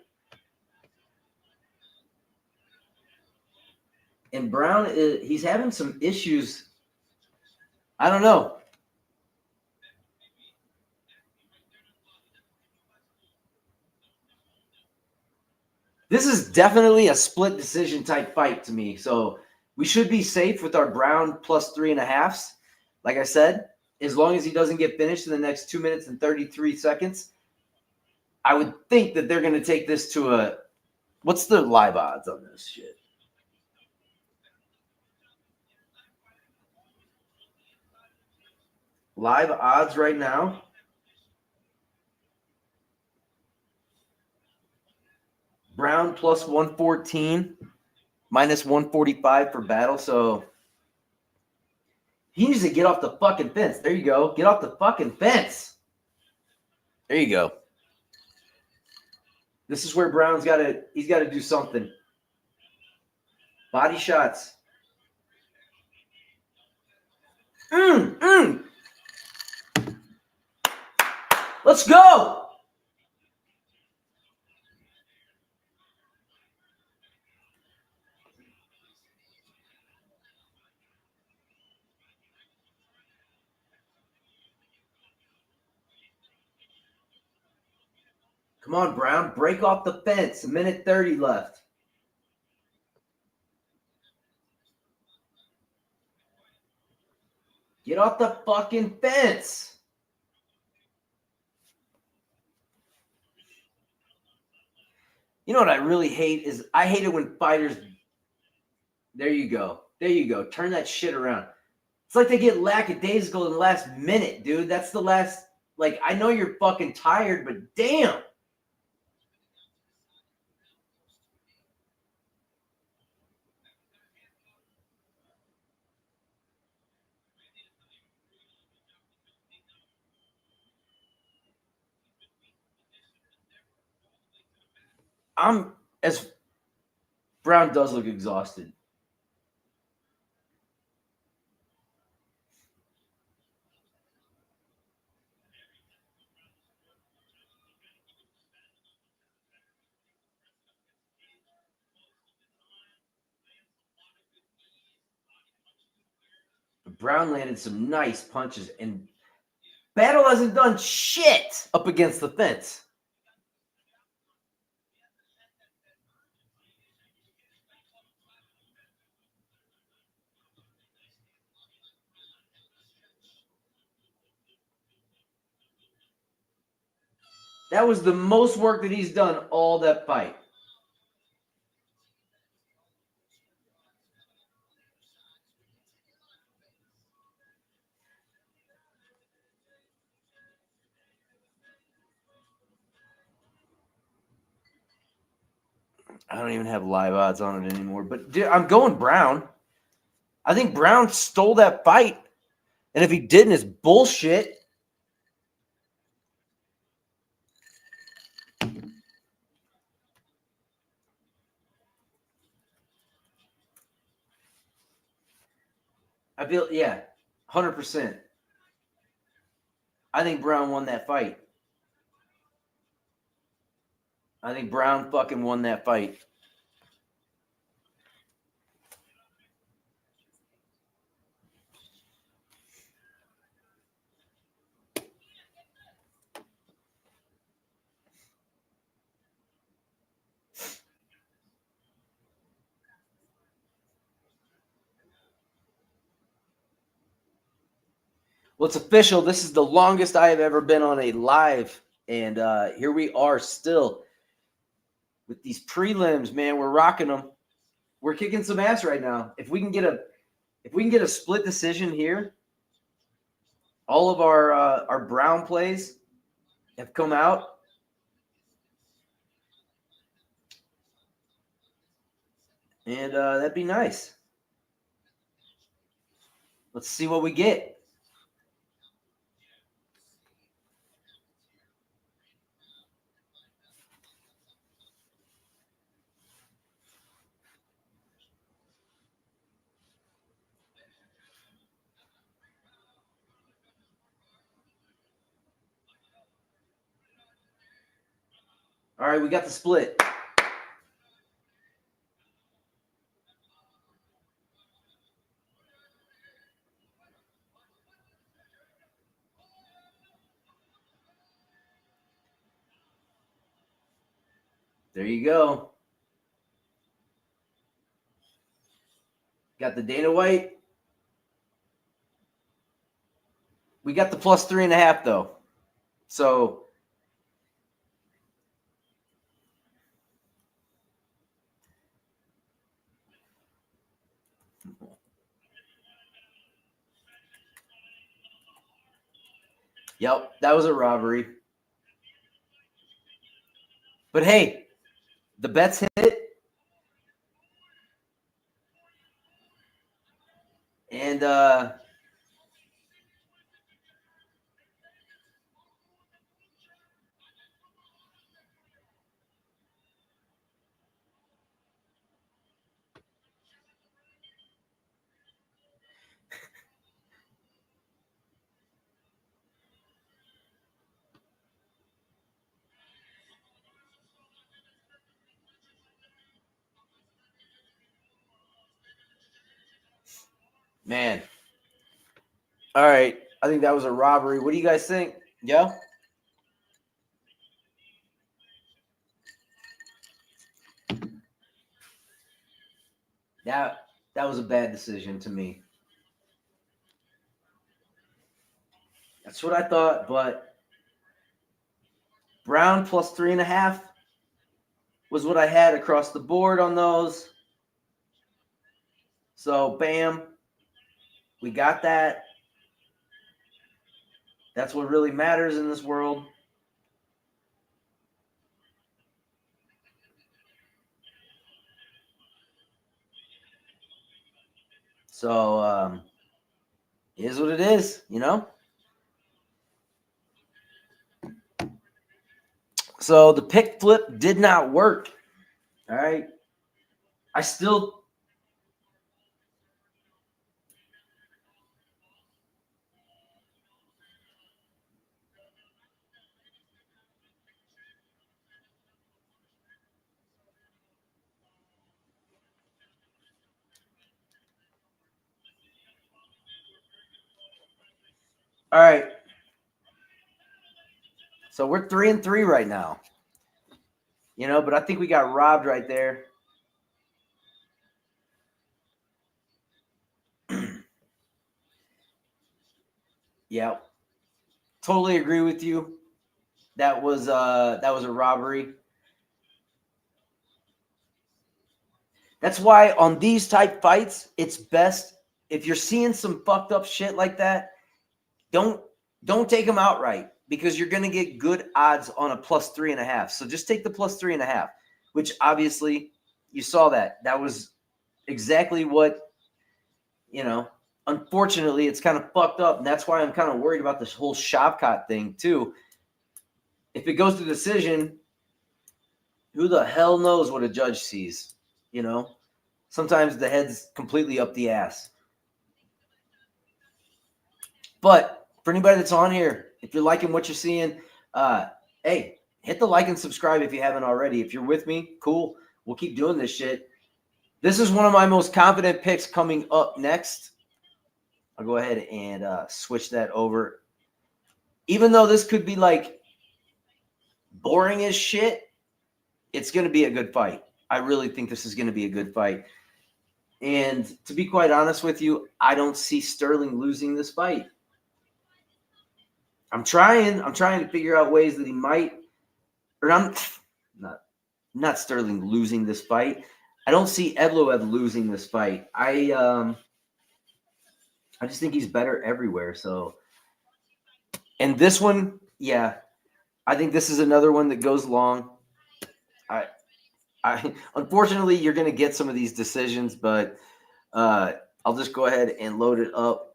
And Brown, he's having some issues. I don't know. This is definitely a split decision type fight to me. So we should be safe with our Brown plus 3.5s. Like I said, as long as he doesn't get finished in the next 2 minutes and 33 seconds, I would think that they're going to take this to a. What's the live odds on this shit? Live odds right now. Brown plus 114, minus 145 for Battle. So he needs to get off the fucking fence. There you go. Get off the fucking fence. There you go. This is where Brown's got to. He's got to do something. Body shots. Let's go. Come on, Brown. Break off the fence. 1:30 left. Get off the fucking fence. You know what I really hate is I hate it when fighters. There you go. There you go. Turn that shit around. It's like they get lackadaisical in the last minute, dude. That's the last. Like, I know you're fucking tired, but damn. I'm as Brown does look exhausted. Brown landed some nice punches, and Battle hasn't done shit up against the fence. That was the most work that he's done all that fight. I don't even have live odds on it anymore, but dude, I'm going Brown. I think Brown stole that fight, and if he didn't, it's bullshit. I feel 100%. I think Brown won that fight. I think Brown fucking won that fight. Well, it's official. This is the longest I have ever been on a live, and here we are still with these prelims. Man, we're rocking them. We're kicking some ass right now. If we can get a split decision here, all of our Brown plays have come out. And that'd be nice. Let's see what we get. All right, we got the split. There you go. Got the Dana White. We got the plus 3.5 though. So yep, that was a robbery. But hey, the bets hit. And man. All right. I think that was a robbery. What do you guys think? Yeah? That was a bad decision to me. That's what I thought, but Brown plus 3.5 was what I had across the board on those. So bam. We got that. That's what really matters in this world. So it is what it is, you know? So the pick flip did not work. All right. I still. All right. So we're 3-3 right now. You know, but I think we got robbed right there. Yeah. Totally agree with you. That was a robbery. That's why on these type fights, it's best if you're seeing some fucked up shit like that, don't take them outright because you're gonna get good odds on a plus 3.5. So just take the plus 3.5, which obviously you saw that. That was exactly what, you know, unfortunately it's kind of fucked up. And that's why I'm kind of worried about this whole Shavkat thing too. If it goes to decision, who the hell knows what a judge sees, you know? Sometimes the head's completely up the ass. But for anybody that's on here, if you're liking what you're seeing, hey, hit the like and subscribe if you haven't already. If you're with me, cool. We'll keep doing this shit. This is one of my most confident picks coming up next. I'll go ahead and switch that over. Even though this could be like boring as shit, it's going to be a good fight. I really think this is going to be a good fight. And to be quite honest with you, I don't see Sterling losing this fight. I'm trying to figure out ways that he might, or I'm not Sterling losing this fight. I don't see Evloev losing this fight. I just think he's better everywhere. So, and this one, yeah, I think this is another one that goes long. I unfortunately you're going to get some of these decisions, but I'll just go ahead and load it up.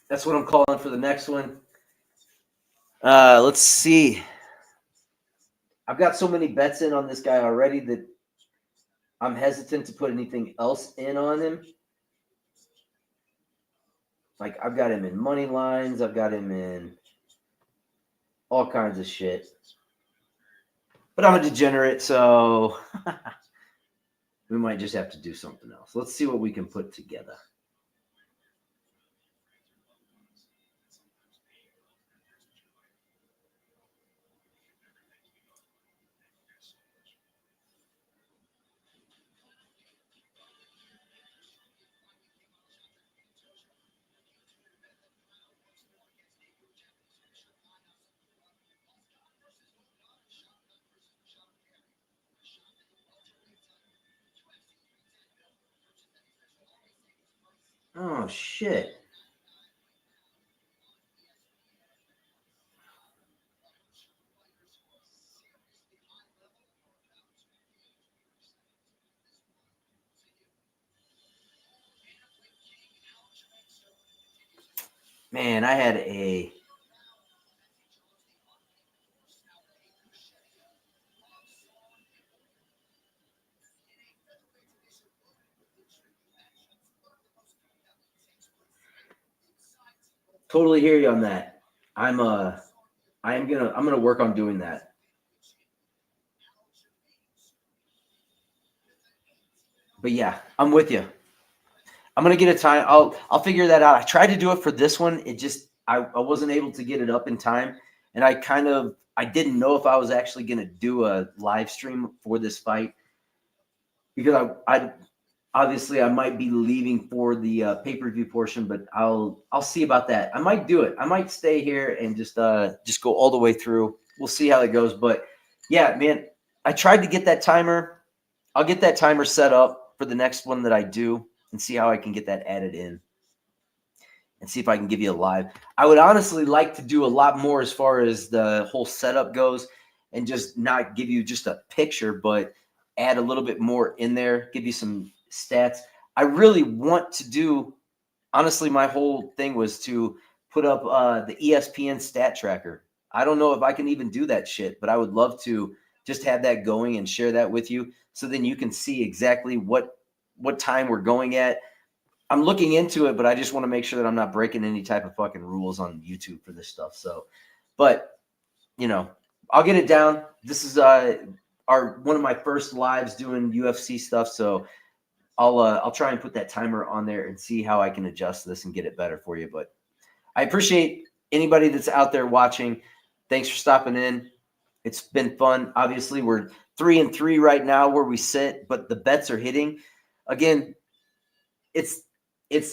That's what I'm calling for the next one. Let's see. I've got so many bets in on this guy already that I'm hesitant to put anything else in on him. Like, I've got him in money lines. I've got him in all kinds of shit. But I'm a degenerate, so we might just have to do something else. Let's see what we can put together. Oh, shit. Man, I had a totally hear you on that. I'm gonna work on doing that. But yeah, I'm with you. I'm gonna get a time. I'll figure that out. I tried to do it for this one. It just I wasn't able to get it up in time, and I didn't know if I was actually gonna do a live stream for this fight because I obviously I might be leaving for the pay per view portion, but I'll see about that. I might do it. I might stay here and just go all the way through. We'll see how it goes. But yeah, man, I tried to get that timer. I'll get that timer set up for the next one that I do and see how I can get that added in and see if I can give you a live. I would honestly like to do a lot more as far as the whole setup goes and just not give you just a picture, but add a little bit more in there, give you some stats. I really want to do, honestly, my whole thing was to put up the ESPN stat tracker. I don't know if I can even do that shit, but I would love to just have that going and share that with you so then you can see exactly what time we're going at. I'm looking into it, but I just want to make sure that I'm not breaking any type of fucking rules on YouTube for this stuff. So, but you know, I'll get it down. This is our one of my first lives doing UFC stuff, so I'll try and put that timer on there and see how I can adjust this and get it better for you. But I appreciate anybody that's out there watching. Thanks for stopping in. It's been fun. Obviously, we're 3-3 right now where we sit, but the bets are hitting. Again, it's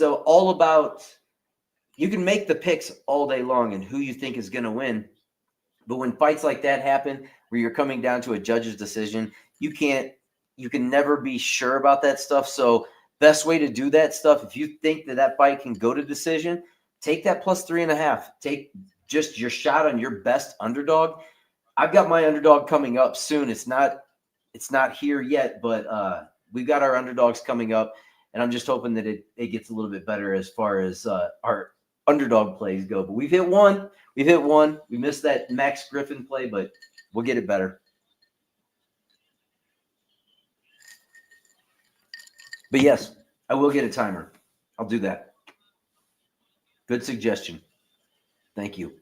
all about, you can make the picks all day long and who you think is going to win. But when fights like that happen, where you're coming down to a judge's decision, you can never be sure about that stuff. So best way to do that stuff, if you think that fight can go to decision, take that plus 3.5. Take just your shot on your best underdog. I've got my underdog coming up soon. It's not here yet, but we've got our underdogs coming up, and I'm just hoping that it gets a little bit better as far as our underdog plays go. But we've hit one. We missed that Max Griffin play, but we'll get it better. But yes, I will get a timer. I'll do that. Good suggestion. Thank you.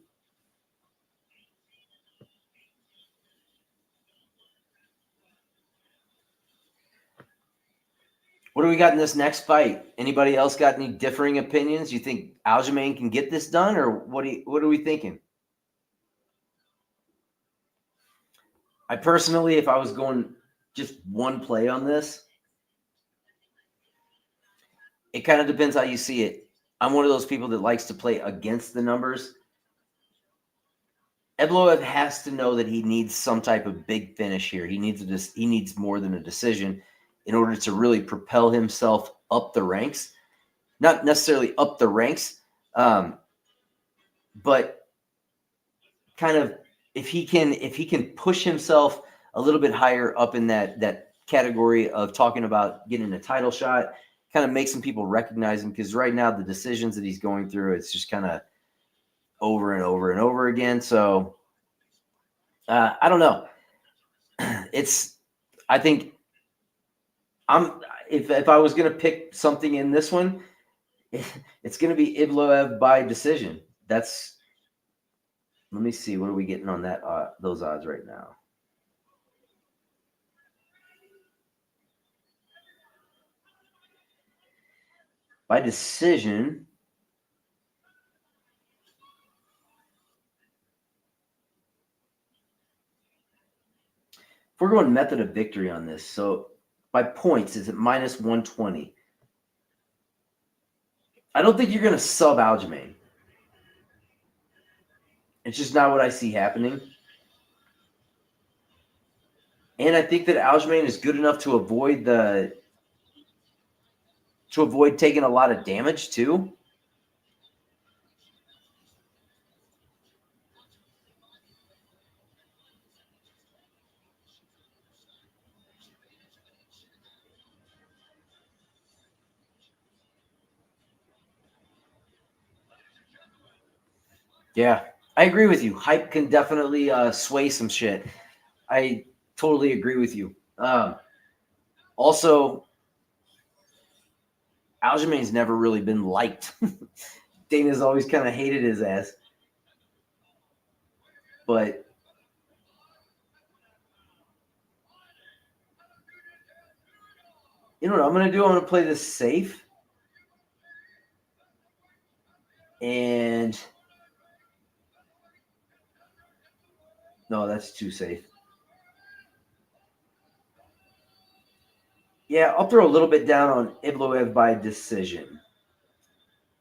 What do we got in this next fight? Anybody else got any differing opinions? You think Aljamain can get this done, or what are we thinking? I personally, if I was going just one play on this, it kind of depends how you see it. I'm one of those people that likes to play against the numbers. Evloev has to know that he needs some type of big finish here. He needs more than a decision in order to really propel himself up the ranks. Not necessarily up the ranks, but kind of if he can push himself a little bit higher up in that category of talking about getting a title shot, kind of make some people recognize him, because right now the decisions that he's going through, it's just kind of over and over and over again. So I don't know. I think if I was going to pick something in this one, It's going to be Ibloev by decision. Let me see. What are we getting on that? Those odds right now? By decision. If we're going method of victory on this, so by points, is it minus 120? I don't think you're going to sub Aljamain. It's just not what I see happening. And I think that Aljamain is good enough to avoid taking a lot of damage too. Yeah, I agree with you. Hype can definitely sway some shit. I totally agree with you. Also, Aljamain's never really been liked. Dana's always kind of hated his ass. But you know what I'm going to do? I'm going to play this safe. And no, that's too safe. Yeah, I'll throw a little bit down on Ibloev by decision.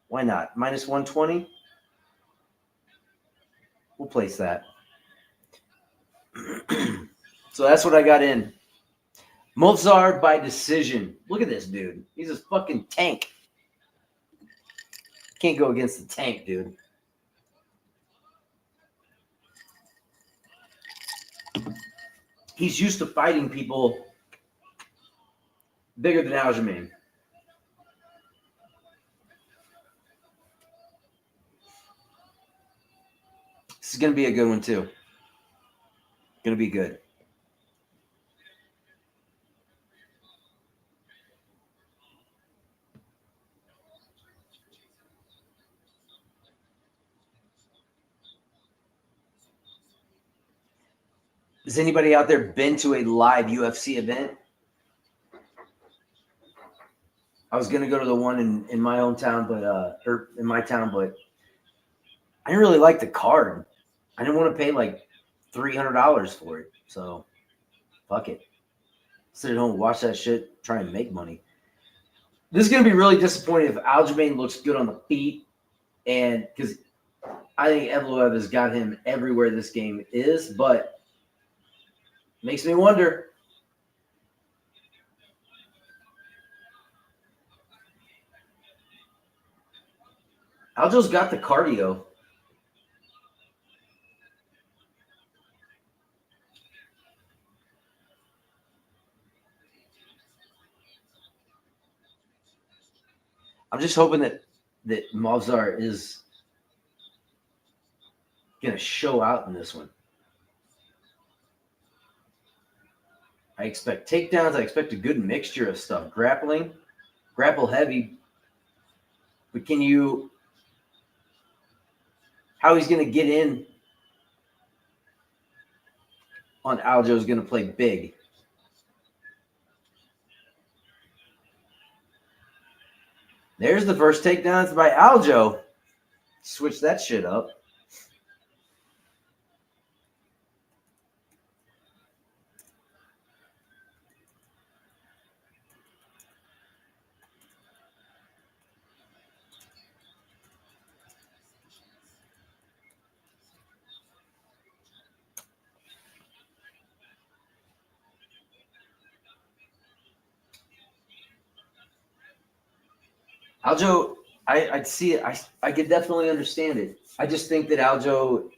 Why not? Minus 120? We'll place that. So that's what I got in. Movsar by decision. Look at this dude. He's a fucking tank. Can't go against the tank, dude. He's used to fighting people bigger than Aljamain. This is going to be a good one, too. Going to be good. Has anybody out there been to a live UFC event? I was going to go to the one in my own town, or in my town, but I didn't really like the card. I didn't want to pay like $300 for it. So, fuck it. Sit at home, watch that shit, try and make money. This is going to be really disappointing if Aljamain looks good on the feet, and because I think Evloev has got him everywhere this game is, but makes me wonder. Aljo's got the cardio. I'm just hoping that Movsar is going to show out in this one. I expect takedowns. I expect a good mixture of stuff. Grappling, grapple heavy. But how he's going to get in on Aljo is going to play big. There's the first takedowns by Aljo. Switch that shit up. Aljo, I'd see it. I could definitely understand it. I just think that Aljo,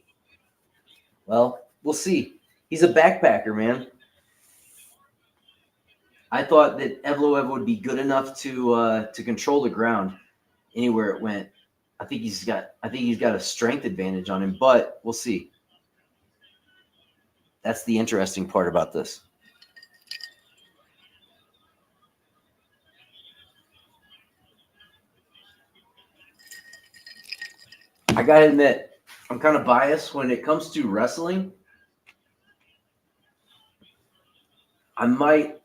well, we'll see. He's a backpacker, man. I thought that Evloev would be good enough to control the ground anywhere it went. I think he's got a strength advantage on him, but we'll see. That's the interesting part about this. I gotta admit, I'm kind of biased when it comes to wrestling. I might,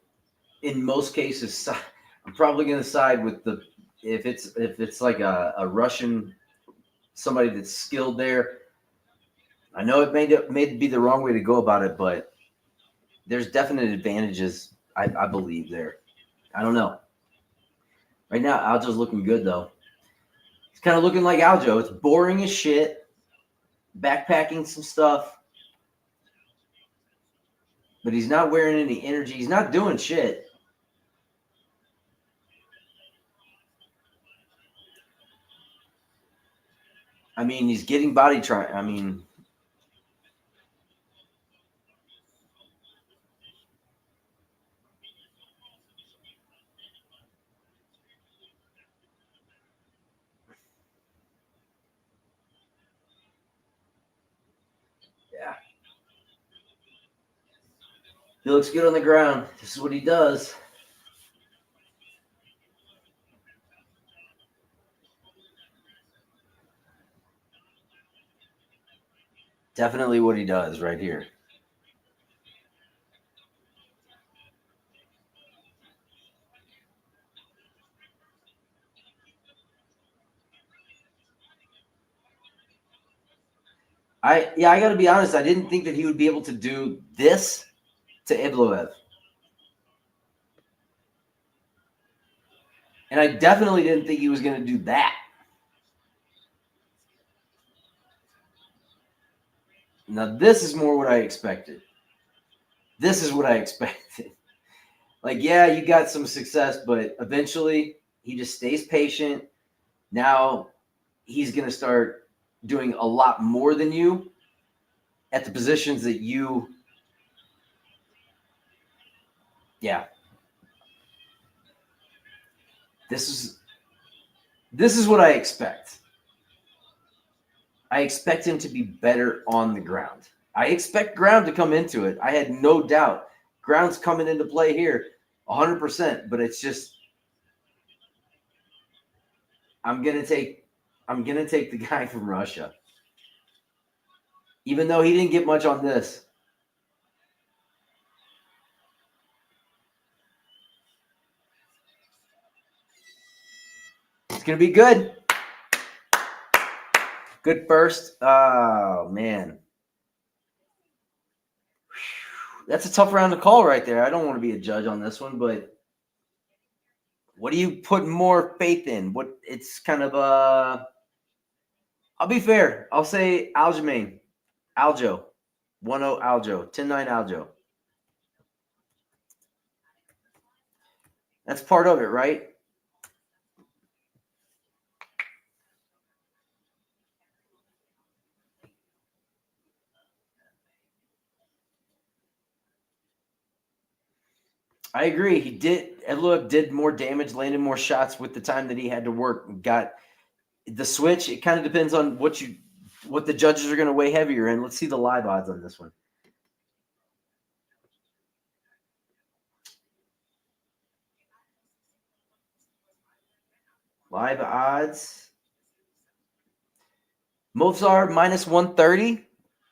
in most cases, I'm probably gonna side with the if it's like a Russian, somebody that's skilled there. I know it may be the wrong way to go about it, but there's definite advantages. I believe there. I don't know. Right now, Aljo's looking good though. He's kind of looking like Aljo. It's boring as shit. Backpacking some stuff, but he's not wearing any energy. He's not doing shit. I mean, he's getting body trying. I mean, yeah. He looks good on the ground. This is what he does. Definitely what he does right here. I got to be honest. I didn't think that he would be able to do this to Ibloev, and I definitely didn't think he was going to do that. Now this is more what I expected. This is what I expected. Like, yeah, you got some success, but eventually he just stays patient. Now he's going to start doing a lot more than you at the positions that you, yeah. This is what I expect. I expect him to be better on the ground. I expect ground to come into it. I had no doubt. Ground's coming into play here 100%, but it's just I'm going to take the guy from Russia. Even though he didn't get much on this. It's going to be good. Good first. Oh, man. That's a tough round to call right there. I don't want to be a judge on this one, but what do you put more faith in? What it's kind of I'll be fair. I'll say Aljamain. Aljo. 1-0 Aljo. 10-9 Aljo. That's part of it, right? I agree. He did. Evloev did more damage, landed more shots with the time that he had to work. Got the switch. It kind of depends on what the judges are going to weigh heavier in. Let's see the live odds on this one. Live odds. Movsar minus 130,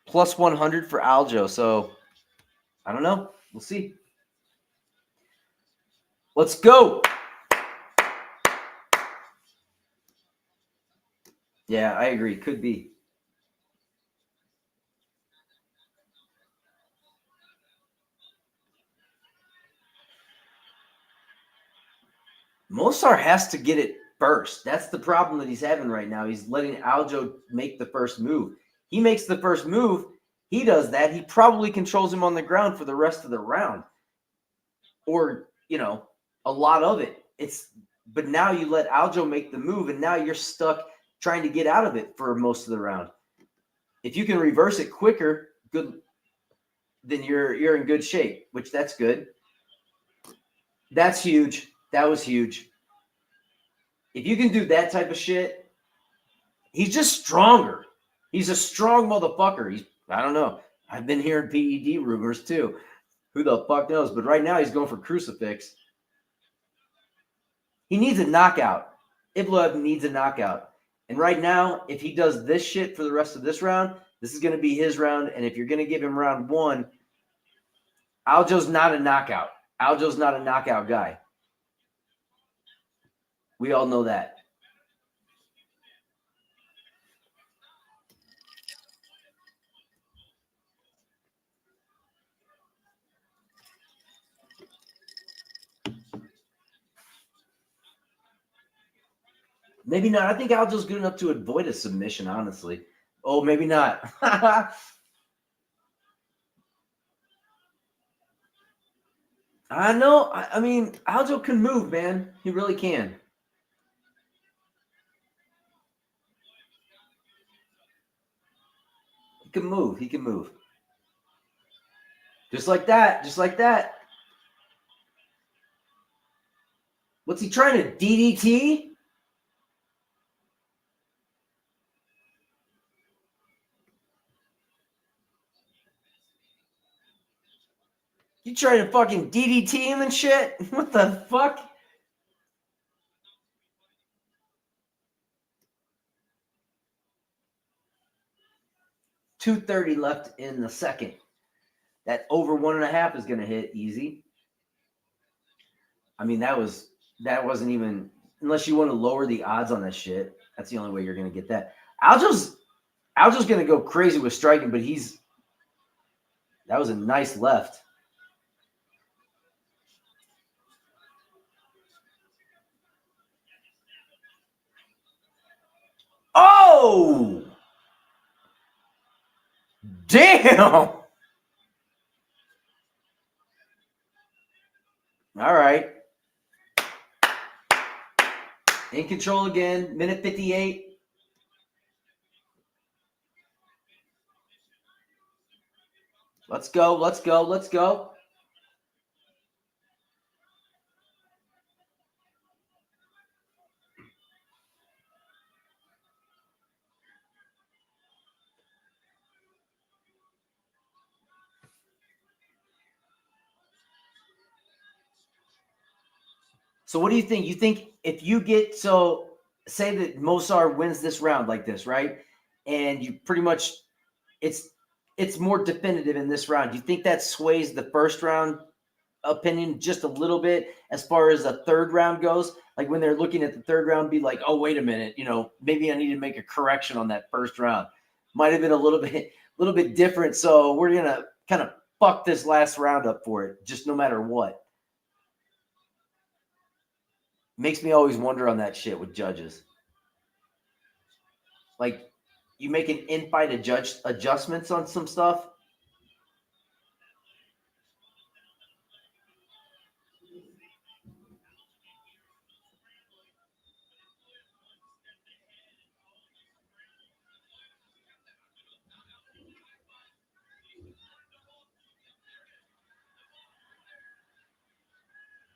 plus 100 for Aljo. So I don't know. We'll see. Let's go. Yeah, I agree. Could be. Mosar has to get it first. That's the problem that he's having right now. He's letting Aljo make the first move. He makes the first move. He does that. He probably controls him on the ground for the rest of the round. Or, a lot of it. But now you let Aljo make the move, and now you're stuck trying to get out of it for most of the round. If you can reverse it quicker, good, then you're in good shape, which that's good. That's huge. That was huge. If you can do that type of shit, he's just stronger. He's a strong motherfucker. I don't know. I've been hearing PED rumors too. Who the fuck knows? But right now he's going for crucifix. He needs a knockout. Ibloev needs a knockout. And right now, if he does this shit for the rest of this round, this is going to be his round. And if you're going to give him round 1, Aljo's not a knockout. Aljo's not a knockout guy. We all know that. Maybe not. I think Aljo's good enough to avoid a submission, honestly. Oh, maybe not. I know. I mean, Aljo can move, man. He really can. He can move. He can move. Just like that. Just like that. What's he trying to DDT? You trying to fucking DDT him and shit? What the fuck? $230 left in the second. That over 1.5 is going to hit easy. I mean, that wasn't even, unless you want to lower the odds on that shit. That's the only way you're going to get that. Aljo's going to go crazy with striking, but that was a nice left. Oh! Damn! All right. In control again. Minute 58. Let's go. Let's go. Let's go. So what do you think? You think if you get, so say that Mosar wins this round like this, right? And you pretty much, it's more definitive in this round. Do you think that sways the first round opinion just a little bit as far as the third round goes? Like when they're looking at the third round, be like, oh, wait a minute, maybe I need to make a correction on that first round. Might have been a little bit different. So we're gonna kind of fuck this last round up for it, just no matter what. Makes me always wonder on that shit with judges. Like, you make an in-fight adjustments on some stuff.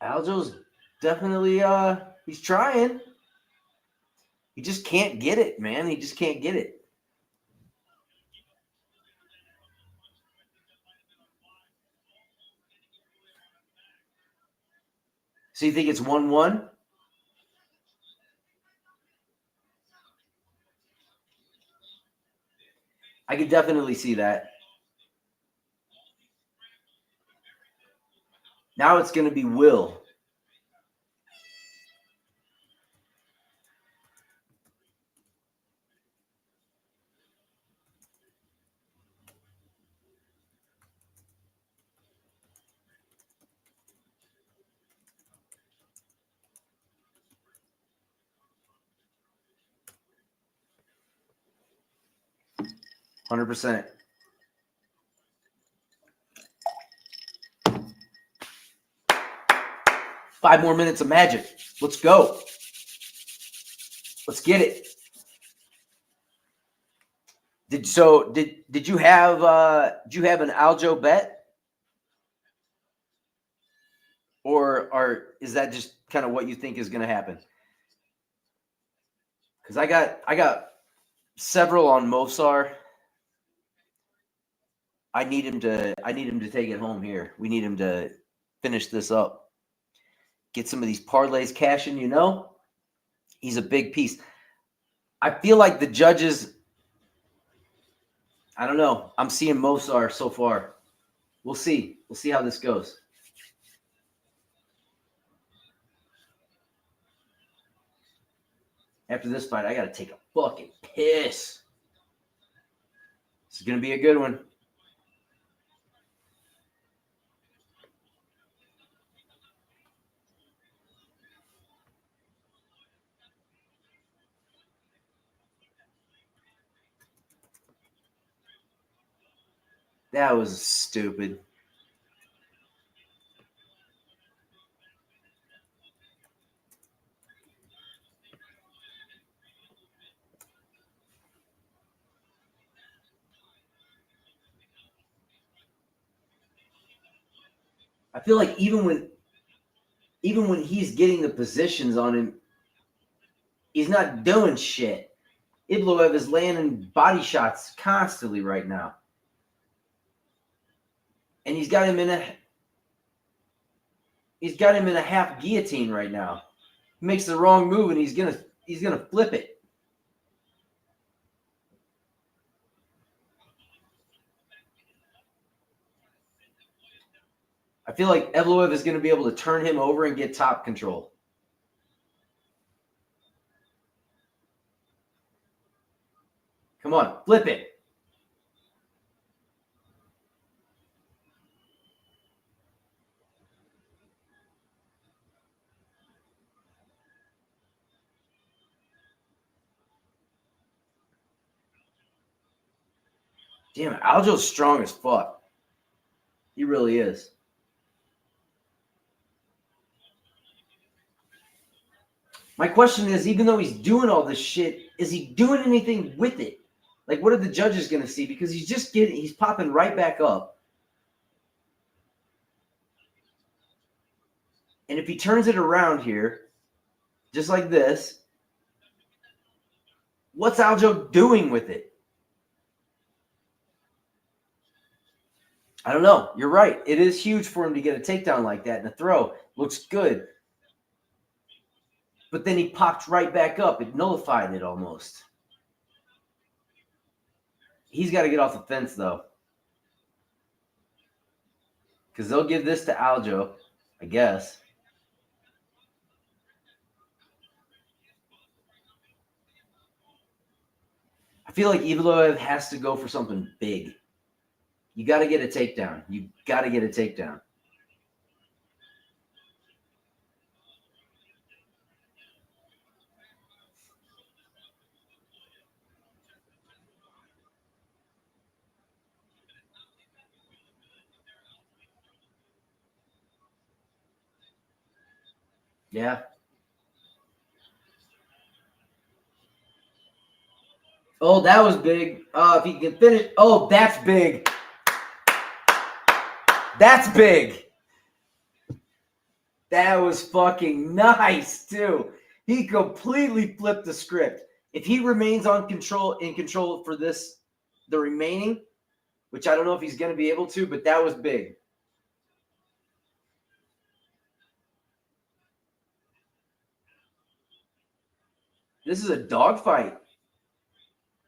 Aljo's definitely he's trying. He just can't get it, man. He just can't get it. So you think it's 1-1? I could definitely see that. Now it's going to be Will. $100%. Five more minutes of magic. Let's go. Let's get it. Did you have an Aljo bet, or is that just kind of what you think is going to happen? Because I got several on Mosar. I need him to take it home here. We need him to finish this up. Get some of these parlays cashing, He's a big piece. I feel like the judges, I don't know. I'm seeing Mosar so far. We'll see. We'll see how this goes. After this fight, I got to take a fucking piss. This is going to be a good one. That was stupid. I feel like even when he's getting the positions on him, he's not doing shit. Ibloev is landing body shots constantly right now. And he's got him in a half guillotine right now. He makes the wrong move and he's gonna flip it. I feel like Evloev is gonna be able to turn him over and get top control. Come on, flip it. Damn it, Aljo's strong as fuck. He really is. My question is, even though he's doing all this shit, is he doing anything with it? Like, what are the judges going to see? Because he's popping right back up. And if he turns it around here, just like this, what's Aljo doing with it? I don't know. You're right. It is huge for him to get a takedown like that and a throw. Looks good. But then he popped right back up. It nullified it almost. He's got to get off the fence, though. Because they'll give this to Aljo, I guess. I feel like Evloev has to go for something big. You got to get a takedown. You got to get a takedown. Yeah. Oh, that was big. If he can finish. Oh, that's big. That's big. That was fucking nice, too. He completely flipped the script. If he remains in control for the remaining, which I don't know if he's going to be able to, but that was big. This is a dogfight.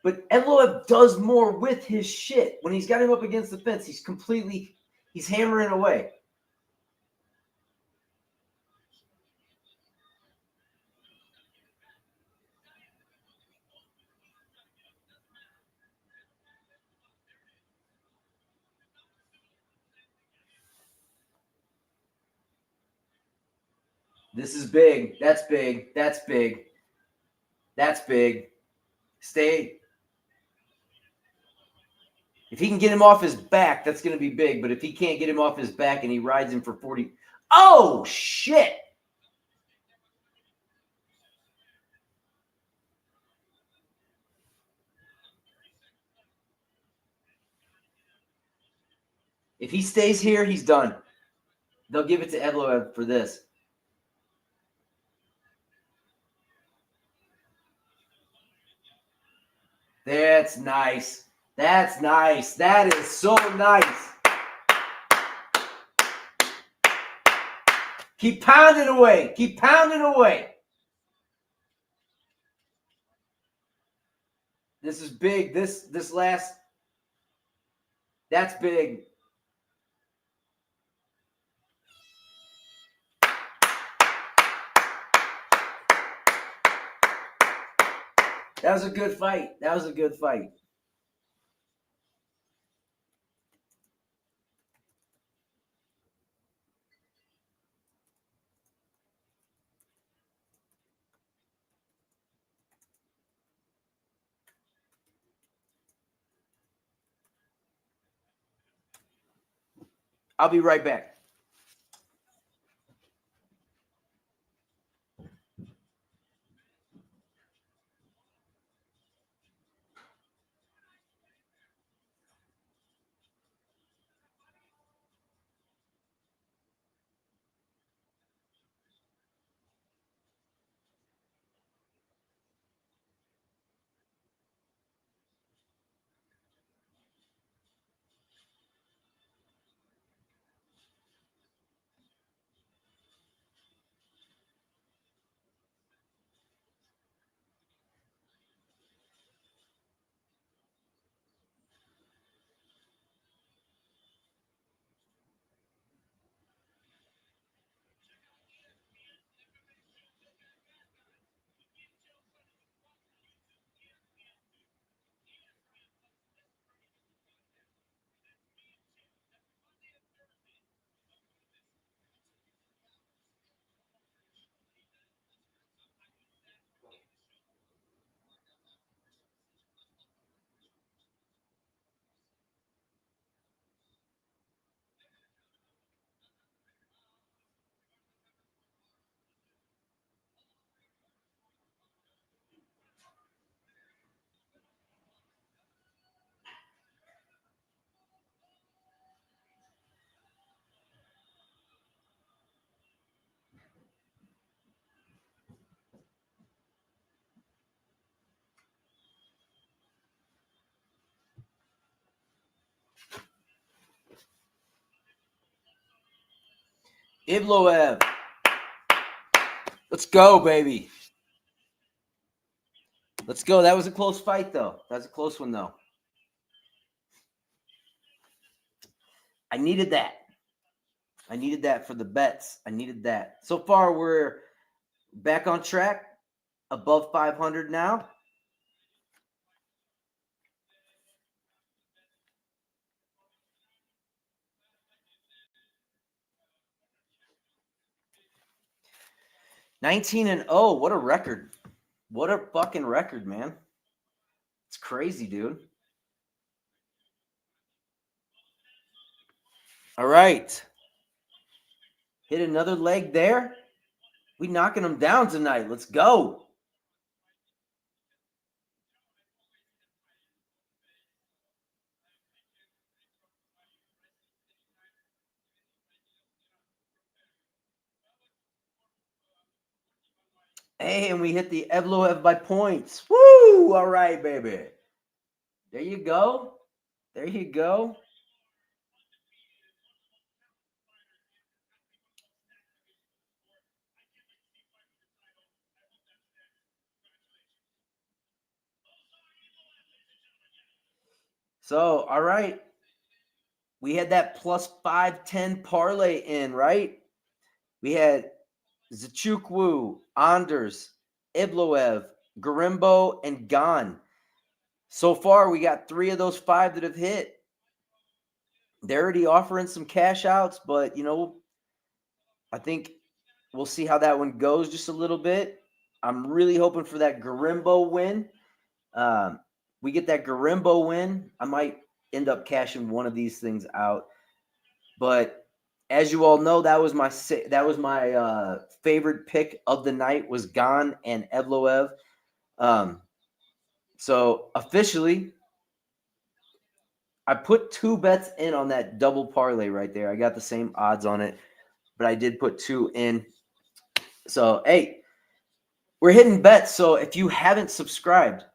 But Evloev does more with his shit. When he's got him up against the fence, he's hammering away. This is big. That's big. That's big. That's big. Stay. If he can get him off his back, that's going to be big. But if he can't get him off his back and he rides him for 40. Oh, shit. If he stays here, he's done. They'll give it to Evloev for this. That's nice. That's nice. That is so nice. Keep pounding away. Keep pounding away. This is big. This last, that's big. That was a good fight. That was a good fight. I'll be right back. Ivloev. Let's go, baby. Let's go. That was a close fight, though. That was a close one, though. I needed that. I needed that for the bets. I needed that. So far, we're back on track, above 500 now. (19-0). What a record. What a fucking record, man. It's crazy, dude. All right. Hit another leg there. We knocking them down tonight. Let's go. Hey, and we hit the Evloev by points. Woo! All right, baby. There you go. There you go. So, all right. We had that plus 510 parlay in, right? We had Zachukwu, Anders, Ibloev, Garimbo, and Gan. So far, we got 3 of those 5 that have hit. They're already offering some cash outs, but, I think we'll see how that one goes just a little bit. I'm really hoping for that Garimbo win. We get that Garimbo win, I might end up cashing one of these things out. But as you all know, that was my favorite pick of the night was Gan and Evloev. So officially, I put 2 bets in on that double parlay right there. I got the same odds on it, but I did put 2 in. So, hey, we're hitting bets. So if you haven't subscribed,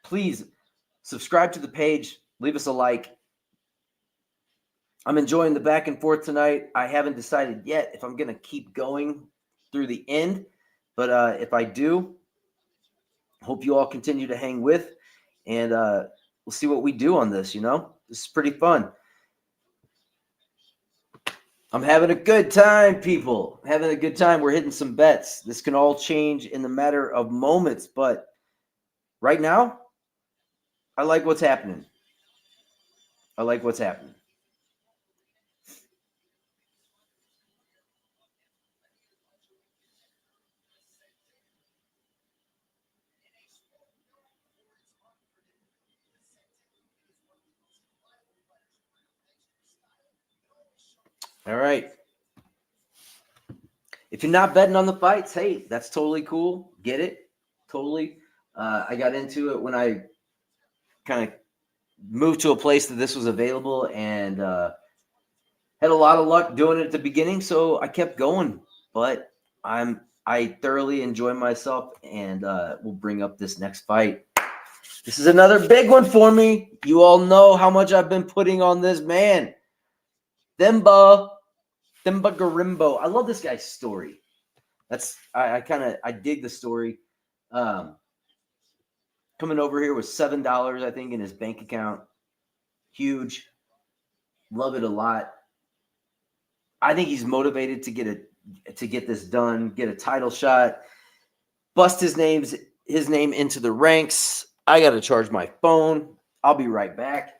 please subscribe to the page. Leave us a like. I'm enjoying the back and forth tonight. I haven't decided yet if I'm going to keep going through the end. But if I do, hope you all continue to hang with. and we'll see what we do on this. This is pretty fun. I'm having a good time, people. Having a good time. We're hitting some bets. This can all change in the matter of moments, but right now, I like what's happening. I like what's happening. All right. If you're not betting on the fights, hey, that's totally cool. Get it? Totally. I got into it when I kind of moved to a place that this was available and had a lot of luck doing it at the beginning, so I kept going. But I thoroughly enjoy myself, and we'll bring up this next fight. This is another big one for me. You all know how much I've been putting on this man. Themba Garimbo. I love this guy's story. I dig the story. Um, Coming over here with $7, I think, in his bank account. Huge. Love it a lot. I think he's motivated to get this done, get a title shot, bust his name into the ranks. I got to charge my phone. I'll be right back.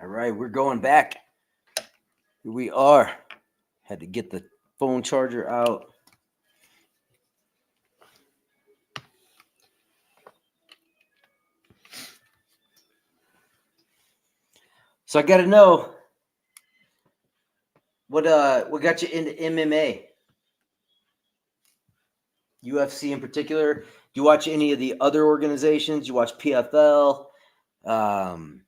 All right, we're going back. Here we are. Had to get the phone charger out. So I got to know what got you into MMA, UFC in particular. Do you watch any of the other organizations? You watch PFL, um,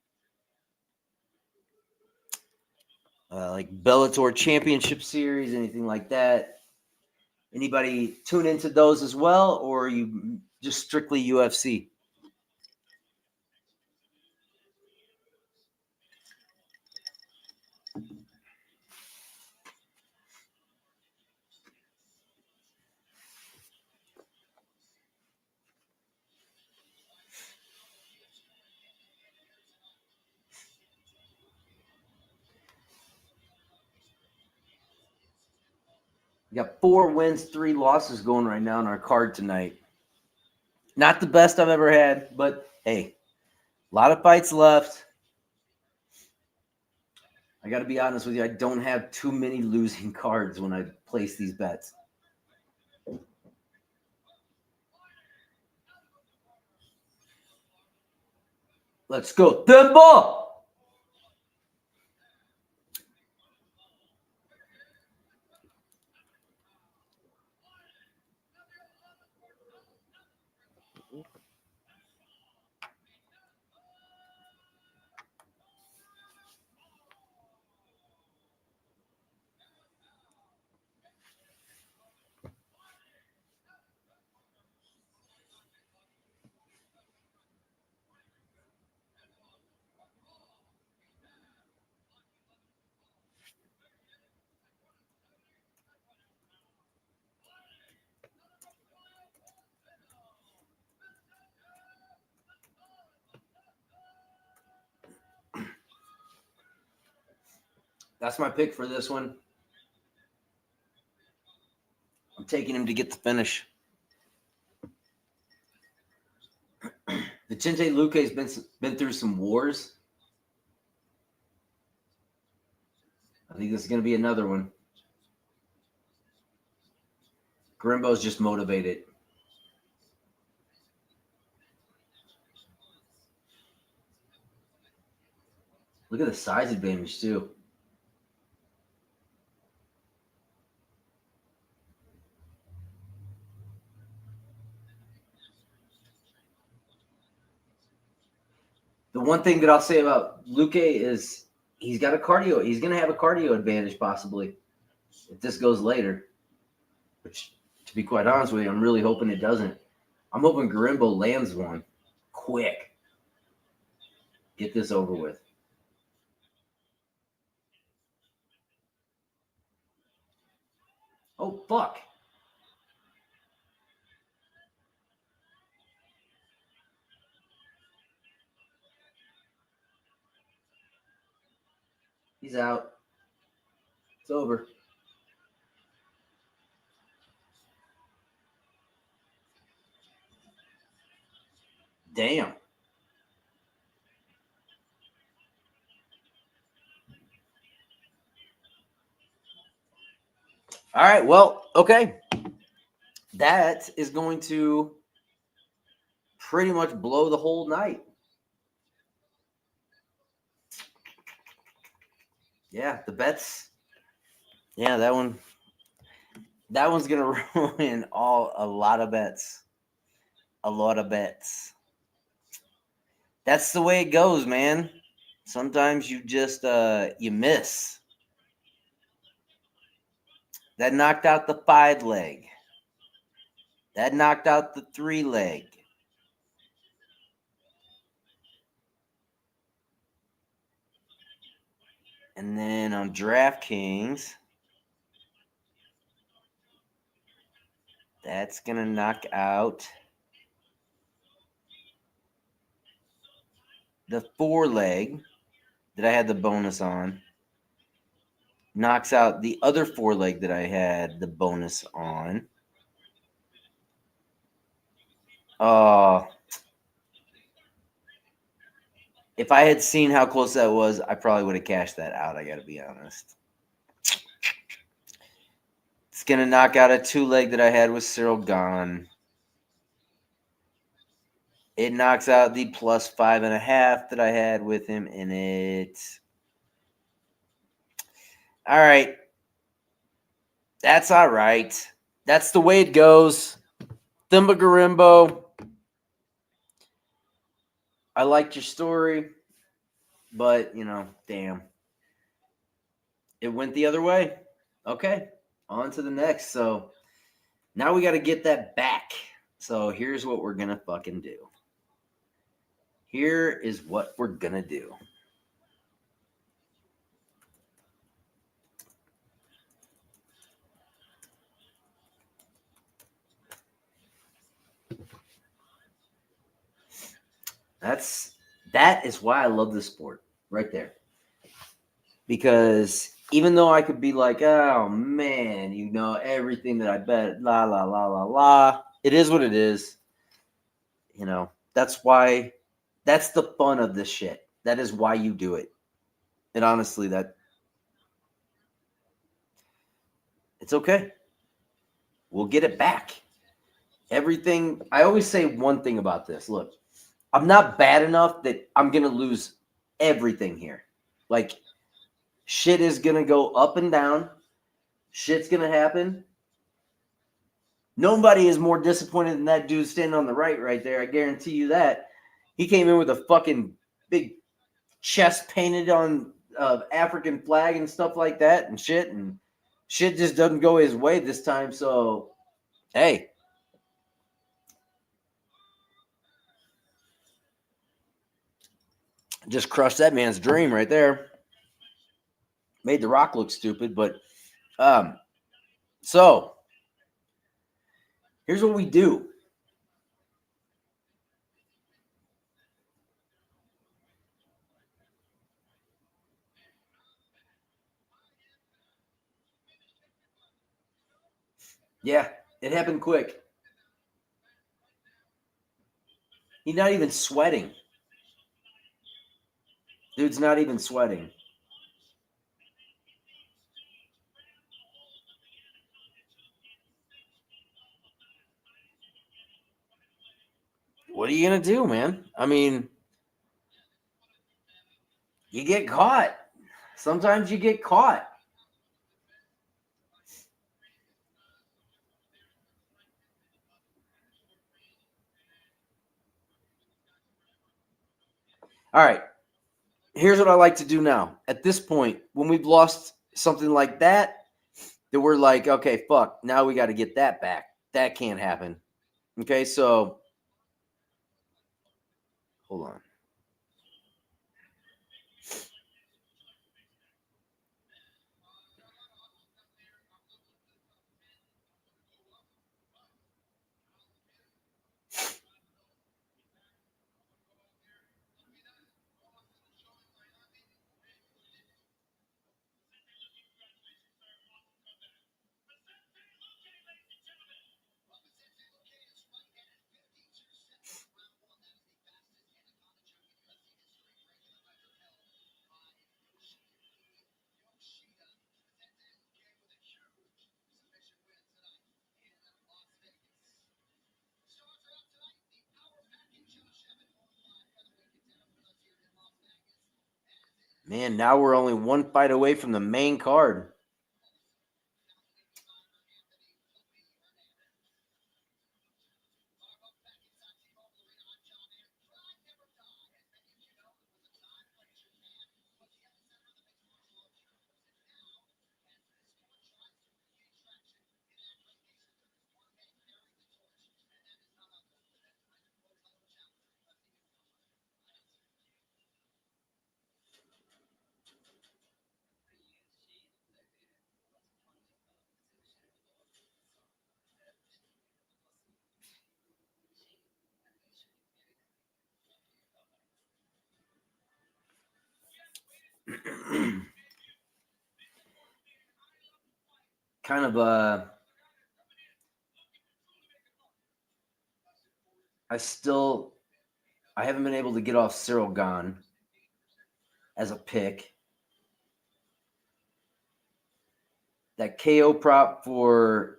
like Bellator Championship Series, anything like that? Anybody tune into those as well, or are you just strictly UFC? We got 4 wins, 3 losses going right now on our card tonight. Not the best I've ever had, but hey, a lot of fights left. I got to be honest with you. I don't have too many losing cards when I place these bets. Let's go. Tempo! That's my pick for this one. I'm taking him to get the finish. Vicente Luque's been through some wars. I think this is going to be another one. Garimbo's just motivated. Look at the size advantage, too. The one thing that I'll say about Luque is he's got a cardio. He's going to have a cardio advantage possibly if this goes later. Which, to be quite honest with you, I'm really hoping it doesn't. I'm hoping Garimbo lands one quick. Get this over with. Oh, fuck. He's out. It's over. Damn. All right. Well, okay. That is going to pretty much blow the whole night. Yeah, the bets. Yeah, that one. That one's gonna ruin a lot of bets. A lot of bets. That's the way it goes, man. Sometimes you just you miss. That knocked out the 5 leg. That knocked out the 3 leg. And then on DraftKings, that's going to knock out the 4 leg that I had the bonus on. Knocks out the other 4 leg that I had the bonus on. If I had seen how close that was, I probably would have cashed that out. I got to be honest. It's going to knock out a 2 leg that I had with Cyril Gahn. It knocks out the plus 5.5 that I had with him in it. All right. That's all right. That's the way it goes. Thimba Garimbo. I liked your story, but, damn. It went the other way. Okay, on to the next. So now we got to get that back. So here's what we're going to fucking do. Here is what we're going to do. That is why I love this sport right there. Because even though I could be like, oh man, everything that I bet, la la la la la. It is what it is. That's why. That's the fun of this shit. That is why you do it. And honestly, it's okay. We'll get it back. Everything. I always say one thing about this. Look, I'm not bad enough that I'm gonna lose everything here. Like, shit is gonna go up and down. Shit's gonna happen. Nobody is more disappointed than that dude standing on the right there. I guarantee you that. He came in with a fucking big chest painted on African flag and stuff like that and shit just doesn't go his way this time. So, hey, just crushed that man's dream right there. Made The Rock look stupid, but so here's what we do. Yeah, it happened quick. He's not even sweating. Dude's not even sweating. What are you going to do, man? I mean, you get caught. Sometimes you get caught. All right. Here's what I like to do now. At this point, when we've lost something like that we're like, okay, fuck, now we got to get that back. That can't happen. Okay, so hold on. Man, now we're only one fight away from the main card. Kind of I haven't been able to get off Cyril Gahn as a pick. That KO prop for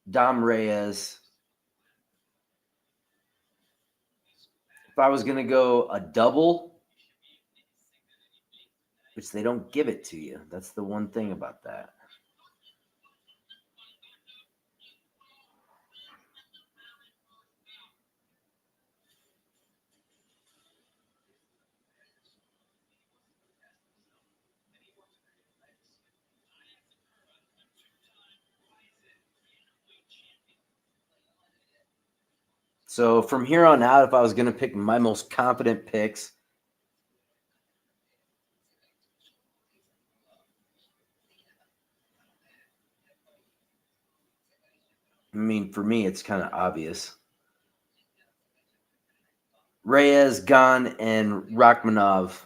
Dom Reyes. If I was gonna go a double, which they don't give it to you. That's the one thing about that. So from here on out, if I was gonna pick my most confident picks, I mean, for me, it's kind of obvious. Reyes, Gahn, and Rachmanov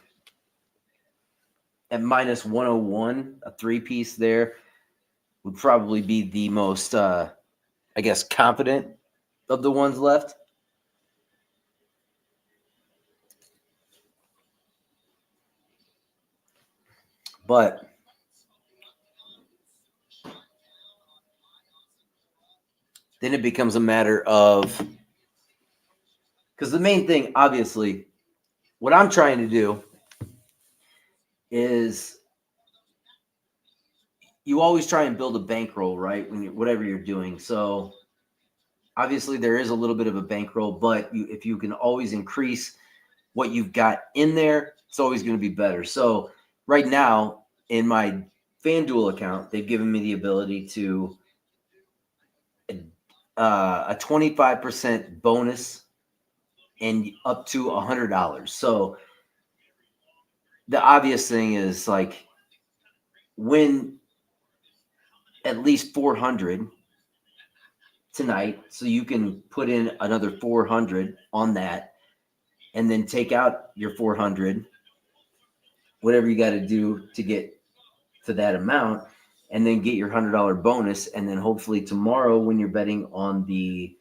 at minus 101, a three-piece there would probably be the most, I guess, confident of the ones left. But then it becomes a matter of, because the main thing, obviously, what I'm trying to do is you always try and build a bankroll, right? Whatever you're doing. So obviously there is a little bit of a bankroll, but if you can always increase what you've got in there, it's always going to be better. So right now in my FanDuel account, they've given me the ability to a 25% bonus and up to $100. So the obvious thing is like win at least 400 tonight, so you can put in another 400 on that and then take out your 400, whatever you got to do to get to that amount, and then get your $100 bonus. And then hopefully tomorrow when you're betting on the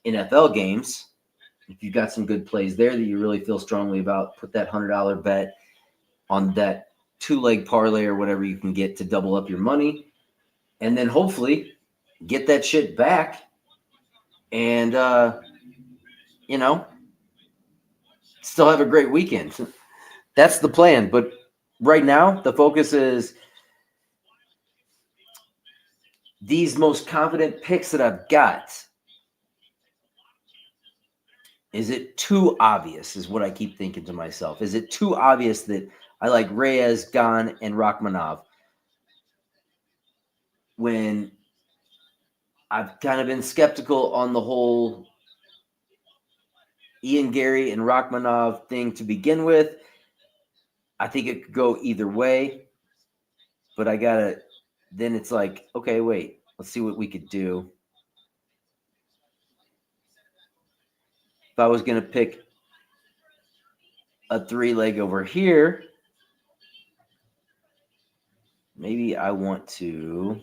NFL games, if you've got some good plays there that you really feel strongly about, put that $100 bet on that 2-leg parlay or whatever you can get to double up your money, and then hopefully get that shit back and still have a great weekend. That's the plan. But right now the focus is these most confident picks that I've got. Is it too obvious, is what I keep thinking to myself. Is it too obvious that I like Reyes, Gan, and Rachmanov when I've kind of been skeptical on the whole Ian Gary and Rachmanov thing to begin with? I think it could go either way, but then it's like, okay, wait, let's see what we could do. If I was going to pick a 3-leg over here, maybe I want to.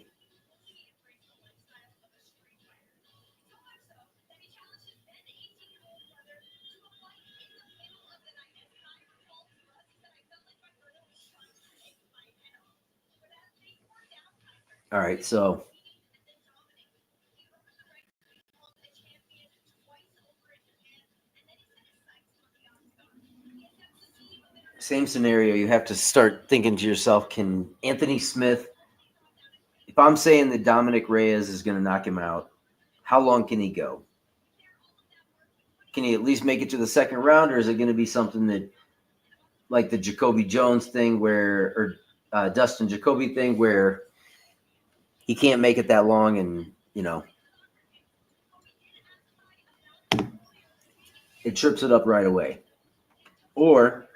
All right, so same scenario. You have to start thinking to yourself, can Anthony Smith, if I'm saying that Dominic Reyes is going to knock him out, how long can he go? Can he at least make it to the second round, or is it going to be something that, like the Jacoby Jones thing or Dustin Jacoby thing, where he can't make it that long and, it trips it up right away? Or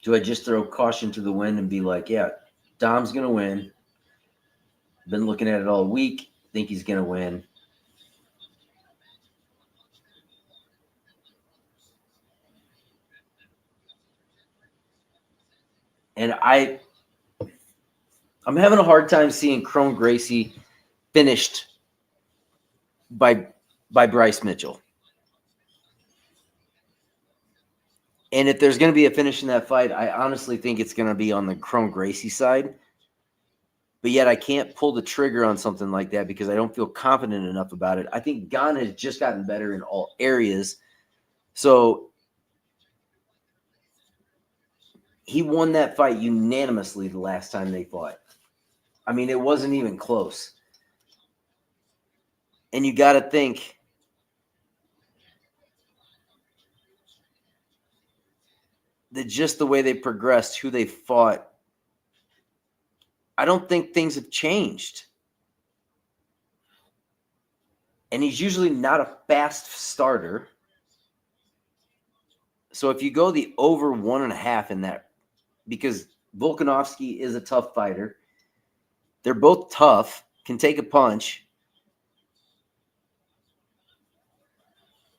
do I just throw caution to the wind and be like, yeah, Dom's going to win. Been looking at it all week. Think he's going to win. And I'm having a hard time seeing Chrome Gracie finished by Bryce Mitchell. And if there's going to be a finish in that fight, I honestly think it's going to be on the Chrome Gracie side. But yet I can't pull the trigger on something like that because I don't feel confident enough about it. I think Gan has just gotten better in all areas. So he won that fight unanimously the last time they fought. I mean, it wasn't even close. And you got to think that just the way they progressed, who they fought, I don't think things have changed. And he's usually not a fast starter. So if you go the over 1.5 in that, because Volkanovski is a tough fighter. They're both tough, can take a punch.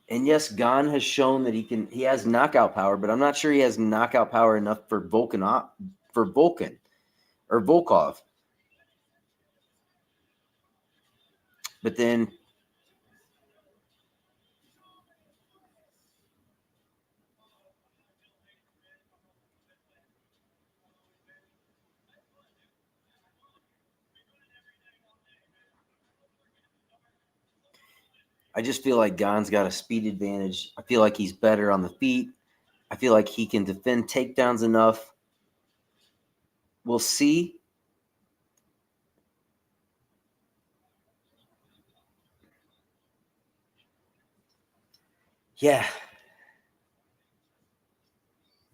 And yes, Gane has shown that he has knockout power, but I'm not sure he has knockout power enough for Volkan or Volkov. But then I just feel like Gane's got a speed advantage. I feel like he's better on the feet. I feel like he can defend takedowns enough. We'll see. Yeah.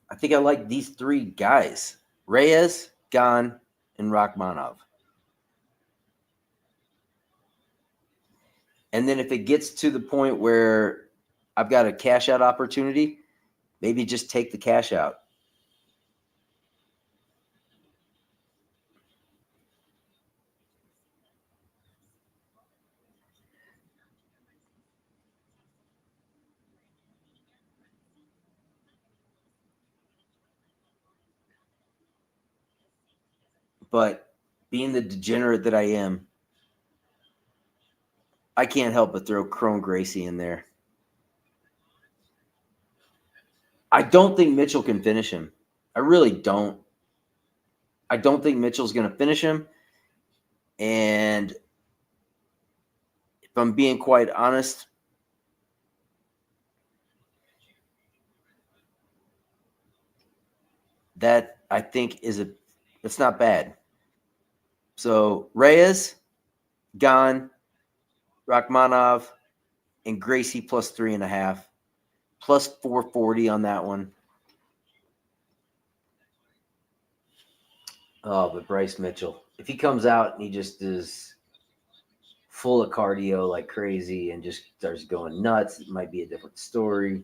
I think I like these three guys. Reyes, Gane, and Rachmanov. And then if it gets to the point where I've got a cash out opportunity, maybe just take the cash out. But being the degenerate that I am, I can't help but throw Crone Gracie in there. I don't think Mitchell can finish him. I really don't. I don't think Mitchell's going to finish him. And if I'm being quite honest, that I think it's not bad. So Reyes, Gane, Rachmanov, and Gracie plus 3.5, plus 440 on that one. Oh, but Bryce Mitchell, if he comes out and he just is full of cardio like crazy and just starts going nuts, it might be a different story.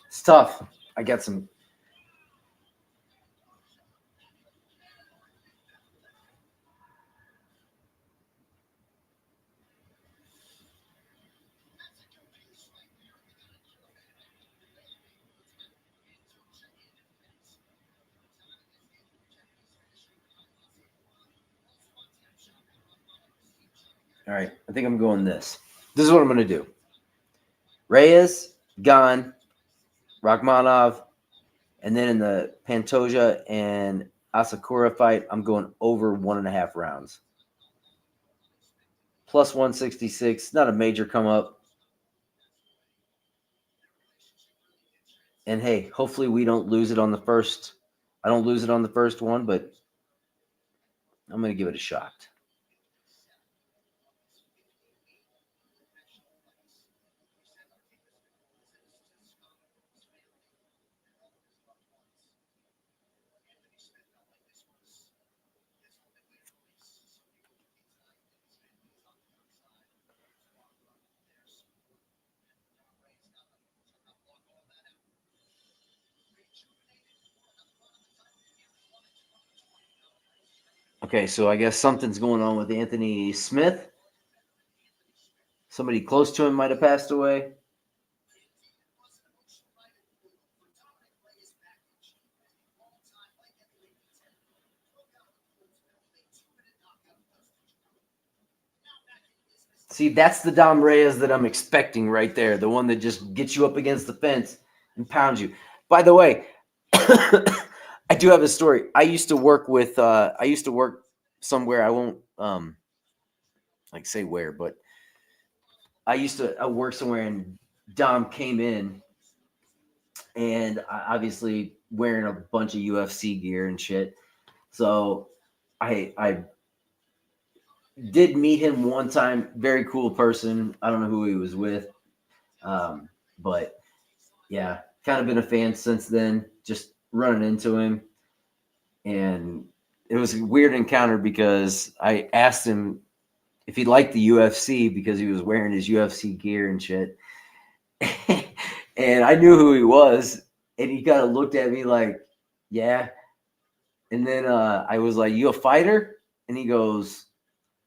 It's tough. I got some. All right, I think I'm going this. This is what I'm going to do. Reyes, Gane, Rachmanov, and then in the Pantoja and Asakura fight, I'm going over 1.5 rounds. Plus 166, not a major come up. And hey, hopefully we don't lose it on the first. I don't lose it on the first one, but I'm going to give it a shot. Okay, so I guess something's going on with Anthony Smith. Somebody close to him might have passed away. See, that's the Dom Reyes that I'm expecting right there. The one that just gets you up against the fence and pounds you. By the way, I do have a story. I used to work somewhere. I won't like say where, but I used to work somewhere, and Dom came in, and obviously wearing a bunch of UFC gear and shit. So I did meet him one time. Very cool person. I don't know who he was with, but yeah, kind of been a fan since then. Just running into him, and it was a weird encounter because I asked him if he liked the UFC because he was wearing his UFC gear and shit. And I knew who he was, and he kind of looked at me like, "Yeah." And then I was like, "You a fighter?" And he goes,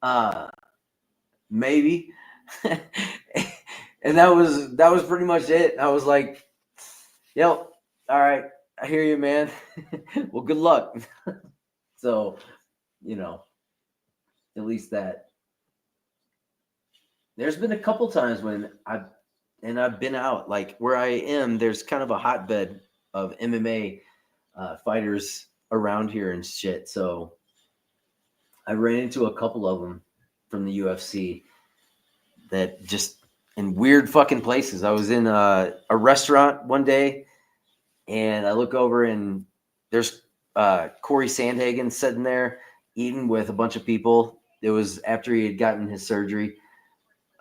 "Uh, maybe." And that was pretty much it. I was like, "Yep, all right, I hear you, man. Well, good luck." So, you know, at least that. There's been a couple times when I've been out, like where I am. There's kind of a hotbed of MMA fighters around here and shit. So I ran into a couple of them from the UFC that just in weird fucking places. I was in a restaurant one day, and I look over, and there's Corey Sandhagen sitting there eating with a bunch of people. It was after he had gotten his surgery.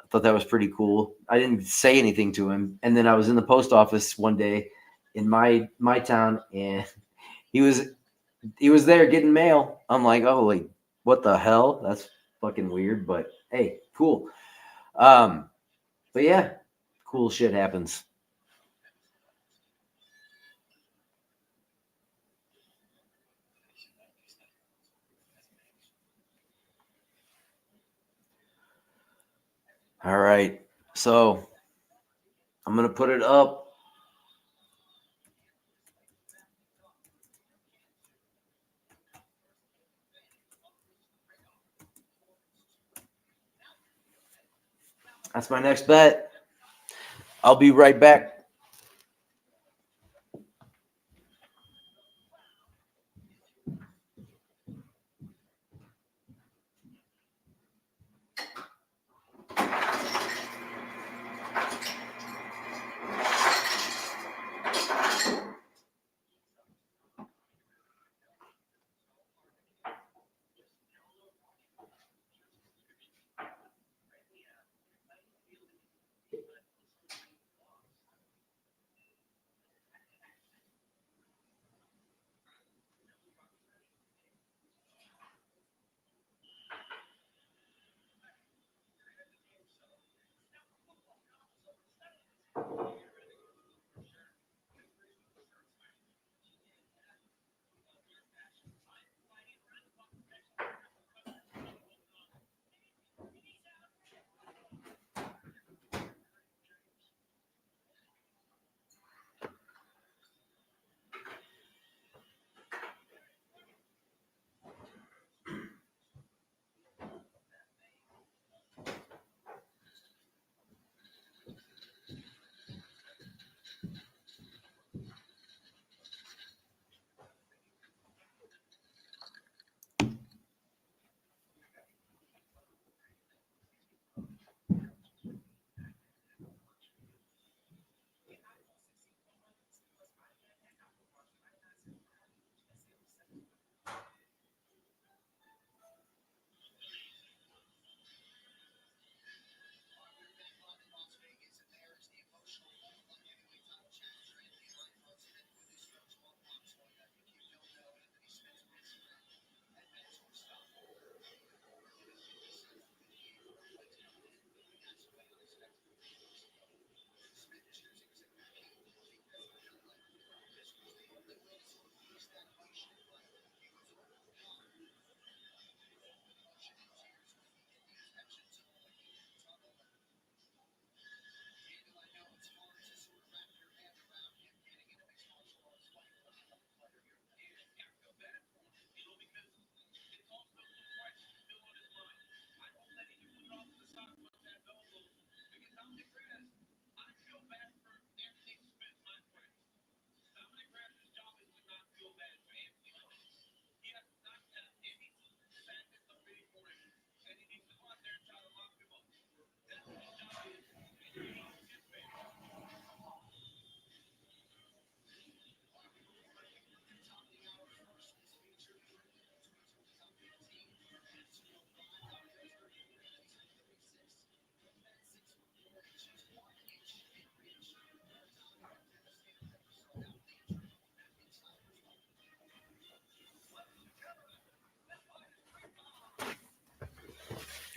I thought that was pretty cool. I didn't say anything to him, and then I was in the post office one day in my town, and he was there getting mail. I'm like, oh, like, what the hell? That's fucking weird, but hey, cool. But yeah, cool shit happens. All right. So I'm gonna put it up. That's my next bet. I'll be right back.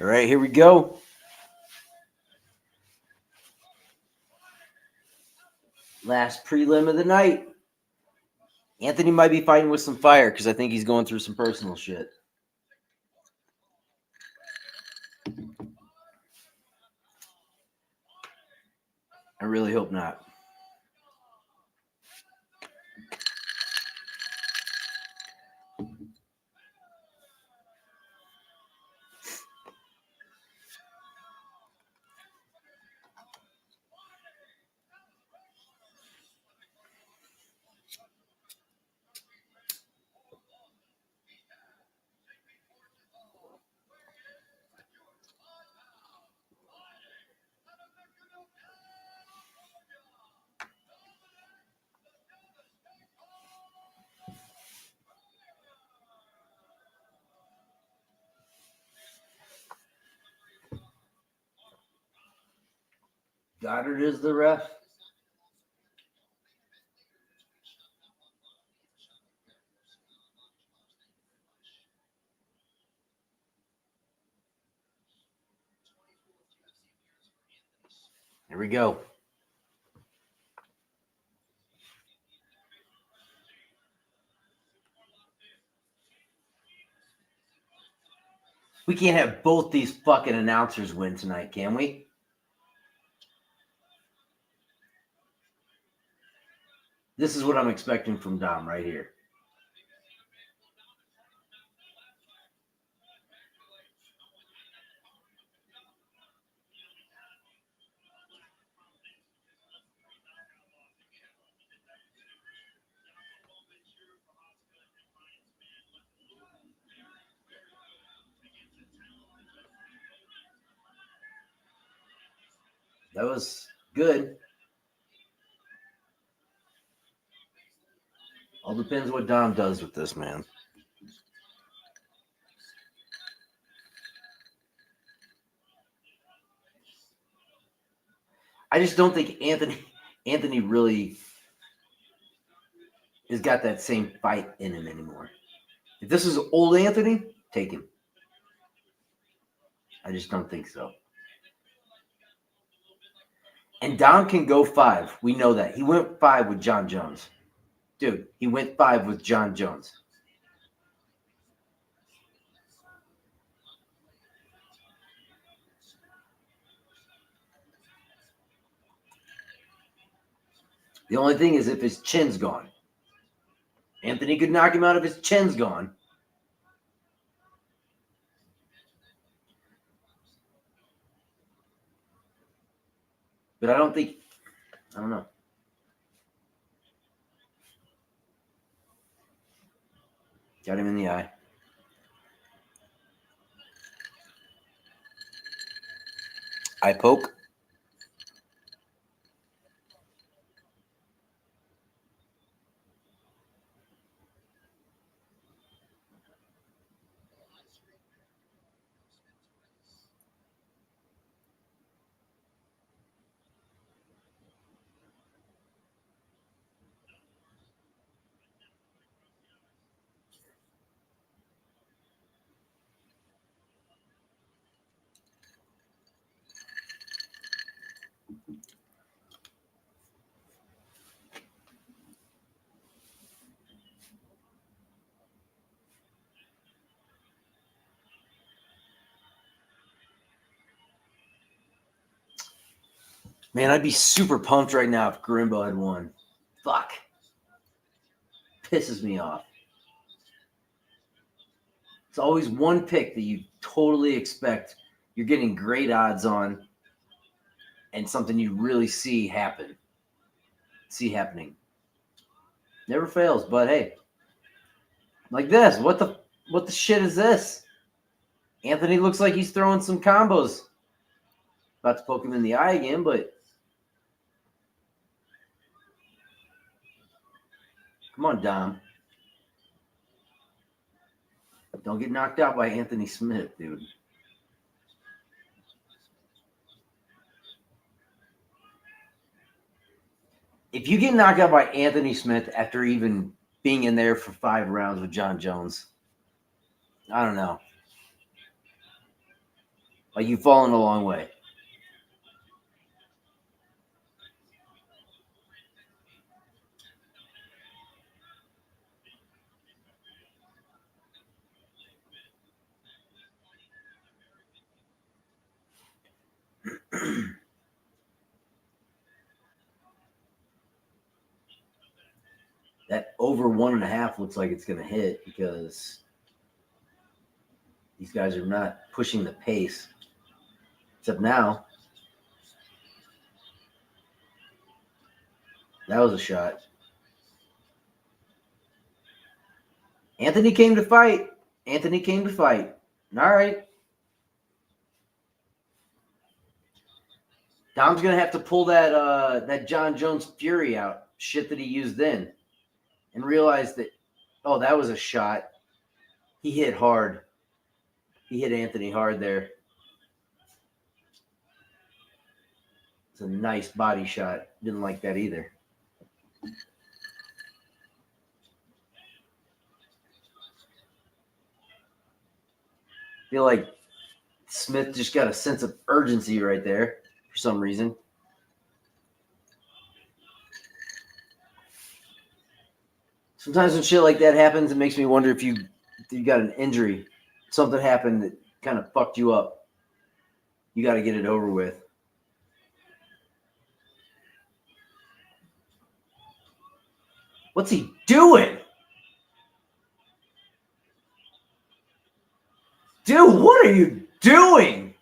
All right, here we go. Last prelim of the night. Anthony might be fighting with some fire because I think he's going through some personal shit. I really hope not. Goddard is the ref. Here we go. We can't have both these fucking announcers win tonight, can we? This is what I'm expecting from Dom right here. That was good. All depends what Dom does with this, man. I just don't think Anthony really has got that same fight in him anymore. If this is old Anthony, take him. I just don't think so. And Dom can go 5. We know that. He went 5 with John Jones. Dude, he went 5 with John Jones. The only thing is if his chin's gone. Anthony could knock him out if his chin's gone. But I don't know. Got him in the eye. Eye poke. Man, I'd be super pumped right now if Grimbo had won. Fuck. Pisses me off. It's always one pick that you totally expect you're getting great odds on and something you really see happening. Never fails, but hey. Like this. What the shit is this? Anthony looks like he's throwing some combos. About to poke him in the eye again, but come on, Dom. Don't get knocked out by Anthony Smith, dude. If you get knocked out by Anthony Smith after even being in there for 5 rounds with John Jones, I don't know. Like, you've fallen a long way. That over 1.5 looks like it's going to hit because these guys are not pushing the pace. Except now. That was a shot. Anthony came to fight. Anthony came to fight. All right. Dom's going to have to pull that John Jones Fury out. Shit that he used then. And realize that, oh, that was a shot. He hit hard. He hit Anthony hard there. It's a nice body shot. Didn't like that either. Feel like Smith just got a sense of urgency right there for some reason. Sometimes when shit like that happens, it makes me wonder if you got an injury. Something happened that kind of fucked you up. You got to get it over with. What's he doing? Dude, what are you doing?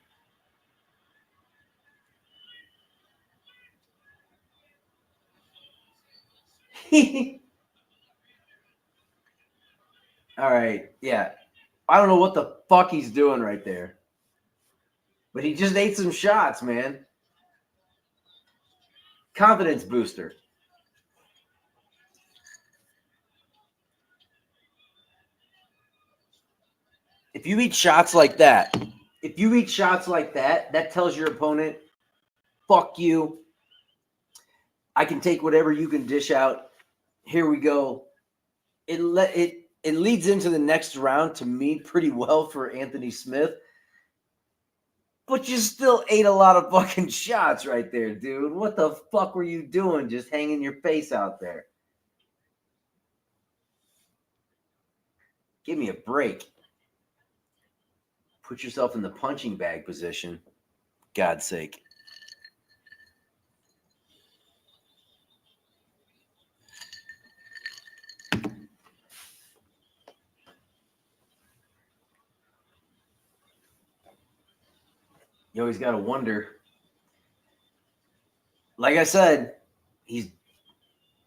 All right, yeah. I don't know what the fuck he's doing right there. But he just ate some shots, man. Confidence booster. If you eat shots like that, that tells your opponent, fuck you. I can take whatever you can dish out. Here we go. It leads into the next round to me pretty well for Anthony Smith. But you still ate a lot of fucking shots right there, dude. What the fuck were you doing just hanging your face out there? Give me a break. Put yourself in the punching bag position. God's sake. You always got to wonder. Like I said, he's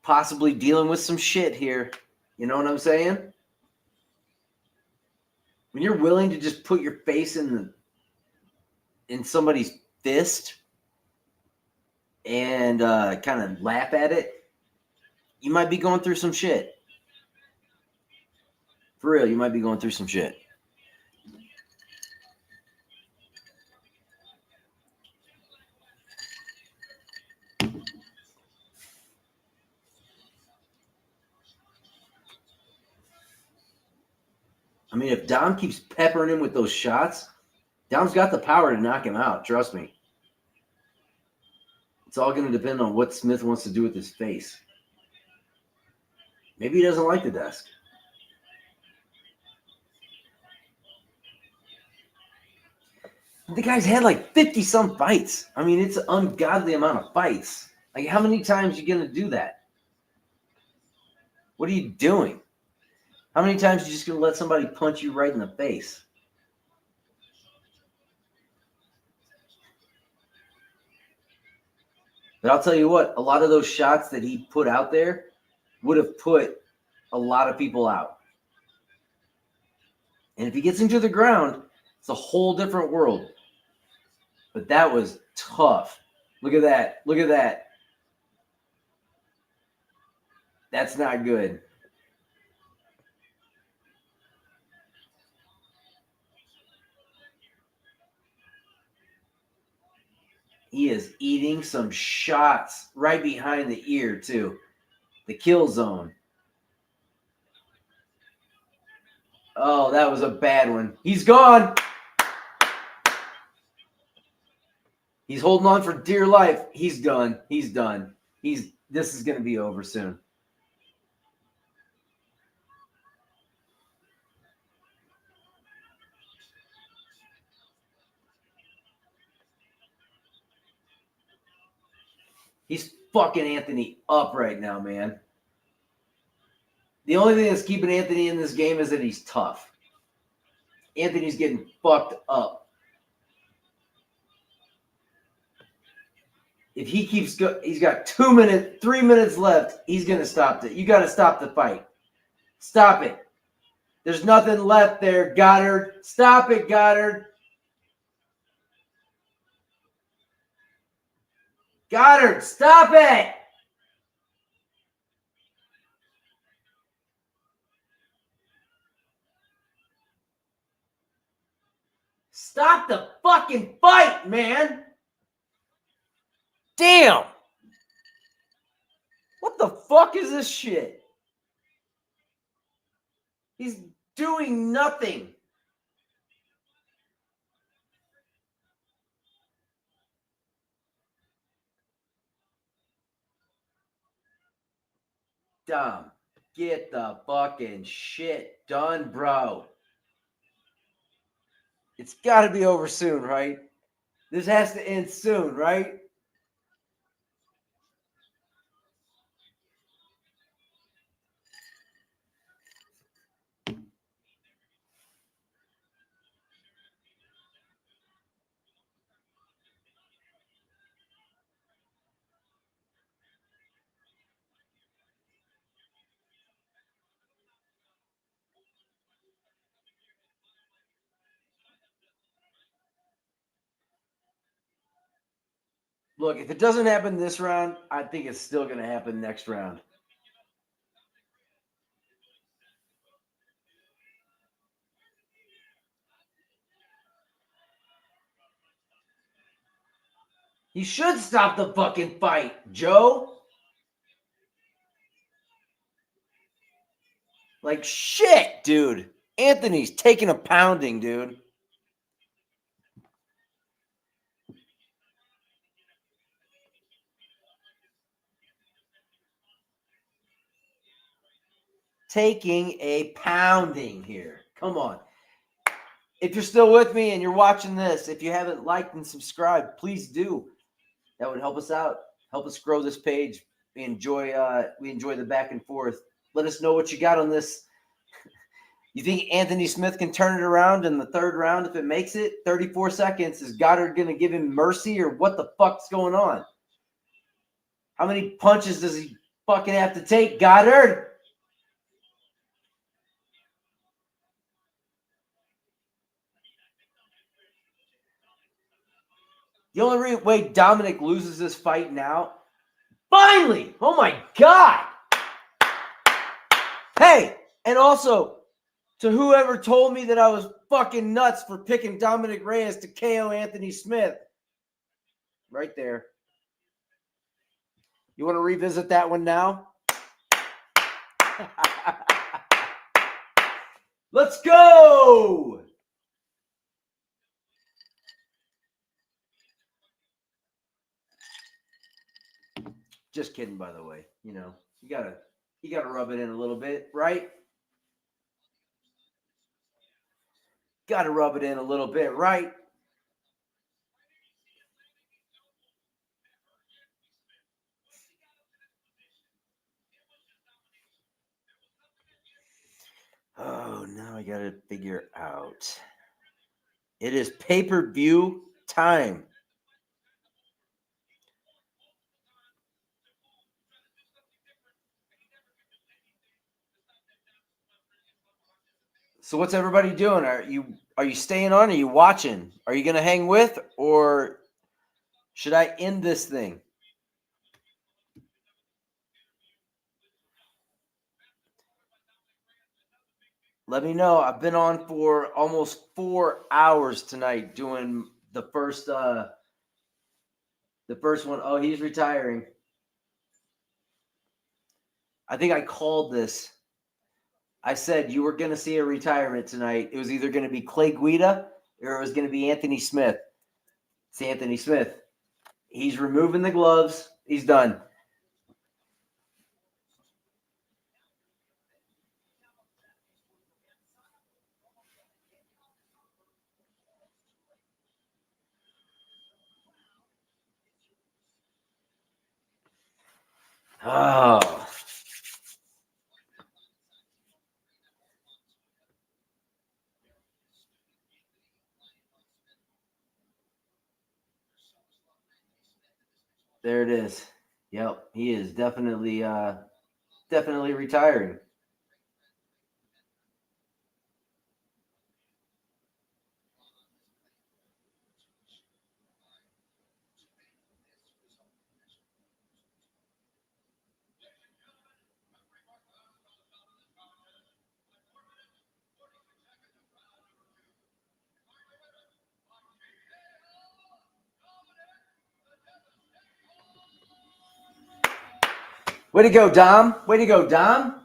possibly dealing with some shit here. You know what I'm saying? When you're willing to just put your face in somebody's fist and kind of laugh at it, you might be going through some shit. For real, you might be going through some shit. I mean, if Dom keeps peppering him with those shots, Dom's got the power to knock him out. Trust me. It's all going to depend on what Smith wants to do with his face. Maybe he doesn't like the desk. The guy's had like 50-some fights. I mean, it's an ungodly amount of fights. Like, how many times are you going to do that? What are you doing? How many times are you just going to let somebody punch you right in the face? But I'll tell you what, a lot of those shots that he put out there would have put a lot of people out. And if he gets into the ground, it's a whole different world. But that was tough. Look at that. Look at that. That's not good. He is eating some shots right behind the ear, too. The kill zone. Oh, that was a bad one. He's gone. He's holding on for dear life. He's done. He's done. This is going to be over soon. He's fucking Anthony up right now, man. The only thing that's keeping Anthony in this game is that he's tough. Anthony's getting fucked up. If he keeps he's got 3 minutes left. He's going to stop it. You got to stop the fight. Stop it. There's nothing left there, Goddard. Stop it, Goddard. Goddard, stop it. Stop the fucking fight, man. Damn. What the fuck is this shit? He's doing nothing. Dumb. Get the fucking shit done, bro. It's got to be over soon, right? This has to end soon, right? Look, if it doesn't happen this round, I think it's still going to happen next round. He should stop the fucking fight, Joe. Like shit, dude. Anthony's taking a pounding, dude. Taking a pounding here. Come on. If you're still with me and you're watching this, if you haven't liked and subscribed, please do. That would help us out. Help us grow this page. We enjoy the back and forth. Let us know what you got on this. You think Anthony Smith can turn it around in the third round if it makes it? 34 seconds. Is Goddard going to give him mercy or what the fuck's going on? How many punches does he fucking have to take, Goddard? The only way Dominic loses this fight now, finally, oh my God. Hey, and also, to whoever told me that I was fucking nuts for picking Dominic Reyes to KO Anthony Smith. Right there. You want to revisit that one now? Let's go! Just kidding, by the way. You know, you gotta rub it in a little bit, right? Gotta rub it in a little bit, right? Oh, now I gotta figure out. It is pay-per-view time. So what's everybody doing? Are you staying on? Are you watching? Are you gonna hang with, or should I end this thing? Let me know. I've been on for almost 4 hours tonight doing the first one. Oh, he's retiring. I think I called this. I said you were going to see a retirement tonight. It was either going to be Clay Guida or it was going to be Anthony Smith. It's Anthony Smith. He's removing the gloves. He's done. Oh, there it is. Yep, he is definitely retiring. Way to go, Dom. Way to go, Dom.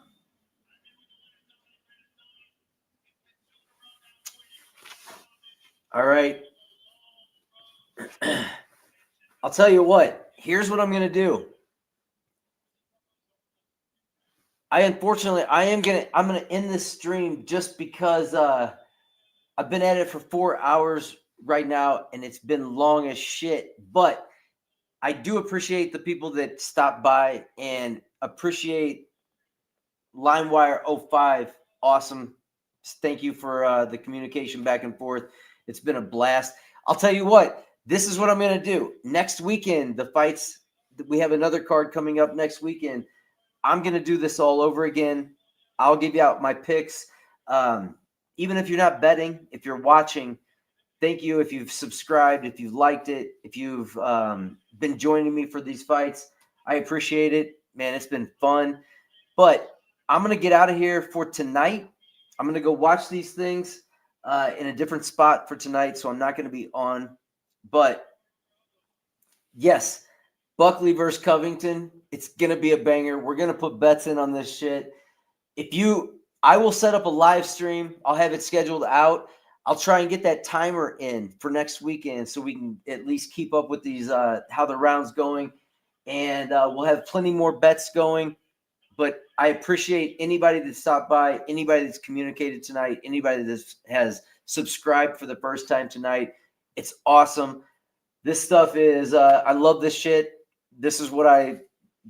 All right. I'll tell you what. Here's what I'm going to do. I'm going to end this stream just because I've been at it for 4 hours right now and it's been long as shit, but I do appreciate the people that stopped by and appreciate LimeWire05. Awesome. Thank you for the communication back and forth. It's been a blast. I'll tell you what, this is what I'm going to do. Next weekend, the fights, we have another card coming up next weekend. I'm going to do this all over again. I'll give you out my picks. Even if you're not betting, if you're watching, thank you if you've subscribed, if you've liked it, if you've been joining me for these fights. I appreciate it. Man, it's been fun. But I'm going to get out of here for tonight. I'm going to go watch these things in a different spot for tonight, so I'm not going to be on. But yes, Buckley versus Covington, it's going to be a banger. We're going to put bets in on this shit. I will set up a live stream. I'll have it scheduled out. I'll try and get that timer in for next weekend so we can at least keep up with these, how the round's going. And we'll have plenty more bets going. But I appreciate anybody that stopped by, anybody that's communicated tonight, anybody that has subscribed for the first time tonight. It's awesome. This stuff is, I love this shit. This is what I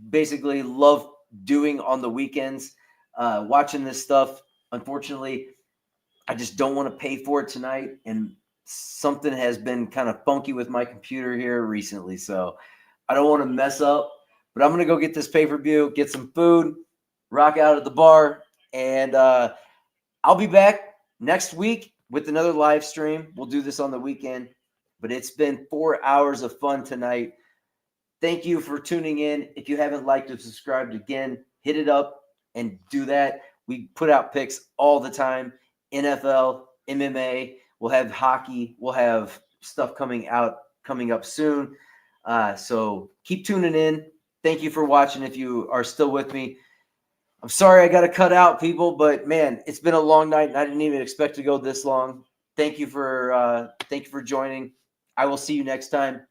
basically love doing on the weekends, watching this stuff. Unfortunately, I just don't want to pay for it tonight. And something has been kind of funky with my computer here recently. So I don't want to mess up, but I'm going to go get this pay-per-view, get some food, rock out at the bar. And I'll be back next week with another live stream. We'll do this on the weekend, but it's been 4 hours of fun tonight. Thank you for tuning in. If you haven't liked or subscribed, again, hit it up and do that. We put out picks all the time. NFL, MMA. We'll have hockey. We'll have stuff coming up soon. So keep tuning in. Thank you for watching. If you are still with me, I'm sorry I got to cut out, people, but man, it's been a long night, and I didn't even expect to go this long. Thank you for joining. I will see you next time.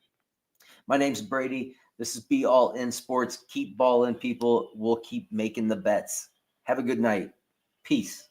My name's Brady. This is Be All In Sports. Keep balling, people. We'll keep making the bets. Have a good night. Peace.